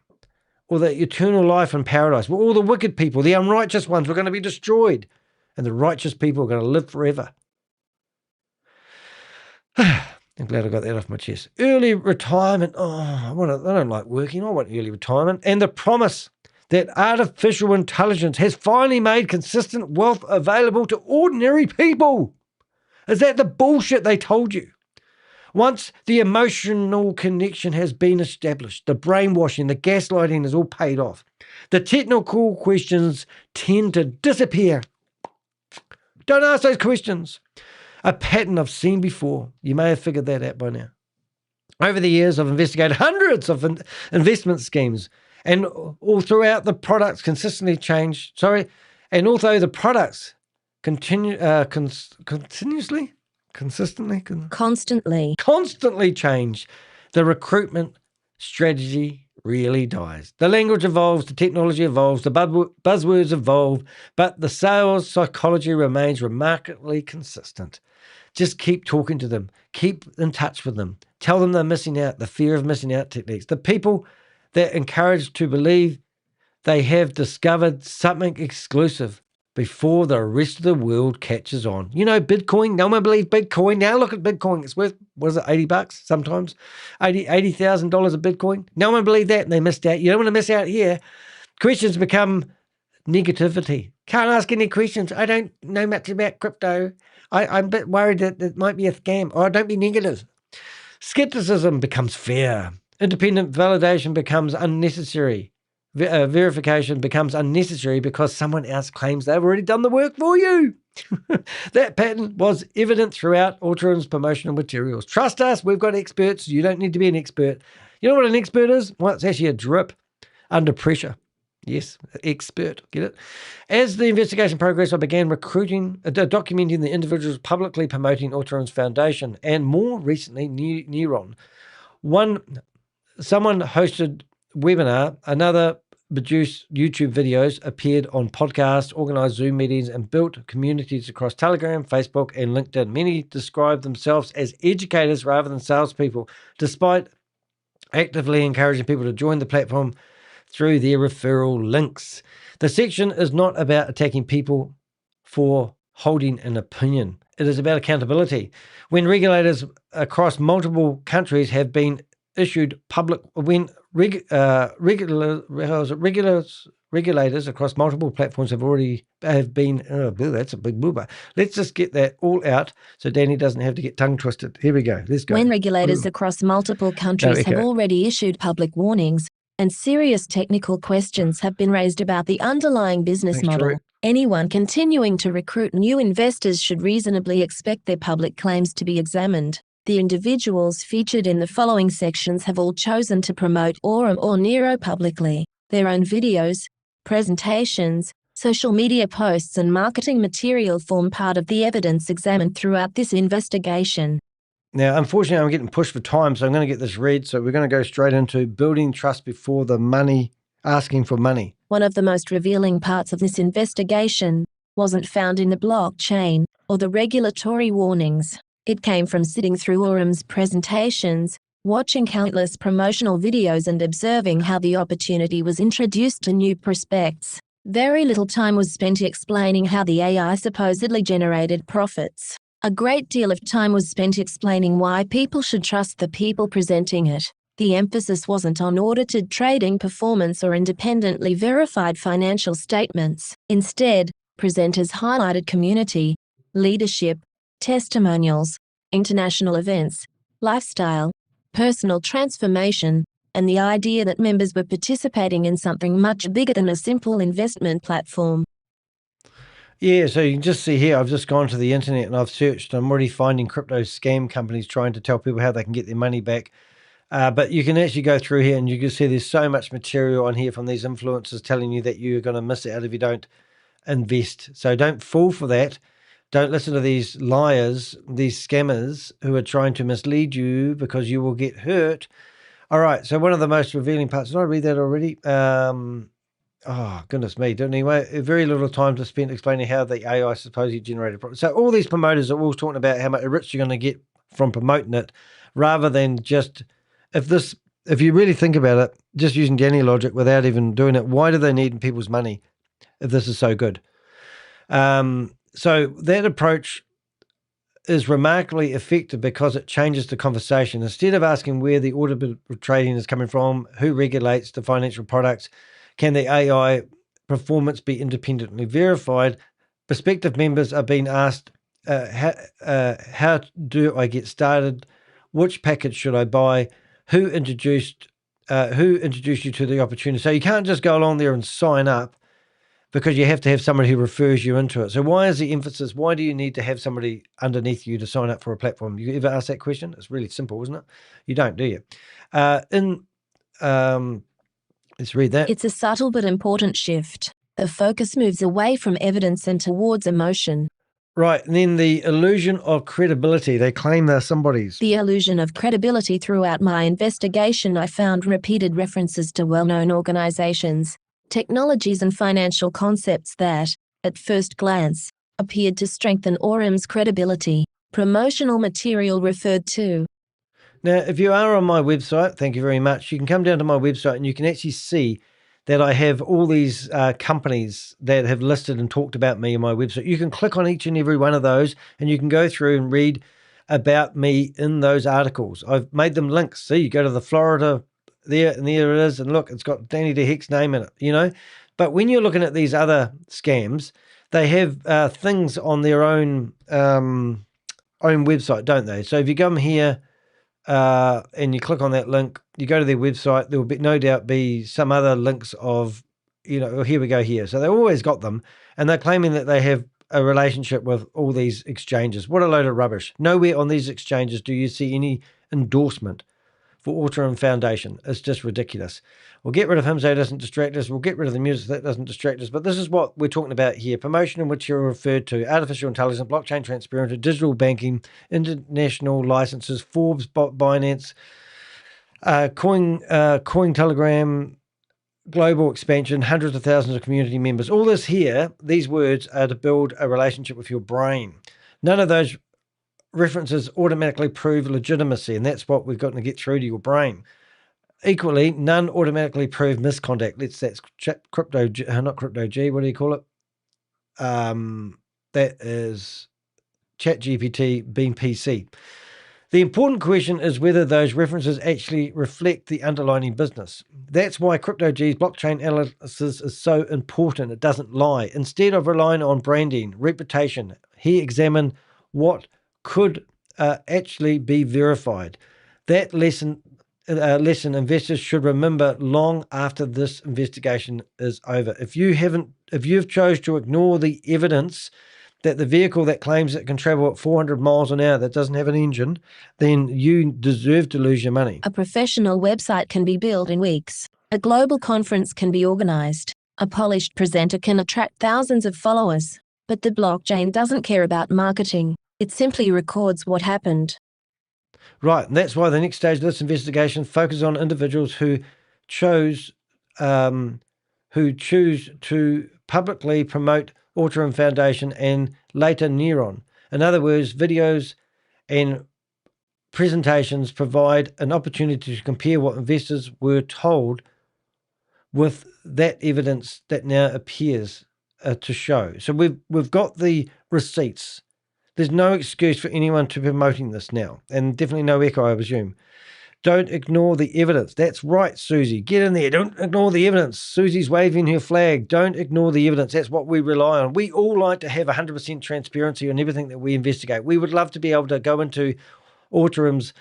or the eternal life in paradise, where all the wicked people, the unrighteous ones, were going to be destroyed, and the righteous people are going to live forever. I'm glad I got that off my chest. Early retirement. Oh, I don't like working. I want early retirement. And the promise that artificial intelligence has finally made consistent wealth available to ordinary people. Is that the bullshit they told you? Once the emotional connection has been established, the brainwashing, the gaslighting is all paid off. The technical questions tend to disappear. Don't ask those questions. A pattern I've seen before. You may have figured that out by now. Over the years, I've investigated hundreds of investment schemes, and all throughout the products consistently change. And although the products constantly change, the recruitment strategy really dies. The language evolves, the technology evolves, the buzzwords evolve, but the sales psychology remains remarkably consistent. Just keep talking to them. Keep in touch with them. Tell them they're missing out, the fear of missing out techniques. The people that encourage to believe they have discovered something exclusive before the rest of the world catches on. You know, Bitcoin, no one believes Bitcoin. Now look at Bitcoin. It's worth, what is it, $80 sometimes? $80,000 of Bitcoin. No one believed that and they missed out. You don't want to miss out here. Questions become negativity. Can't ask any questions. I don't know much about crypto. I'm a bit worried that it might be a scam. Oh, don't be negative. Skepticism becomes fear. Independent validation becomes unnecessary. Verification becomes unnecessary because someone else claims they've already done the work for you. That pattern was evident throughout AURUM's promotional materials. Trust us, we've got experts. You don't need to be an expert. You know what an expert is? Well, it's actually a drip under pressure. Yes, expert, get it? As the investigation progressed, I began documenting the individuals publicly promoting AURUM's foundation, and more recently, NEYRO. Someone hosted webinar, another produced YouTube videos, appeared on podcasts, organized Zoom meetings, and built communities across Telegram, Facebook, and LinkedIn. Many describe themselves as educators rather than salespeople, despite actively encouraging people to join the platform through their referral links. The section is not about attacking people for holding an opinion. It is about accountability. When regulators across multiple countries have been issued public, when regulators across multiple platforms have been, that's a big booba. Let's just get that all out so Danny doesn't have to get tongue twisted. Here we go. Let's go. When regulators across multiple countries have already issued public warnings and serious technical questions have been raised about the underlying business model, anyone continuing to recruit new investors should reasonably expect their public claims to be examined. The individuals featured in the following sections have all chosen to promote AURUM or NEYRO publicly. Their own videos, presentations, social media posts, and marketing material form part of the evidence examined throughout this investigation. Now, unfortunately, I'm getting pushed for time, so I'm going to get this read. So we're going to go straight into building trust before the money, asking for money. One of the most revealing parts of this investigation wasn't found in the blockchain or the regulatory warnings. It came from sitting through AURUM's presentations, watching countless promotional videos, and observing how the opportunity was introduced to new prospects. Very little time was spent explaining how the AI supposedly generated profits. A great deal of time was spent explaining why people should trust the people presenting it. The emphasis wasn't on audited trading performance or independently verified financial statements. Instead, presenters highlighted community, leadership, testimonials, international events, lifestyle, personal transformation, and the idea that members were participating in something much bigger than a simple investment platform. Yeah, so you can just see here, I've just gone to the internet and I've searched. I'm already finding crypto scam companies trying to tell people how they can get their money back. But you can actually go through here and you can see there's so much material on here from these influencers telling you that you're going to miss out if you don't invest. So don't fall for that. Don't listen to these liars, these scammers who are trying to mislead you, because you will get hurt. All right, so one of the most revealing parts, did I read that already? Oh, goodness me. Anyway, very little time to spend explaining how the AI supposedly generated profit. So all these promoters are all talking about how much rich you're going to get from promoting it, rather than just, if you really think about it, just using Danny logic without even doing it, why do they need people's money if this is so good? So that approach is remarkably effective because it changes the conversation. Instead of asking where the audited trading is coming from, who regulates the financial products, can the AI performance be independently verified, prospective members are being asked, how do I get started? Which package should I buy? Who introduced you to the opportunity? So you can't just go along there and sign up, because you have to have somebody who refers you into it. So why is the emphasis? Why do you need to have somebody underneath you to sign up for a platform? You ever ask that question? It's really simple, isn't it? You don't, do you? Let's read that. It's a subtle but important shift. The focus moves away from evidence and towards emotion. Right, and then the illusion of credibility. They claim they're somebody's. The illusion of credibility. Throughout my investigation, I found repeated references to well-known organizations, technologies, and financial concepts that, at first glance, appeared to strengthen AURUM's credibility. Promotional material referred to. Now, if you are on my website, thank you very much. You can come down to my website and you can actually see that I have all these companies that have listed and talked about me on my website. You can click on each and every one of those and you can go through and read about me in those articles. I've made them links. See, you go to the Florida there and there it is. And look, it's got Danny DeHeck's name in it, But when you're looking at these other scams, they have things on their own website, don't they? So if you come here, and you click on that link, you go to their website, there will be no doubt be some other links of, here we go here. So they've always got them, and they're claiming that they have a relationship with all these exchanges. What a load of rubbish. Nowhere on these exchanges do you see any endorsement for AURUM Foundation. It's just ridiculous. We'll get rid of him so he doesn't distract us. We'll get rid of the music that doesn't distract us. But this is what we're talking about here. Promotion in which you're referred to, artificial intelligence, blockchain transparency, digital banking, international licenses, Forbes, Binance, Cointelegram, global expansion, hundreds of thousands of community members. All this here, these words are to build a relationship with your brain. None of those references automatically prove legitimacy, and that's what we've got to get through to your brain. Equally, none automatically prove misconduct. That's crypto, not crypto G. What do you call it? That is ChatGPT being PC. The important question is whether those references actually reflect the underlying business. That's why Crypto G's blockchain analysis is so important. It doesn't lie. Instead of relying on branding, reputation, he examined what could actually be verified. That lesson investors should remember long after this investigation is over. If you've chose to ignore the evidence that the vehicle that claims it can travel at 400 miles an hour that doesn't have an engine, then you deserve to lose your money. A professional website can be built in weeks. A global conference can be organized. A polished presenter can attract thousands of followers. But the blockchain doesn't care about marketing. It simply records what happened. Right, and that's why the next stage of this investigation focuses on individuals who choose to publicly promote AURUM Foundation and later NEYRO. In other words, videos and presentations provide an opportunity to compare what investors were told with that evidence that now appears to show. So we've got the receipts. There's no excuse for anyone to be promoting this now, and definitely no echo, I presume. Don't ignore the evidence. That's right, Susie. Get in there. Don't ignore the evidence. Susie's waving her flag. Don't ignore the evidence. That's what we rely on. We all like to have 100% transparency on everything that we investigate. We would love to be able to go into AURUM's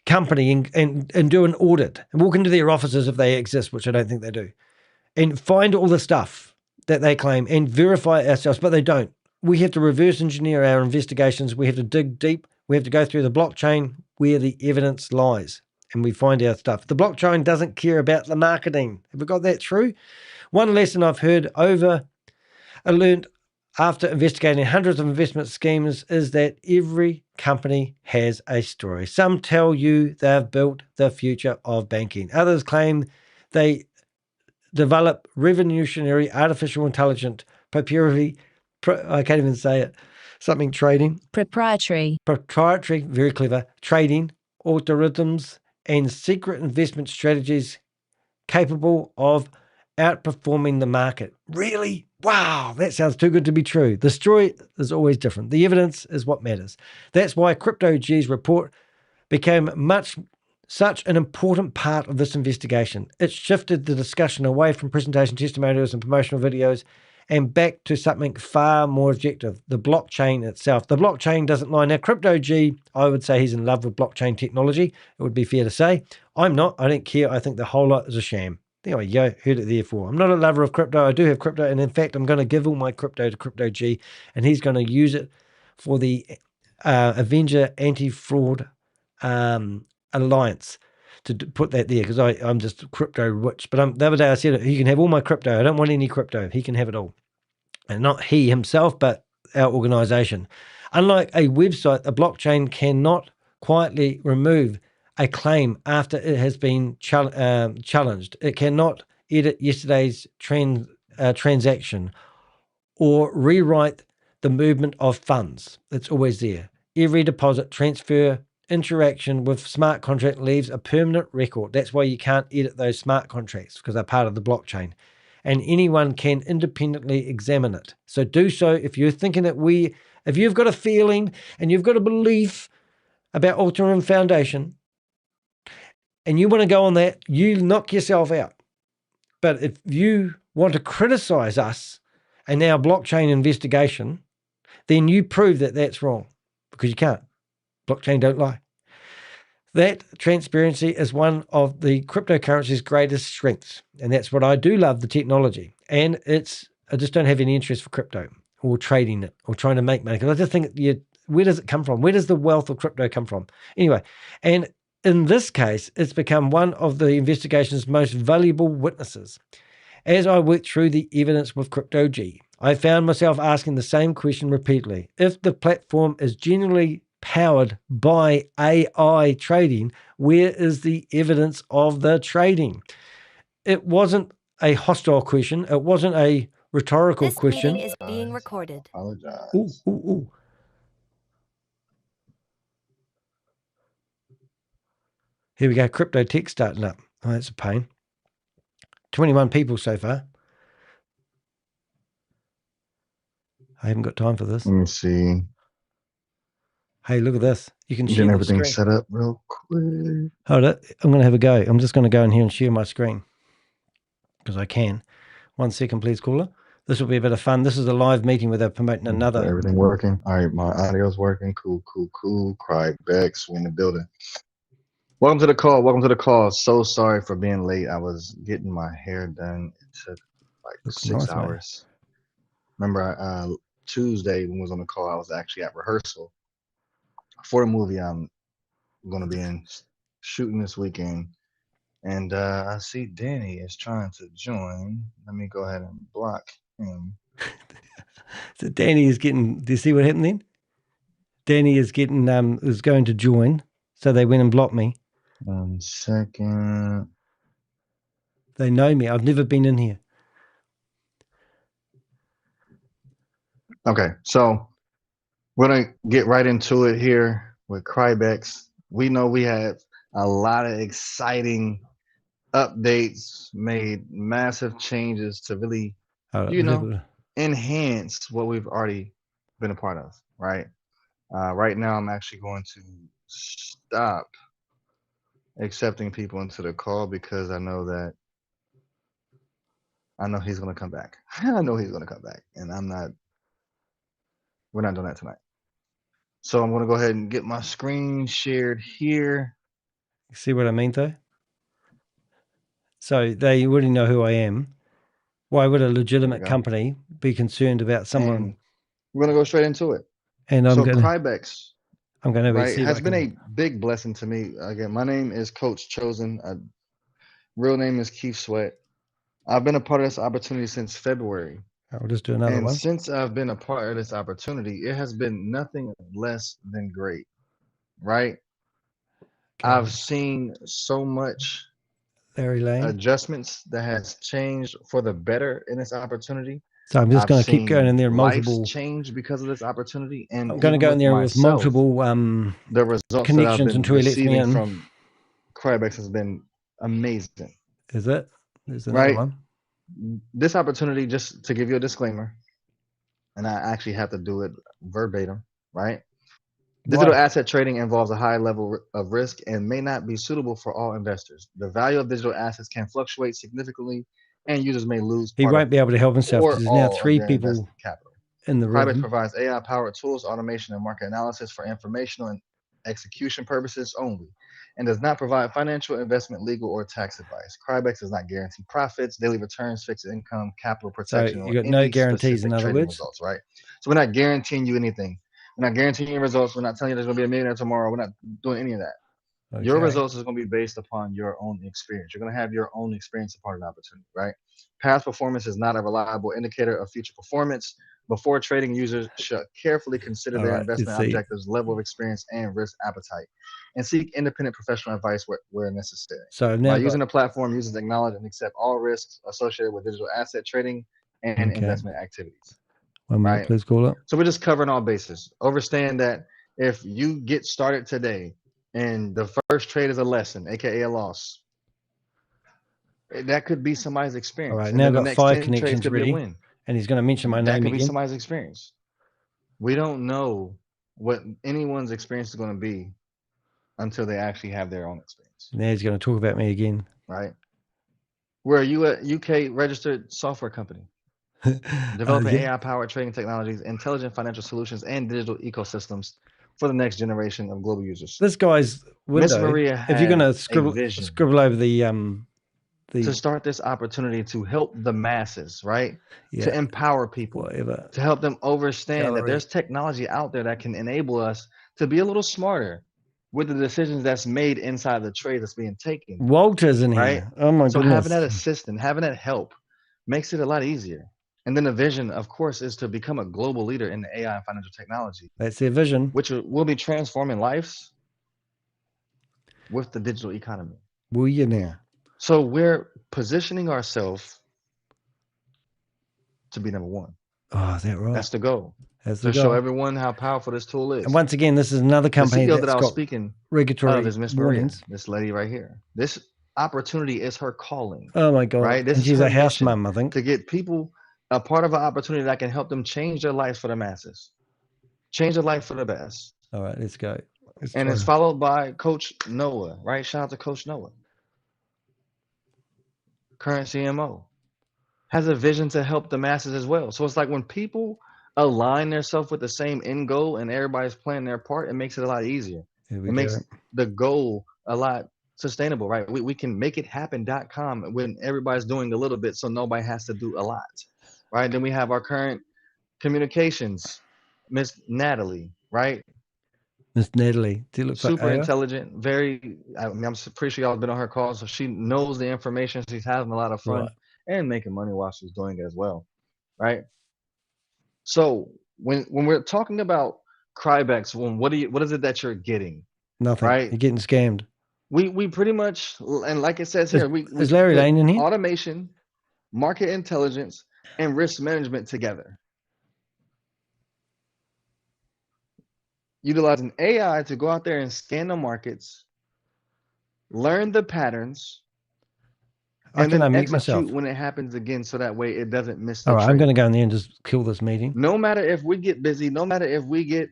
company and do an audit and walk into their offices if they exist, which I don't think they do, and find all the stuff that they claim and verify ourselves, but they don't. We have to reverse engineer our investigations. We have to dig deep. We have to go through the blockchain where the evidence lies, and we find our stuff. The blockchain doesn't care about the marketing. Have we got that through? One lesson I've learned after investigating hundreds of investment schemes is that every company has a story. Some tell you they've built the future of banking. Others claim they develop revolutionary artificial intelligence, I can't even say it. Something trading. Proprietary, Very clever. Trading, algorithms, and secret investment strategies capable of outperforming the market. Really? Wow, that sounds too good to be true. The story is always different. The evidence is what matters. That's why Crypto G's report became such an important part of this investigation. It shifted the discussion away from presentation testimonials and promotional videos and back to something far more objective, the blockchain itself. The blockchain doesn't lie. Now, Crypto G, I would say he's in love with blockchain technology. It would be fair to say. I'm not. I don't care. I think the whole lot is a sham. There we go. Heard it there for. I'm not a lover of crypto. I do have crypto. And in fact, I'm going to give all my crypto to Crypto G, and he's going to use it for the Avenger Anti-Fraud Alliance, to put that there, because I'm just crypto rich. But the other day I said, he can have all my crypto. I don't want any crypto. He can have it all. And not he himself, but our organization. Unlike a website, a blockchain cannot quietly remove a claim after it has been challenged. It cannot edit yesterday's transaction or rewrite the movement of funds. It's always there. every deposit, transfer, interaction with smart contract leaves a permanent record. That's why you can't edit those smart contracts, because they're part of the blockchain. And anyone can independently examine it. So do so if you're thinking that if you've got a feeling and you've got a belief about AURUM Foundation and you want to go on that, you knock yourself out. But if you want to criticize us and our blockchain investigation, then you prove that that's wrong, because you can't. Blockchain don't lie. That transparency is one of the cryptocurrency's greatest strengths. And that's what I do love, the technology. And I just don't have any interest for crypto or trading it or trying to make money. Because I just think, where does it come from? Where does the wealth of crypto come from? Anyway, and in this case, it's become one of the investigation's most valuable witnesses. As I worked through the evidence with Crypto G, I found myself asking the same question repeatedly. If the platform is genuinely powered by AI trading, where is the evidence of the trading? It wasn't a hostile question. It wasn't a rhetorical question. This meeting is being recorded. Apologize. Ooh. Here we go. Crypto tech starting up. Oh, that's a pain. 21 people so far. I haven't got time for this. Let me see. Hey, look at this. You can share Getting the everything screen. set up real quick. Hold it. I'm going to have a go. I'm just going to go in here and share my screen because I can. 1 second, please, caller. This will be a bit of fun. This is a live meeting where they're promoting another. Everything working. All right, my audio's working. Cool. Craig Bex, we in the building. Welcome to the call. So sorry for being late. I was getting my hair done. It took like Looks 6 nice, hours. Remember, Tuesday when I was on the call, I was actually at rehearsal for a movie I'm going to be in shooting this weekend. And I see Danny is trying to join. Let me go ahead and block him. So Danny is getting, do you see what happened then? Danny is getting, is going to join. So they went and blocked me. 1 second. They know me. I've never been in here. Okay, so we're going to get right into it here with Crybex. We know we have a lot of exciting updates, made massive changes to really, enhance what we've already been a part of, right? Right now, I'm actually going to stop accepting people into the call because I know he's going to come back. I know he's going to come back, and we're not doing that tonight. So I'm going to go ahead and get my screen shared here. See what I mean, though? So they already know who I am. Why would a legitimate company be concerned about someone? And we're going to go straight into it. And Crybex, I'm going to right, has been a big blessing to me. Again, my name is Coach Chosen. Real name is Keith Sweat. I've been a part of this opportunity since February. I'll just do another one. And since I've been a part of this opportunity, it has been nothing less than great, right? Okay. I've seen so much adjustments that has changed for the better in this opportunity. So I'm just going to keep going in there. Multiple change because of this opportunity, and I'm going to go in there with multiple the results connections until he lets me in. From Crybex has been amazing. Is it? There's another one. This opportunity, just to give you a disclaimer, and I actually have to do it verbatim, right? Digital asset trading involves a high level of risk and may not be suitable for all investors. The value of digital assets can fluctuate significantly, and users may lose. He won't be able to help himself because there's now 3 people in the room. Crybex provides AI-powered tools, automation, and market analysis for informational and execution purposes only, and does not provide financial, investment, legal, or tax advice. Crybex does not guarantee profits, daily returns, fixed income, capital protection, or any no guarantees, in other words. Results, right? So we're not guaranteeing you anything. We're not guaranteeing your results. We're not telling you there's going to be a millionaire tomorrow. We're not doing any of that. Okay. Your results is going to be based upon your own experience. You're going to have your own experience upon an opportunity, right? Past performance is not a reliable indicator of future performance. Before trading, users should carefully consider their investment objectives, level of experience, and risk appetite, and seek independent professional advice where necessary. So now by using the platform, users acknowledge and accept all risks associated with digital asset trading and investment activities. 1 minute, please call it. So we're just covering all bases. Understand that if you get started today and the first trade is a lesson, aka a loss, that could be somebody's experience. All right, and now then the I've got next 5 10 trades connections could be a ready, win. and he's going to mention my That name could be again. somebody's experience. We don't know what anyone's experience is going to be until they actually have their own experience. Now he's going to talk about me again. Right? We're a UK registered software company developing yeah. AI-powered trading technologies, intelligent financial solutions, and digital ecosystems for the next generation of global users. This guy's window. Maria If you're going to has a scribble over the to start this opportunity to help the masses, right? Yeah, to empower people, whatever. to help them understand that Gallery. there's technology out there that can enable us to be a little smarter with the decisions that's made inside the trade that's being taken. Walter's in right? here. Oh my So goodness. having that assistant, having that help makes it a lot easier. And then the vision, of course, is to become a global leader in the AI and financial technology, That's their vision. which will be transforming lives with the digital economy. Will you now? So we're positioning ourselves to be number one. Oh, is that right? That's the goal. That's the To goal. show everyone how powerful this tool is. And once again, this is another company the CEO that's that I was got speaking regulatory of is Miss Maria, warnings. this lady right here. This opportunity is her calling. Oh my God. Right? This and is she's her a house mission, mum, I think. to get people a part of an opportunity that can help them change their lives for the masses, change their life for the best. All right, let's go. And it's followed by Coach Noah, right? Shout out to Coach Noah. Current CMO has a vision to help the masses as well. So it's like when people align themselves with the same end goal and everybody's playing their part, it makes it a lot easier. It makes the goal a lot sustainable, right? We can make it happen.com when everybody's doing a little bit, so nobody has to do a lot, right? Then we have our current communications, Miss Natalie, right? Miss Natalie. Super intelligent, very, I'm pretty sure y'all have been on her calls, so she knows the information. She's having a lot of fun and making money while she's doing it as well, right? So when we're talking about Crybacks, what is it that you're getting? Nothing. Right? You're getting scammed. We pretty much, and like it says here, we is Larry Lane in here? Automation, market intelligence, and risk management together. Utilizing AI to go out there and scan the markets, learn the patterns, and then execute when it happens again, so that way it doesn't miss the trade. I'm going to go in there and just kill this meeting. No matter if we get busy, no matter if we get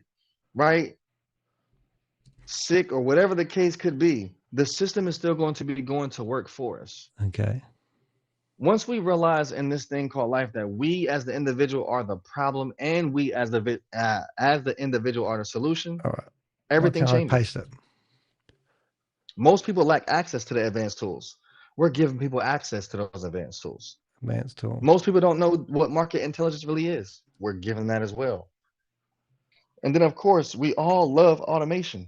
sick or whatever the case could be, the system is still going to be going to work for us. Okay. Once we realize in this thing called life that we as the individual are the problem and we as the individual are the solution, all right, everything changes. I paste it? Most people lack access to the advanced tools. We're giving people access to those advanced tools. Advanced tools. Most people don't know what market intelligence really is. We're giving that as well. And then, of course, we all love automation.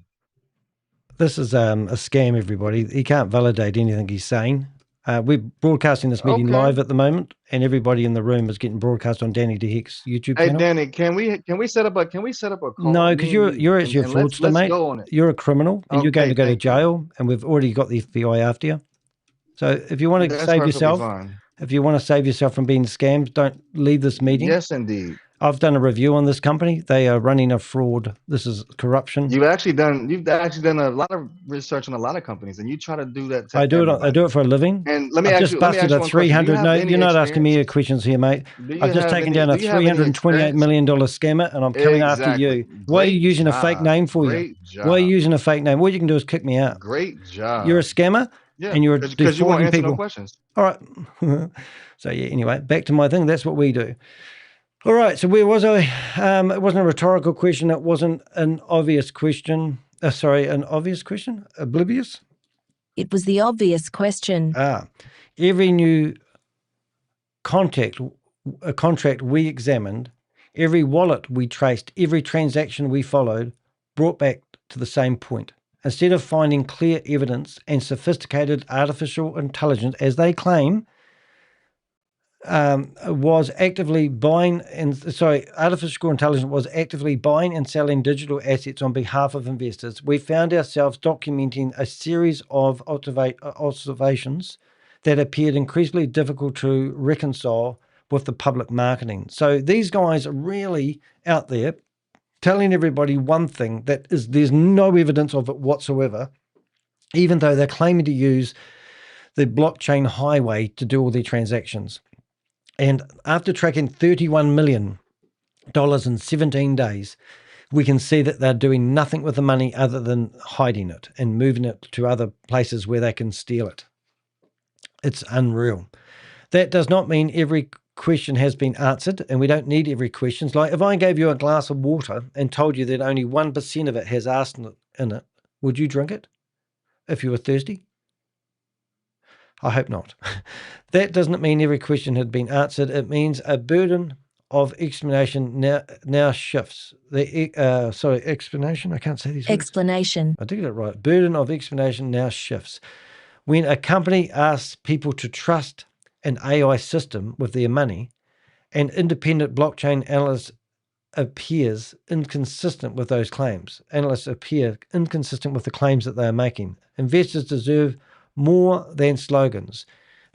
This is a scam, everybody. He can't validate anything he's saying. We're broadcasting this meeting live at the moment, and everybody in the room is getting broadcast on Danny DeHick's YouTube channel. Hey, Danny, can we set up a call? No, because you're actually a fraudster, mate. Go on it. You're a criminal, and you're going to go to jail, and we've already got the FBI after you. So if you want to save yourself, if you want to save yourself from being scammed, don't leave this meeting. Yes, indeed. I've done a review on this company. They are running a fraud. This is corruption. You've actually done a lot of research on a lot of companies, and you try to do that. I do it for a living. And let me ask you, busted a 300. No, you're not asking me questions here, mate. I've just taken down a $328 million scammer, and I'm coming after you. Why are you using a fake name for you? Why are you using a fake name? What you can do is kick me out. Great job. You're a scammer. Yeah, and you're because you won't answer people. No questions. All right. So yeah. Anyway, back to my thing. That's what we do. All right. So where was I? It wasn't a rhetorical question. It wasn't an obvious question. An obvious question. Oblivious. It was the obvious question. Every new contract we examined, every wallet we traced, every transaction we followed, brought back to the same point. Instead of finding clear evidence and sophisticated artificial intelligence, as they claim, artificial intelligence was actively buying and selling digital assets on behalf of investors, we found ourselves documenting a series of observations that appeared increasingly difficult to reconcile with the public marketing. So these guys are really out there telling everybody one thing that is there's no evidence of it whatsoever, even though they're claiming to use the blockchain highway to do all their transactions. And after tracking $31 million in 17 days, we can see that they're doing nothing with the money other than hiding it and moving it to other places where they can steal it. It's unreal. That does not mean every question has been answered, and we don't need every question. Like if I gave you a glass of water and told you that only 1% of it has arsenic in it, would you drink it if you were thirsty? I hope not. That doesn't mean every question had been answered. It means a burden of explanation now shifts. Explanation? I can't say these words. Explanation. I did get it right. Burden of explanation now shifts. When a company asks people to trust an AI system with their money, an independent blockchain analyst appears inconsistent with those claims. Analysts appear inconsistent with the claims that they are making. Investors deserve more than slogans.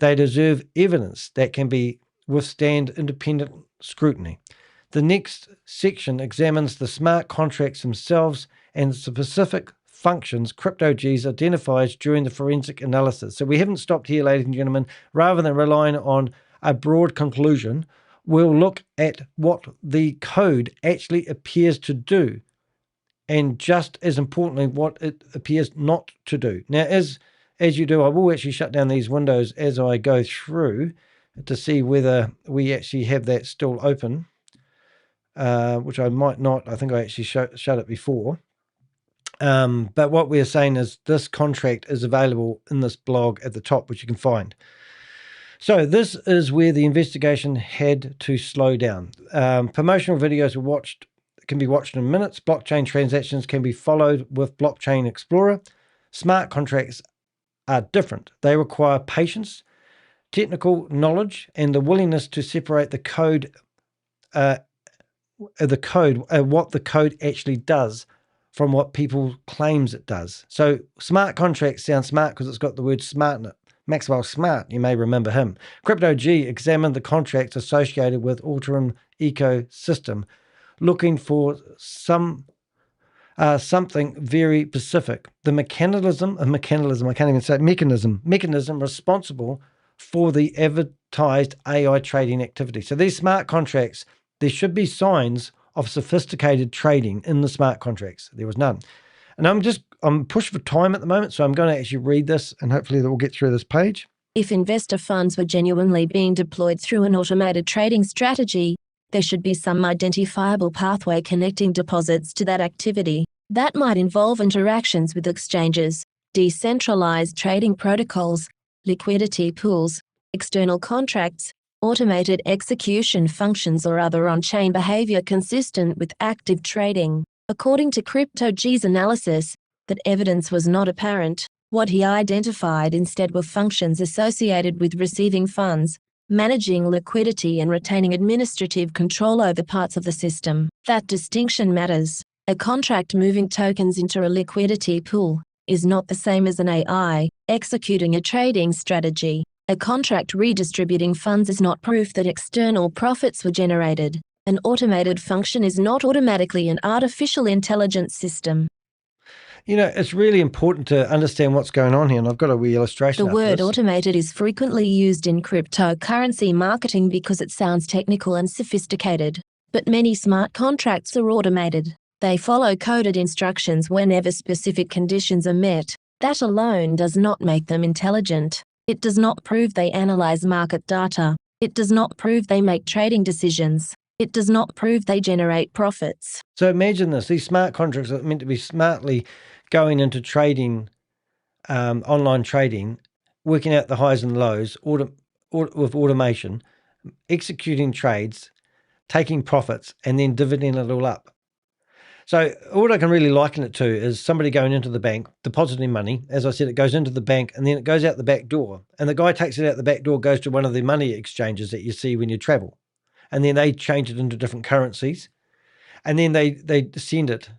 They deserve evidence that can be withstand independent scrutiny. The next section examines the smart contracts themselves and specific functions CryptoG's identifies during the forensic analysis. So we haven't stopped here, ladies and gentlemen. Rather than relying on a broad conclusion, we'll look at what the code actually appears to do, and just as importantly, what it appears not to do. Now, as you do, I will actually shut down these windows as I go through to see whether we actually have that still open, which I might not. I think I actually shut it before. But what we're saying is this contract is available in this blog at the top, which you can find. So this is where the investigation had to slow down. Promotional videos can be watched in minutes. Blockchain transactions can be followed with Blockchain Explorer. Smart contracts are different. They require patience, technical knowledge, and the willingness to separate the code, what the code actually does from what people claims it does. So smart contracts sound smart because it's got the word smart in it. Maxwell Smart, you may remember him. CryptoG examined the contracts associated with AURUM ecosystem, looking for something very specific. The mechanism responsible for the advertised AI trading activity. So these smart contracts, there should be signs of sophisticated trading in the smart contracts. There was none. And I'm pushed for time at the moment, so I'm going to actually read this and hopefully we'll get through this page. If investor funds were genuinely being deployed through an automated trading strategy, there should be some identifiable pathway connecting deposits to that activity. That might involve interactions with exchanges, decentralized trading protocols, liquidity pools, external contracts, automated execution functions, or other on-chain behavior consistent with active trading. According to CryptoG's analysis, that evidence was not apparent. What he identified instead were functions associated with receiving funds, managing liquidity, and retaining administrative control over parts of the system. That distinction matters. A contract moving tokens into a liquidity pool is not the same as an AI executing a trading strategy. A contract redistributing funds is not proof that external profits were generated. An automated function is not automatically an artificial intelligence system. You know, it's really important to understand what's going on here, and I've got a wee illustration. The word automated is frequently used in cryptocurrency marketing because it sounds technical and sophisticated. But many smart contracts are automated. They follow coded instructions whenever specific conditions are met. That alone does not make them intelligent. It does not prove they analyze market data. It does not prove they make trading decisions. It does not prove they generate profits. So imagine this. These smart contracts are meant to be smartly going into trading, online trading, working out the highs and lows with automation, executing trades, taking profits, and then dividending it all up. So all I can really liken it to is somebody going into the bank, depositing money. As I said, it goes into the bank and then it goes out the back door. And the guy takes it out the back door, goes to one of the money exchanges that you see when you travel. And then they change it into different currencies. And then they send it,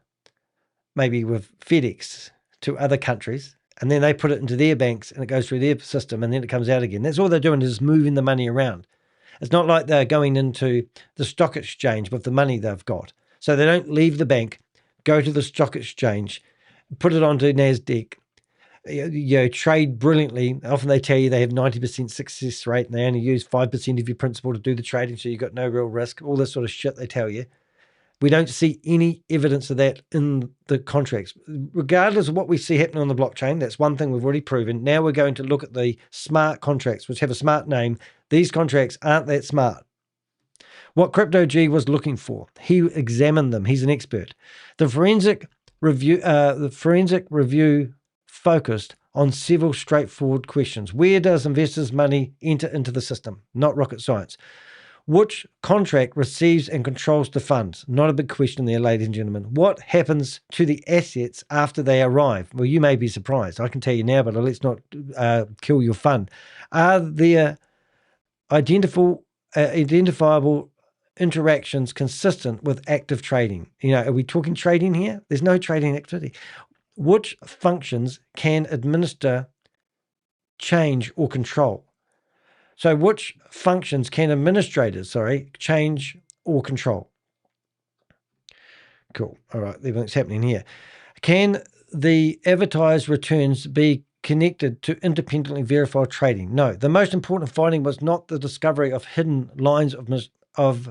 maybe with FedEx, to other countries. And then they put it into their banks and it goes through their system and then it comes out again. That's all they're doing is moving the money around. It's not like they're going into the stock exchange with the money they've got. So they don't leave the bank, go to the stock exchange, put it onto NASDAQ, trade brilliantly. Often they tell you they have 90% success rate and they only use 5% of your principal to do the trading, so you've got no real risk, all this sort of shit they tell you. We don't see any evidence of that in the contracts. Regardless of what we see happening on the blockchain, that's one thing we've already proven. Now we're going to look at the smart contracts, which have a smart name. These contracts aren't that smart. What Crypto G was looking for, he examined them. He's an expert. The forensic review focused on several straightforward questions. Where does investors' money enter into the system? Not rocket science. Which contract receives and controls the funds? Not a big question there, ladies and gentlemen. What happens to the assets after they arrive? Well, you may be surprised. I can tell you now, but let's not kill your fun. Are there identifiable interactions consistent with active trading? Are we talking trading here? There's no trading activity. Which functions can administer, change, or control? So which functions can administrators, change or control? Cool. All right, everything's happening here. Can the advertised returns be connected to independently verified trading? No. The most important finding was not the discovery of hidden lines of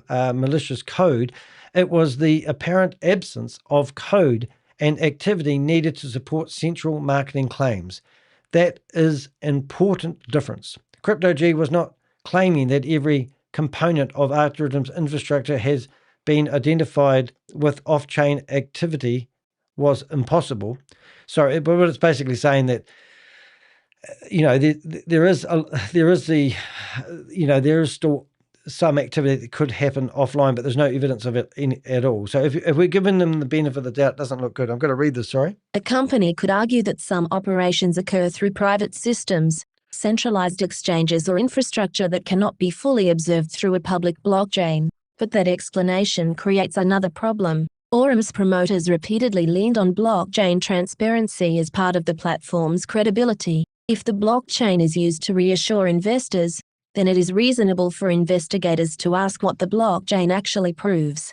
malicious code. It was the apparent absence of code and activity needed to support central marketing claims. That is an important difference. Crypto G was not claiming that every component of AURUM's infrastructure has been identified with off-chain activity was impossible. Sorry, but what it's basically saying that there is still some activity that could happen offline, but there's no evidence of it at all. So if we're giving them the benefit of the doubt, it doesn't look good. I'm going to read this, sorry. A company could argue that some operations occur through private systems, centralized exchanges, or infrastructure that cannot be fully observed through a public blockchain. But that explanation creates another problem. AURUM's promoters repeatedly leaned on blockchain transparency as part of the platform's credibility. If the blockchain is used to reassure investors, then it is reasonable for investigators to ask what the blockchain actually proves.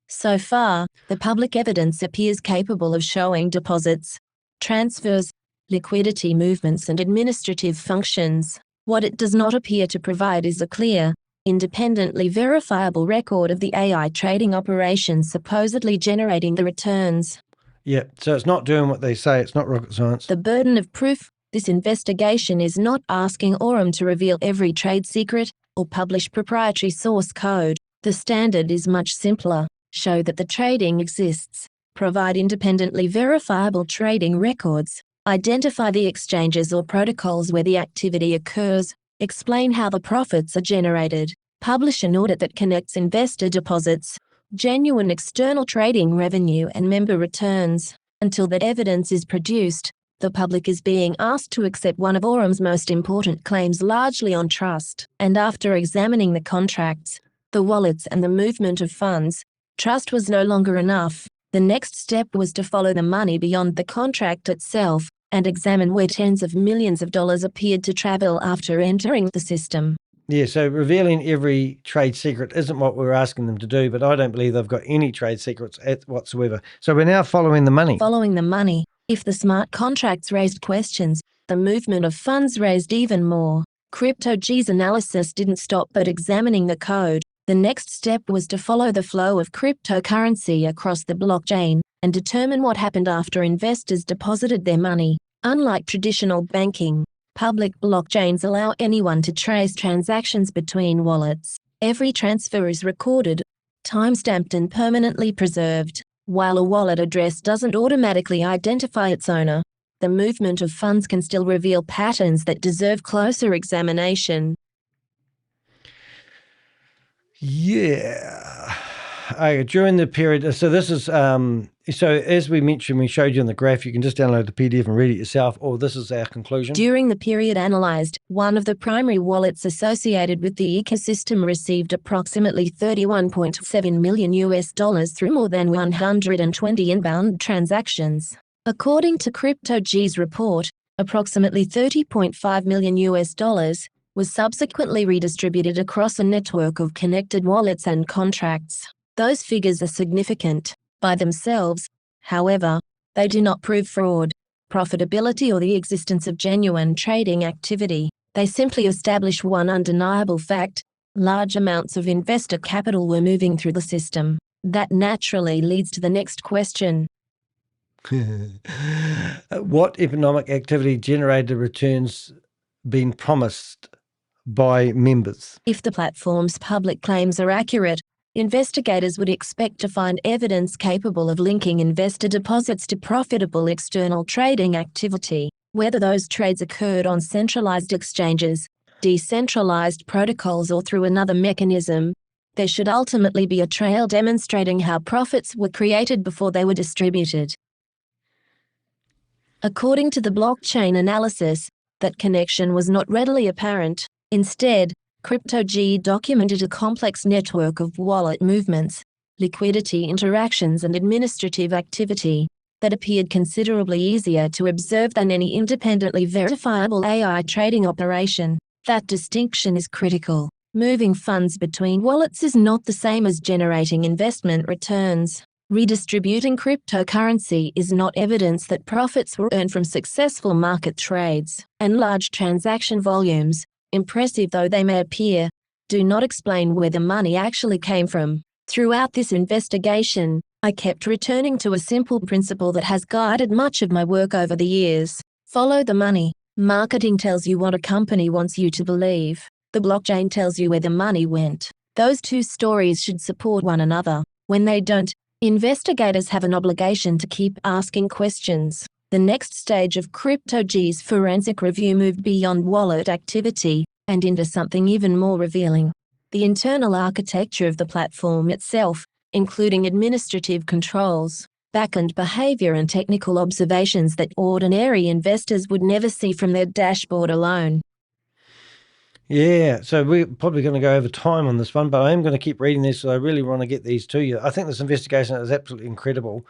So far, the public evidence appears capable of showing deposits, transfers, liquidity movements, and administrative functions. What it does not appear to provide is a clear, independently verifiable record of the AI trading operations supposedly generating the returns. Yeah, so it's not doing what they say. It's not rocket science. The burden of proof. This investigation is not asking AURUM to reveal every trade secret or publish proprietary source code. The standard is much simpler. Show that the trading exists. Provide independently verifiable trading records. Identify the exchanges or protocols where the activity occurs. Explain how the profits are generated. Publish an audit that connects investor deposits, genuine external trading revenue, and member returns. Until that evidence is produced, the public is being asked to accept one of AURUM's most important claims largely on trust. And after examining the contracts, the wallets, and the movement of funds, trust was no longer enough. The next step was to follow the money beyond the contract itself and examine where tens of millions of dollars appeared to travel after entering the system. Yeah, so revealing every trade secret isn't what we're asking them to do, but I don't believe they've got any trade secrets whatsoever. So we're now following the money. Following the money. If the smart contracts raised questions, the movement of funds raised even more. Crypto G's analysis didn't stop at examining the code. The next step was to follow the flow of cryptocurrency across the blockchain and determine what happened after investors deposited their money. Unlike traditional banking, public blockchains allow anyone to trace transactions between wallets. Every transfer is recorded, timestamped, and permanently preserved. While a wallet address doesn't automatically identify its owner, the movement of funds can still reveal patterns that deserve closer examination. Yeah. During the period, so this is, so as we mentioned, we showed you in the graph, you can just download the PDF and read it yourself, or this is our conclusion. During the period analyzed, one of the primary wallets associated with the ecosystem received approximately $31.7 million through more than 120 inbound transactions. According to Crypto G's report, approximately $30.5 million was subsequently redistributed across a network of connected wallets and contracts. Those figures are significant by themselves. However, they do not prove fraud, profitability, or the existence of genuine trading activity. They simply establish one undeniable fact: large amounts of investor capital were moving through the system. That naturally leads to the next question. What economic activity generated returns been promised by members? If the platform's public claims are accurate, investigators would expect to find evidence capable of linking investor deposits to profitable external trading activity. Whether those trades occurred on centralized exchanges, decentralized protocols, or through another mechanism, there should ultimately be a trail demonstrating how profits were created before they were distributed. According to the blockchain analysis, that connection was not readily apparent. Instead, CryptoG documented a complex network of wallet movements, liquidity interactions, and administrative activity that appeared considerably easier to observe than any independently verifiable AI trading operation. That distinction is critical. Moving funds between wallets is not the same as generating investment returns. Redistributing cryptocurrency is not evidence that profits were earned from successful market trades, and large transaction volumes, impressive though they may appear, do not explain where the money actually came from. Throughout this investigation, I kept returning to a simple principle that has guided much of my work over the years. Follow the money. Marketing tells you what a company wants you to believe. The blockchain tells you where the money went. Those two stories should support one another. When they don't, investigators have an obligation to keep asking questions. The next stage of CryptoG's forensic review moved beyond wallet activity and into something even more revealing: the internal architecture of the platform itself, including administrative controls, back-end behavior, and technical observations that ordinary investors would never see from their dashboard alone. Yeah, so we're probably going to go over time on this one, but I am going to keep reading this, so I really want to get these to you. I think this investigation is absolutely incredible.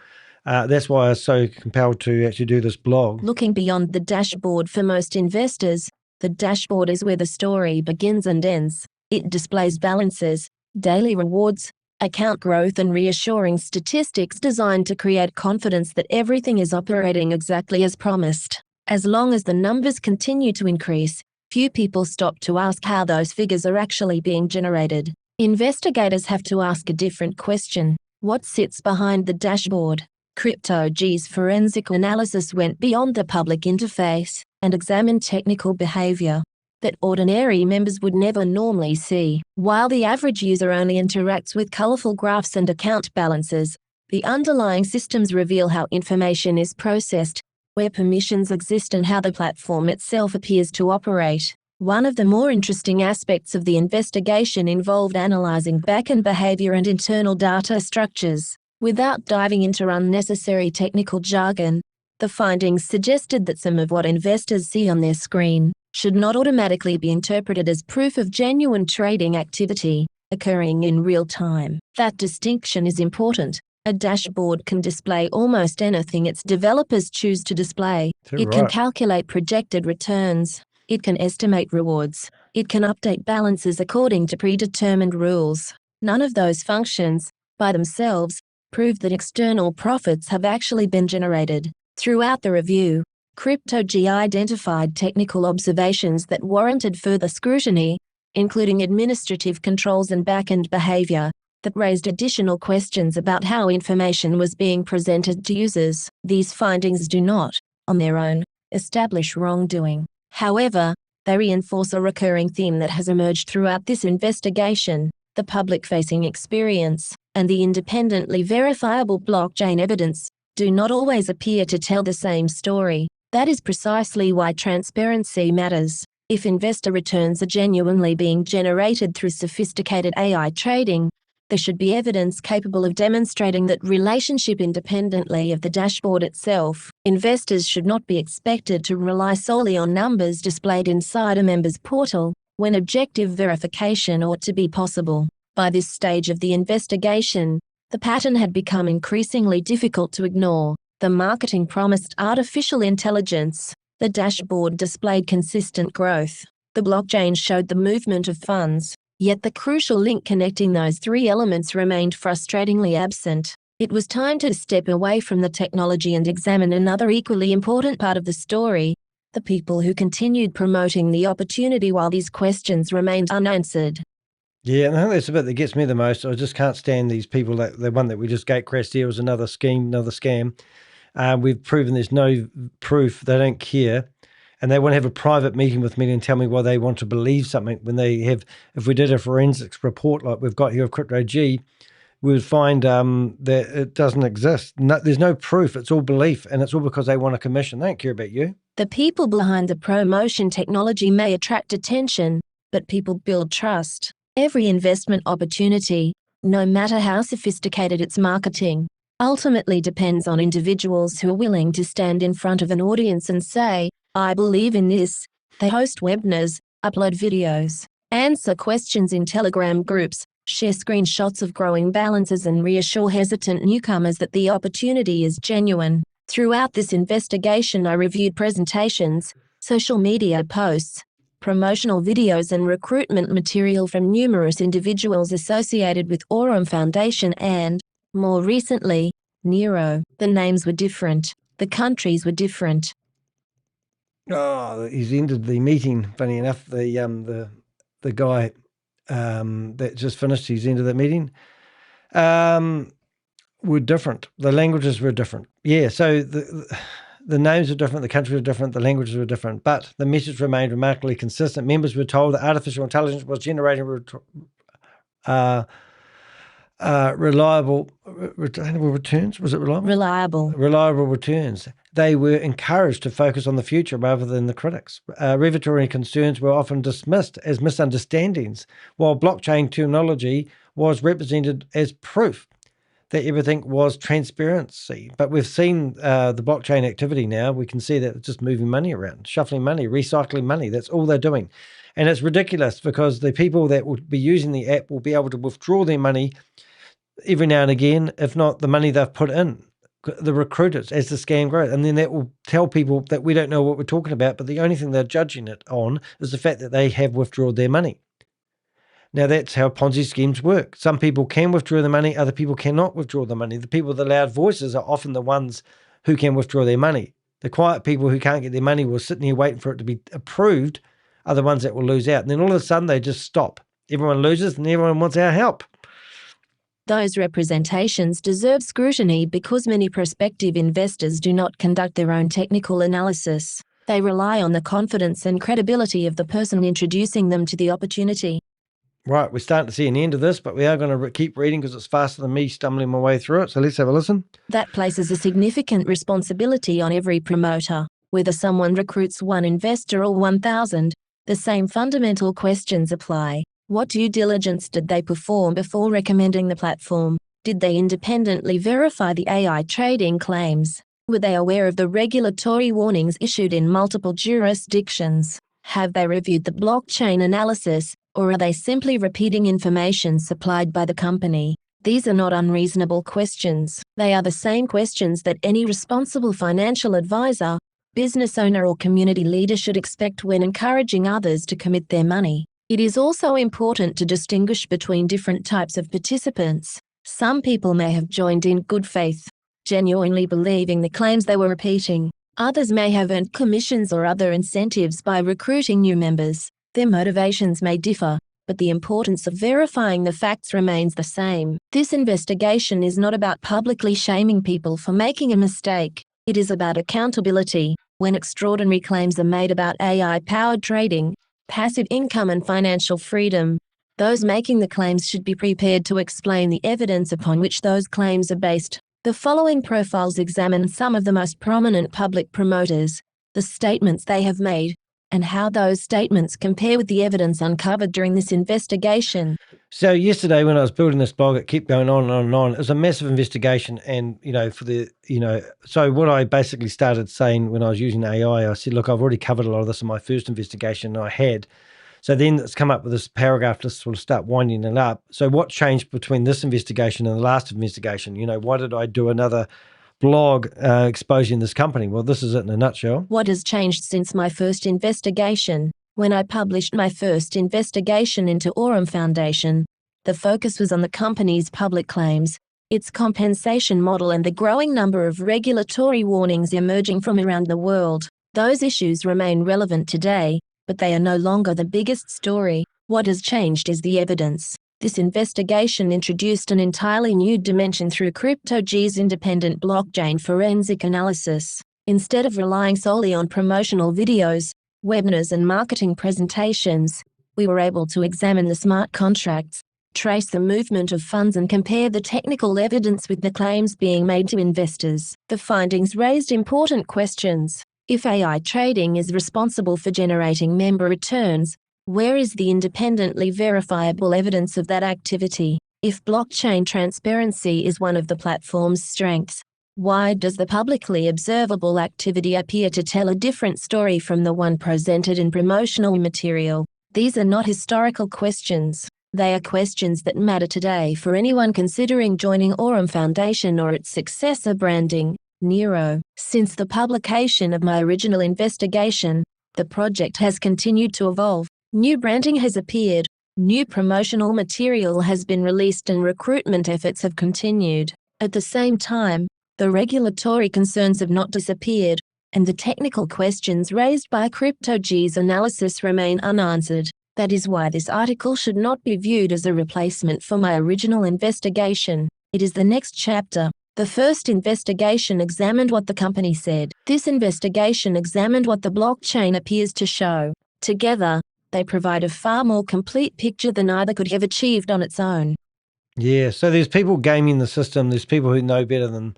That's why I was so compelled to actually do this blog. Looking beyond the dashboard, for most investors, the dashboard is where the story begins and ends. It displays balances, daily rewards, account growth, and reassuring statistics designed to create confidence that everything is operating exactly as promised. As long as the numbers continue to increase, few people stop to ask how those figures are actually being generated. Investigators have to ask a different question: what sits behind the dashboard? CryptoG's forensic analysis went beyond the public interface and examined technical behavior that ordinary members would never normally see. While the average user only interacts with colorful graphs and account balances, the underlying systems reveal how information is processed, where permissions exist, and how the platform itself appears to operate. One of the more interesting aspects of the investigation involved analyzing back-end behavior and internal data structures. Without diving into unnecessary technical jargon, the findings suggested that some of what investors see on their screen should not automatically be interpreted as proof of genuine trading activity occurring in real time. That distinction is important. A dashboard can display almost anything its developers choose to display. It can calculate projected returns. It can estimate rewards. It can update balances according to predetermined rules. None of those functions, by themselves, prove that external profits have actually been generated. Throughout the review, CryptoG identified technical observations that warranted further scrutiny, including administrative controls and back-end behavior that raised additional questions about how information was being presented to users. These findings do not, on their own, establish wrongdoing. However, they reinforce a recurring theme that has emerged throughout this investigation: the public-facing experience and the independently verifiable blockchain evidence do not always appear to tell the same story. That is precisely why transparency matters. If investor returns are genuinely being generated through sophisticated AI trading, there should be evidence capable of demonstrating that relationship independently of the dashboard itself. Investors should not be expected to rely solely on numbers displayed inside a member's portal, when objective verification ought to be possible. By this stage of the investigation, the pattern had become increasingly difficult to ignore. The marketing promised artificial intelligence. The dashboard displayed consistent growth. The blockchain showed the movement of funds. Yet the crucial link connecting those three elements remained frustratingly absent. It was time to step away from the technology and examine another equally important part of the story: the people who continued promoting the opportunity while these questions remained unanswered. Yeah, and I think that's the bit that gets me the most. I just can't stand these people. That the one that we just gatecrashed here was another scheme, another scam. We've proven there's no proof. They don't care. And they want to have a private meeting with me and tell me why they want to believe something when they have, if we did a forensics report like we've got here of Crypto G, we would find that it doesn't exist. No, there's no proof. It's all belief, and it's all because they want a commission. They don't care about you. The people behind the promotion technology may attract attention, but people build trust. Every investment opportunity, no matter how sophisticated its marketing, ultimately depends on individuals who are willing to stand in front of an audience and say, "I believe in this." They host webinars, upload videos, answer questions in Telegram groups, share screenshots of growing balances, and reassure hesitant newcomers that the opportunity is genuine. Throughout this investigation, I reviewed presentations, social media posts, promotional videos, and recruitment material from numerous individuals associated with AURUM Foundation and, more recently, NEYRO. The names were different. The countries were different. Oh, he's ended the meeting. Funny enough, the guy that just finished, he's ended that meeting. Were different. The languages were different. Yeah, so the names were different, the countries were different, the languages were different, but the message remained remarkably consistent. Members were told that artificial intelligence was generating reliable returns. Was it reliable? Reliable returns. They were encouraged to focus on the future rather than the critics. Revelatory concerns were often dismissed as misunderstandings, while blockchain terminology was represented as proof that everything was transparency. But we've seen the blockchain activity now. We can see that it's just moving money around, shuffling money, recycling money. That's all they're doing. And it's ridiculous because the people that will be using the app will be able to withdraw their money every now and again, if not the money they've put in, the recruiters, as the scam grows. And then that will tell people that we don't know what we're talking about, but the only thing they're judging it on is the fact that they have withdrawn their money. Now, that's how Ponzi schemes work. Some people can withdraw the money, other people cannot withdraw the money. The people with the loud voices are often the ones who can withdraw their money. The quiet people who can't get their money will sit there waiting for it to be approved are the ones that will lose out. And then all of a sudden they just stop. Everyone loses and everyone wants our help. Those representations deserve scrutiny because many prospective investors do not conduct their own technical analysis. They rely on the confidence and credibility of the person introducing them to the opportunity. Right, we're starting to see an end of this, but we are going to keep reading because it's faster than me stumbling my way through it. So let's have a listen. That places a significant responsibility on every promoter. Whether someone recruits one investor or 1,000, the same fundamental questions apply. What due diligence did they perform before recommending the platform? Did they independently verify the AI trading claims? Were they aware of the regulatory warnings issued in multiple jurisdictions? Have they reviewed the blockchain analysis, or are they simply repeating information supplied by the company? These are not unreasonable questions. They are the same questions that any responsible financial advisor, business owner, or community leader should expect when encouraging others to commit their money. It is also important to distinguish between different types of participants. Some people may have joined in good faith, genuinely believing the claims they were repeating. Others may have earned commissions or other incentives by recruiting new members. Their motivations may differ, but the importance of verifying the facts remains the same. This investigation is not about publicly shaming people for making a mistake. It is about accountability. When extraordinary claims are made about AI-powered trading, passive income, and financial freedom, those making the claims should be prepared to explain the evidence upon which those claims are based. The following profiles examine some of the most prominent public promoters, the statements they have made, and how those statements compare with the evidence uncovered during this investigation. So yesterday when I was building this blog, it kept going on and on and on. It was a massive investigation. And, so what I basically started saying when I was using AI, I said, look, I've already covered a lot of this in my first investigation I had. So then it's come up with this paragraph to sort of start winding it up. So what changed between this investigation and the last investigation? Why did I do another blog exposing this company? Well, this is it in a nutshell. What has changed since my first investigation? When I published my first investigation into AURUM Foundation, the focus was on the company's public claims, its compensation model, and the growing number of regulatory warnings emerging from around the world. Those issues remain relevant today, but they are no longer the biggest story. What has changed is the evidence. This investigation introduced an entirely new dimension through CryptoG's independent blockchain forensic analysis. Instead of relying solely on promotional videos, webinars, and marketing presentations, we were able to examine the smart contracts, trace the movement of funds, and compare the technical evidence with the claims being made to investors. The findings raised important questions. If AI trading is responsible for generating member returns, where is the independently verifiable evidence of that activity? If blockchain transparency is one of the platform's strengths, why does the publicly observable activity appear to tell a different story from the one presented in promotional material? These are not historical questions. They are questions that matter today for anyone considering joining AURUM Foundation or its successor branding, NEYRO. Since the publication of my original investigation, the project has continued to evolve. New branding has appeared, new promotional material has been released, and recruitment efforts have continued. At the same time, the regulatory concerns have not disappeared, and the technical questions raised by CryptoG's analysis remain unanswered. That is why this article should not be viewed as a replacement for my original investigation. It is the next chapter. The first investigation examined what the company said. This investigation examined what the blockchain appears to show. Together, they provide a far more complete picture than either could have achieved on its own. Yeah, so there's people gaming the system. There's people who know better than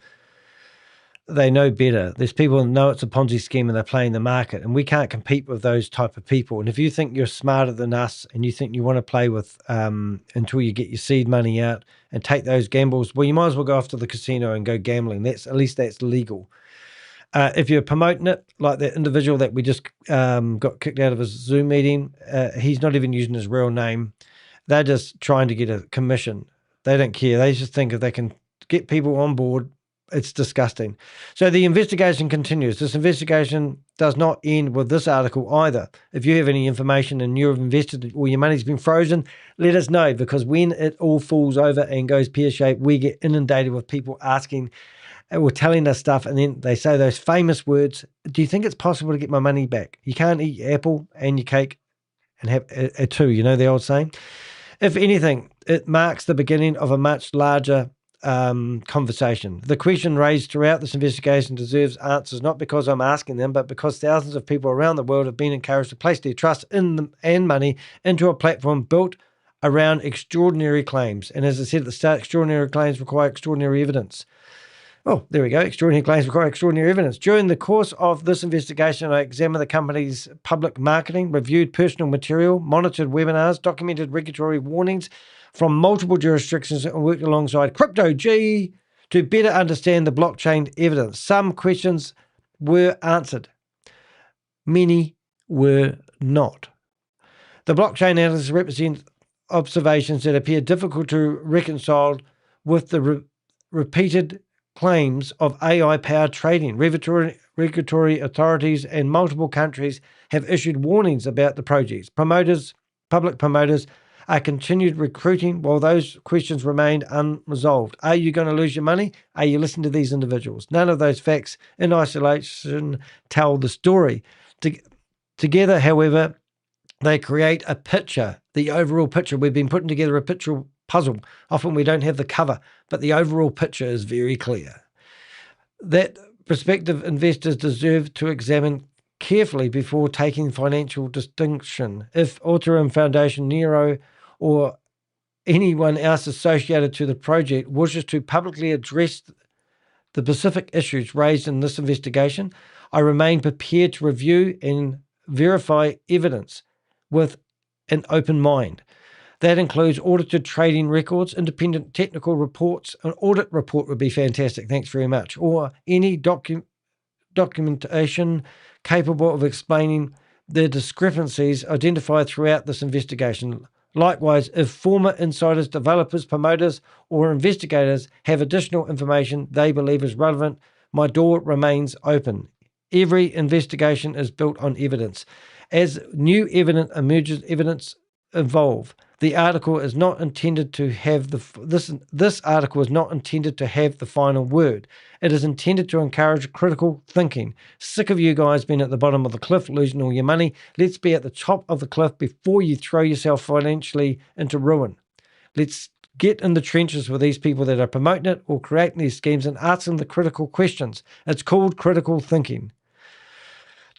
they know better. There's people who know it's a Ponzi scheme and they're playing the market, and we can't compete with those type of people. And if you think you're smarter than us and you think you want to play with until you get your seed money out and take those gambles, well, you might as well go off to the casino and go gambling. At least that's legal. If you're promoting it, like that individual that we just got kicked out of his Zoom meeting, he's not even using his real name. They're just trying to get a commission. They don't care. They just think if they can get people on board, it's disgusting. So the investigation continues. This investigation does not end with this article either. If you have any information and you've invested or your money's been frozen, let us know, because when it all falls over and goes pear-shaped, we get inundated with people asking or telling us stuff, and then they say those famous words, do you think it's possible to get my money back? You can't eat your apple and your cake and have a two, you know the old saying? If anything, it marks the beginning of a much larger conversation. The question raised throughout this investigation deserves answers, not because I'm asking them, but because thousands of people around the world have been encouraged to place their trust in them and money into a platform built around extraordinary claims. And as I said at the start, extraordinary claims require extraordinary evidence. Oh, there we go. Extraordinary claims require extraordinary evidence. During the course of this investigation, I examined the company's public marketing, reviewed personal material, monitored webinars, documented regulatory warnings from multiple jurisdictions, and worked alongside CryptoG to better understand the blockchain evidence. Some questions were answered. Many were not. The blockchain analysis represents observations that appear difficult to reconcile with the repeated claims of AI-powered trading. Regulatory authorities in multiple countries have issued warnings about the projects. Public promoters are continued recruiting while those questions remain unresolved. Are you going to lose your money? Are you listening to these individuals? None of those facts in isolation tell the story. Together, however, they create a picture, the overall picture. We've been putting together a picture puzzle. Often we don't have the cover, but the overall picture is very clear. That prospective investors deserve to examine carefully before taking financial distinction. If AURUM Foundation, NEYRO, or anyone else associated to the project wishes to publicly address the specific issues raised in this investigation, I remain prepared to review and verify evidence with an open mind. That includes audited trading records, independent technical reports. An audit report would be fantastic, thanks very much, or any documentation capable of explaining the discrepancies identified throughout this investigation. Likewise, if former insiders, developers, promoters, or investigators have additional information they believe is relevant, my door remains open. Every investigation is built on evidence. As new evidence evolve, the article is not intended to have this article is not intended to have the final word. It is intended to encourage critical thinking. Sick of you guys being at the bottom of the cliff, losing all your money. Let's be at the top of the cliff before you throw yourself financially into ruin. Let's get in the trenches with these people that are promoting it or creating these schemes and ask them the critical questions. It's called critical thinking.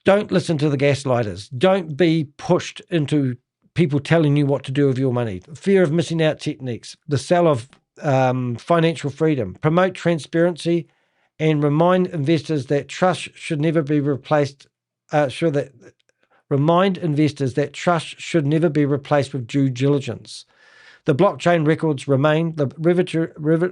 Don't listen to the gaslighters. Don't be pushed into people telling you what to do with your money. Fear of missing out techniques. The sell of financial freedom. Promote transparency and remind investors that trust should never be replaced. Remind investors that trust should never be replaced with due diligence. The blockchain records remain. The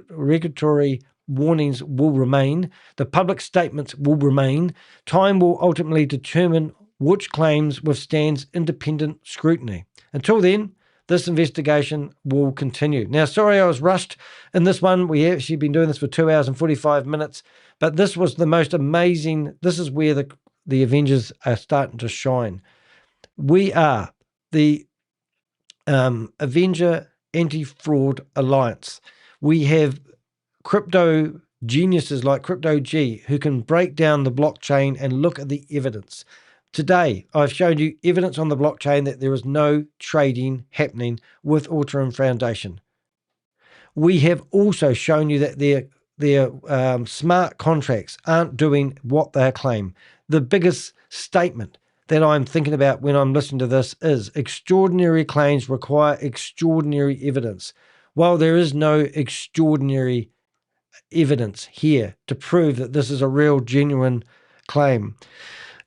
regulatory warnings will remain. The public statements will remain. Time will ultimately determine which claims withstands independent scrutiny. Until then, this investigation will continue. Now, sorry I was rushed in this one. We actually been doing this for 2 hours and 45 minutes, but this was the most amazing. This is where the Avengers are starting to shine. We are the Avenger Anti-Fraud Alliance. We have crypto geniuses like Crypto G who can break down the blockchain and look at the evidence. Today, I've shown you evidence on the blockchain that there is no trading happening with AURUM Foundation. We have also shown you that their smart contracts aren't doing what they claim. The biggest statement that I'm thinking about when I'm listening to this is extraordinary claims require extraordinary evidence. Well, there is no extraordinary evidence here to prove that this is a real, genuine claim.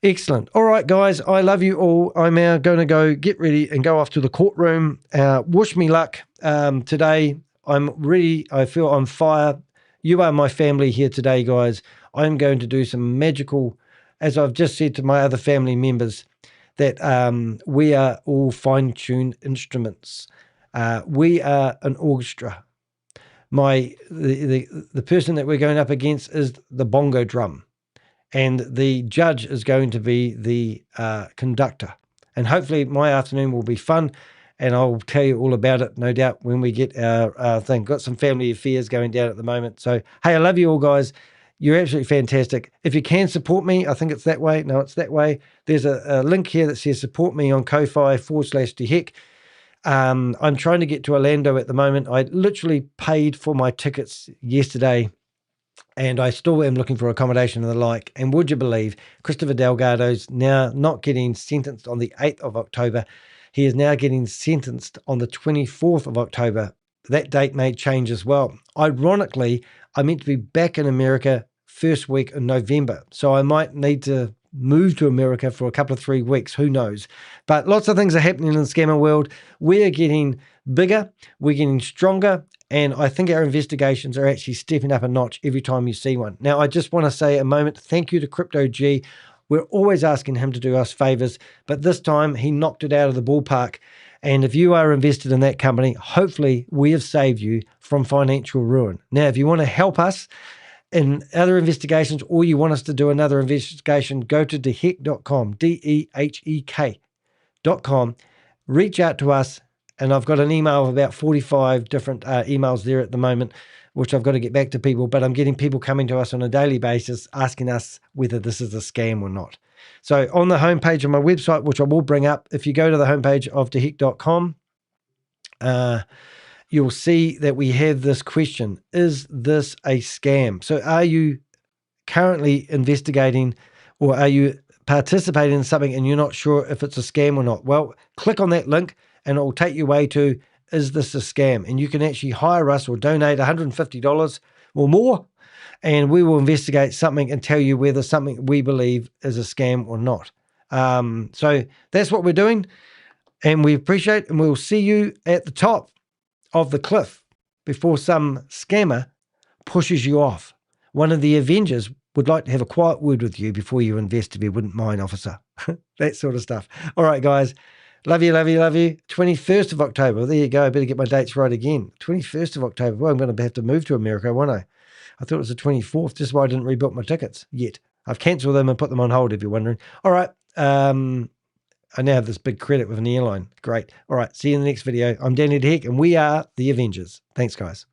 Excellent. All right, guys, I love you all. I'm now going to go get ready and go off to the courtroom. Wish me luck today. I feel on fire. You are my family here today, guys. I'm going to do some magical, as I've just said to my other family members, that we are all fine-tuned instruments. We are an orchestra. The person that we're going up against is the bongo drum. And the judge is going to be the conductor. And hopefully my afternoon will be fun, and I'll tell you all about it, no doubt, when we get our thing. Got some family affairs going down at the moment. So, hey, I love you all, guys. You're absolutely fantastic. If you can support me, I think it's that way. No, it's that way. There's a link here that says support me on Ko-Fi/DeHeck. I'm trying to get to Orlando at the moment. I literally paid for my tickets yesterday, and I still am looking for accommodation and the like. And would you believe Christopher Delgado's now not getting sentenced on the 8th of October. He is now getting sentenced on the 24th of October. That date may change as well. Ironically, I'm meant to be back in America first week in November. So I might need to move to America for a couple of 3 weeks. Who knows? But lots of things are happening in the scammer world. We're getting bigger. We're getting stronger. And I think our investigations are actually stepping up a notch every time you see one. Now, I just want to say a moment, thank you to Crypto G. We're always asking him to do us favors, but this time he knocked it out of the ballpark. And if you are invested in that company, hopefully we have saved you from financial ruin. Now, if you want to help us in other investigations, or you want us to do another investigation, go to DeHeck.com, DEHEK.com. Reach out to us. And I've got an email of about 45 different emails there at the moment, which I've got to get back to people. But I'm getting people coming to us on a daily basis asking us whether this is a scam or not. So on the homepage of my website, which I will bring up, if you go to the homepage of DeHeck.com, you'll see that we have this question. Is this a scam? So are you currently investigating, or are you participating in something and you're not sure if it's a scam or not? Well, click on that link and it will take you away to, is this a scam? And you can actually hire us or donate $150 or more, and we will investigate something and tell you whether something we believe is a scam or not. So that's what we're doing, and we appreciate, and we'll see you at the top of the cliff before some scammer pushes you off. One of the Avengers would like to have a quiet word with you before you invest, if you wouldn't mind, officer. That sort of stuff. All right, guys. Love you, love you, love you. 21st of October. There you go. I better get my dates right again. 21st of October. Well, I'm going to have to move to America, won't I? I thought it was the 24th, just why I didn't rebook my tickets yet. I've cancelled them and put them on hold, if you're wondering. All right. I now have this big credit with an airline. Great. All right. See you in the next video. I'm Danny the Heck, and we are the Avengers. Thanks, guys.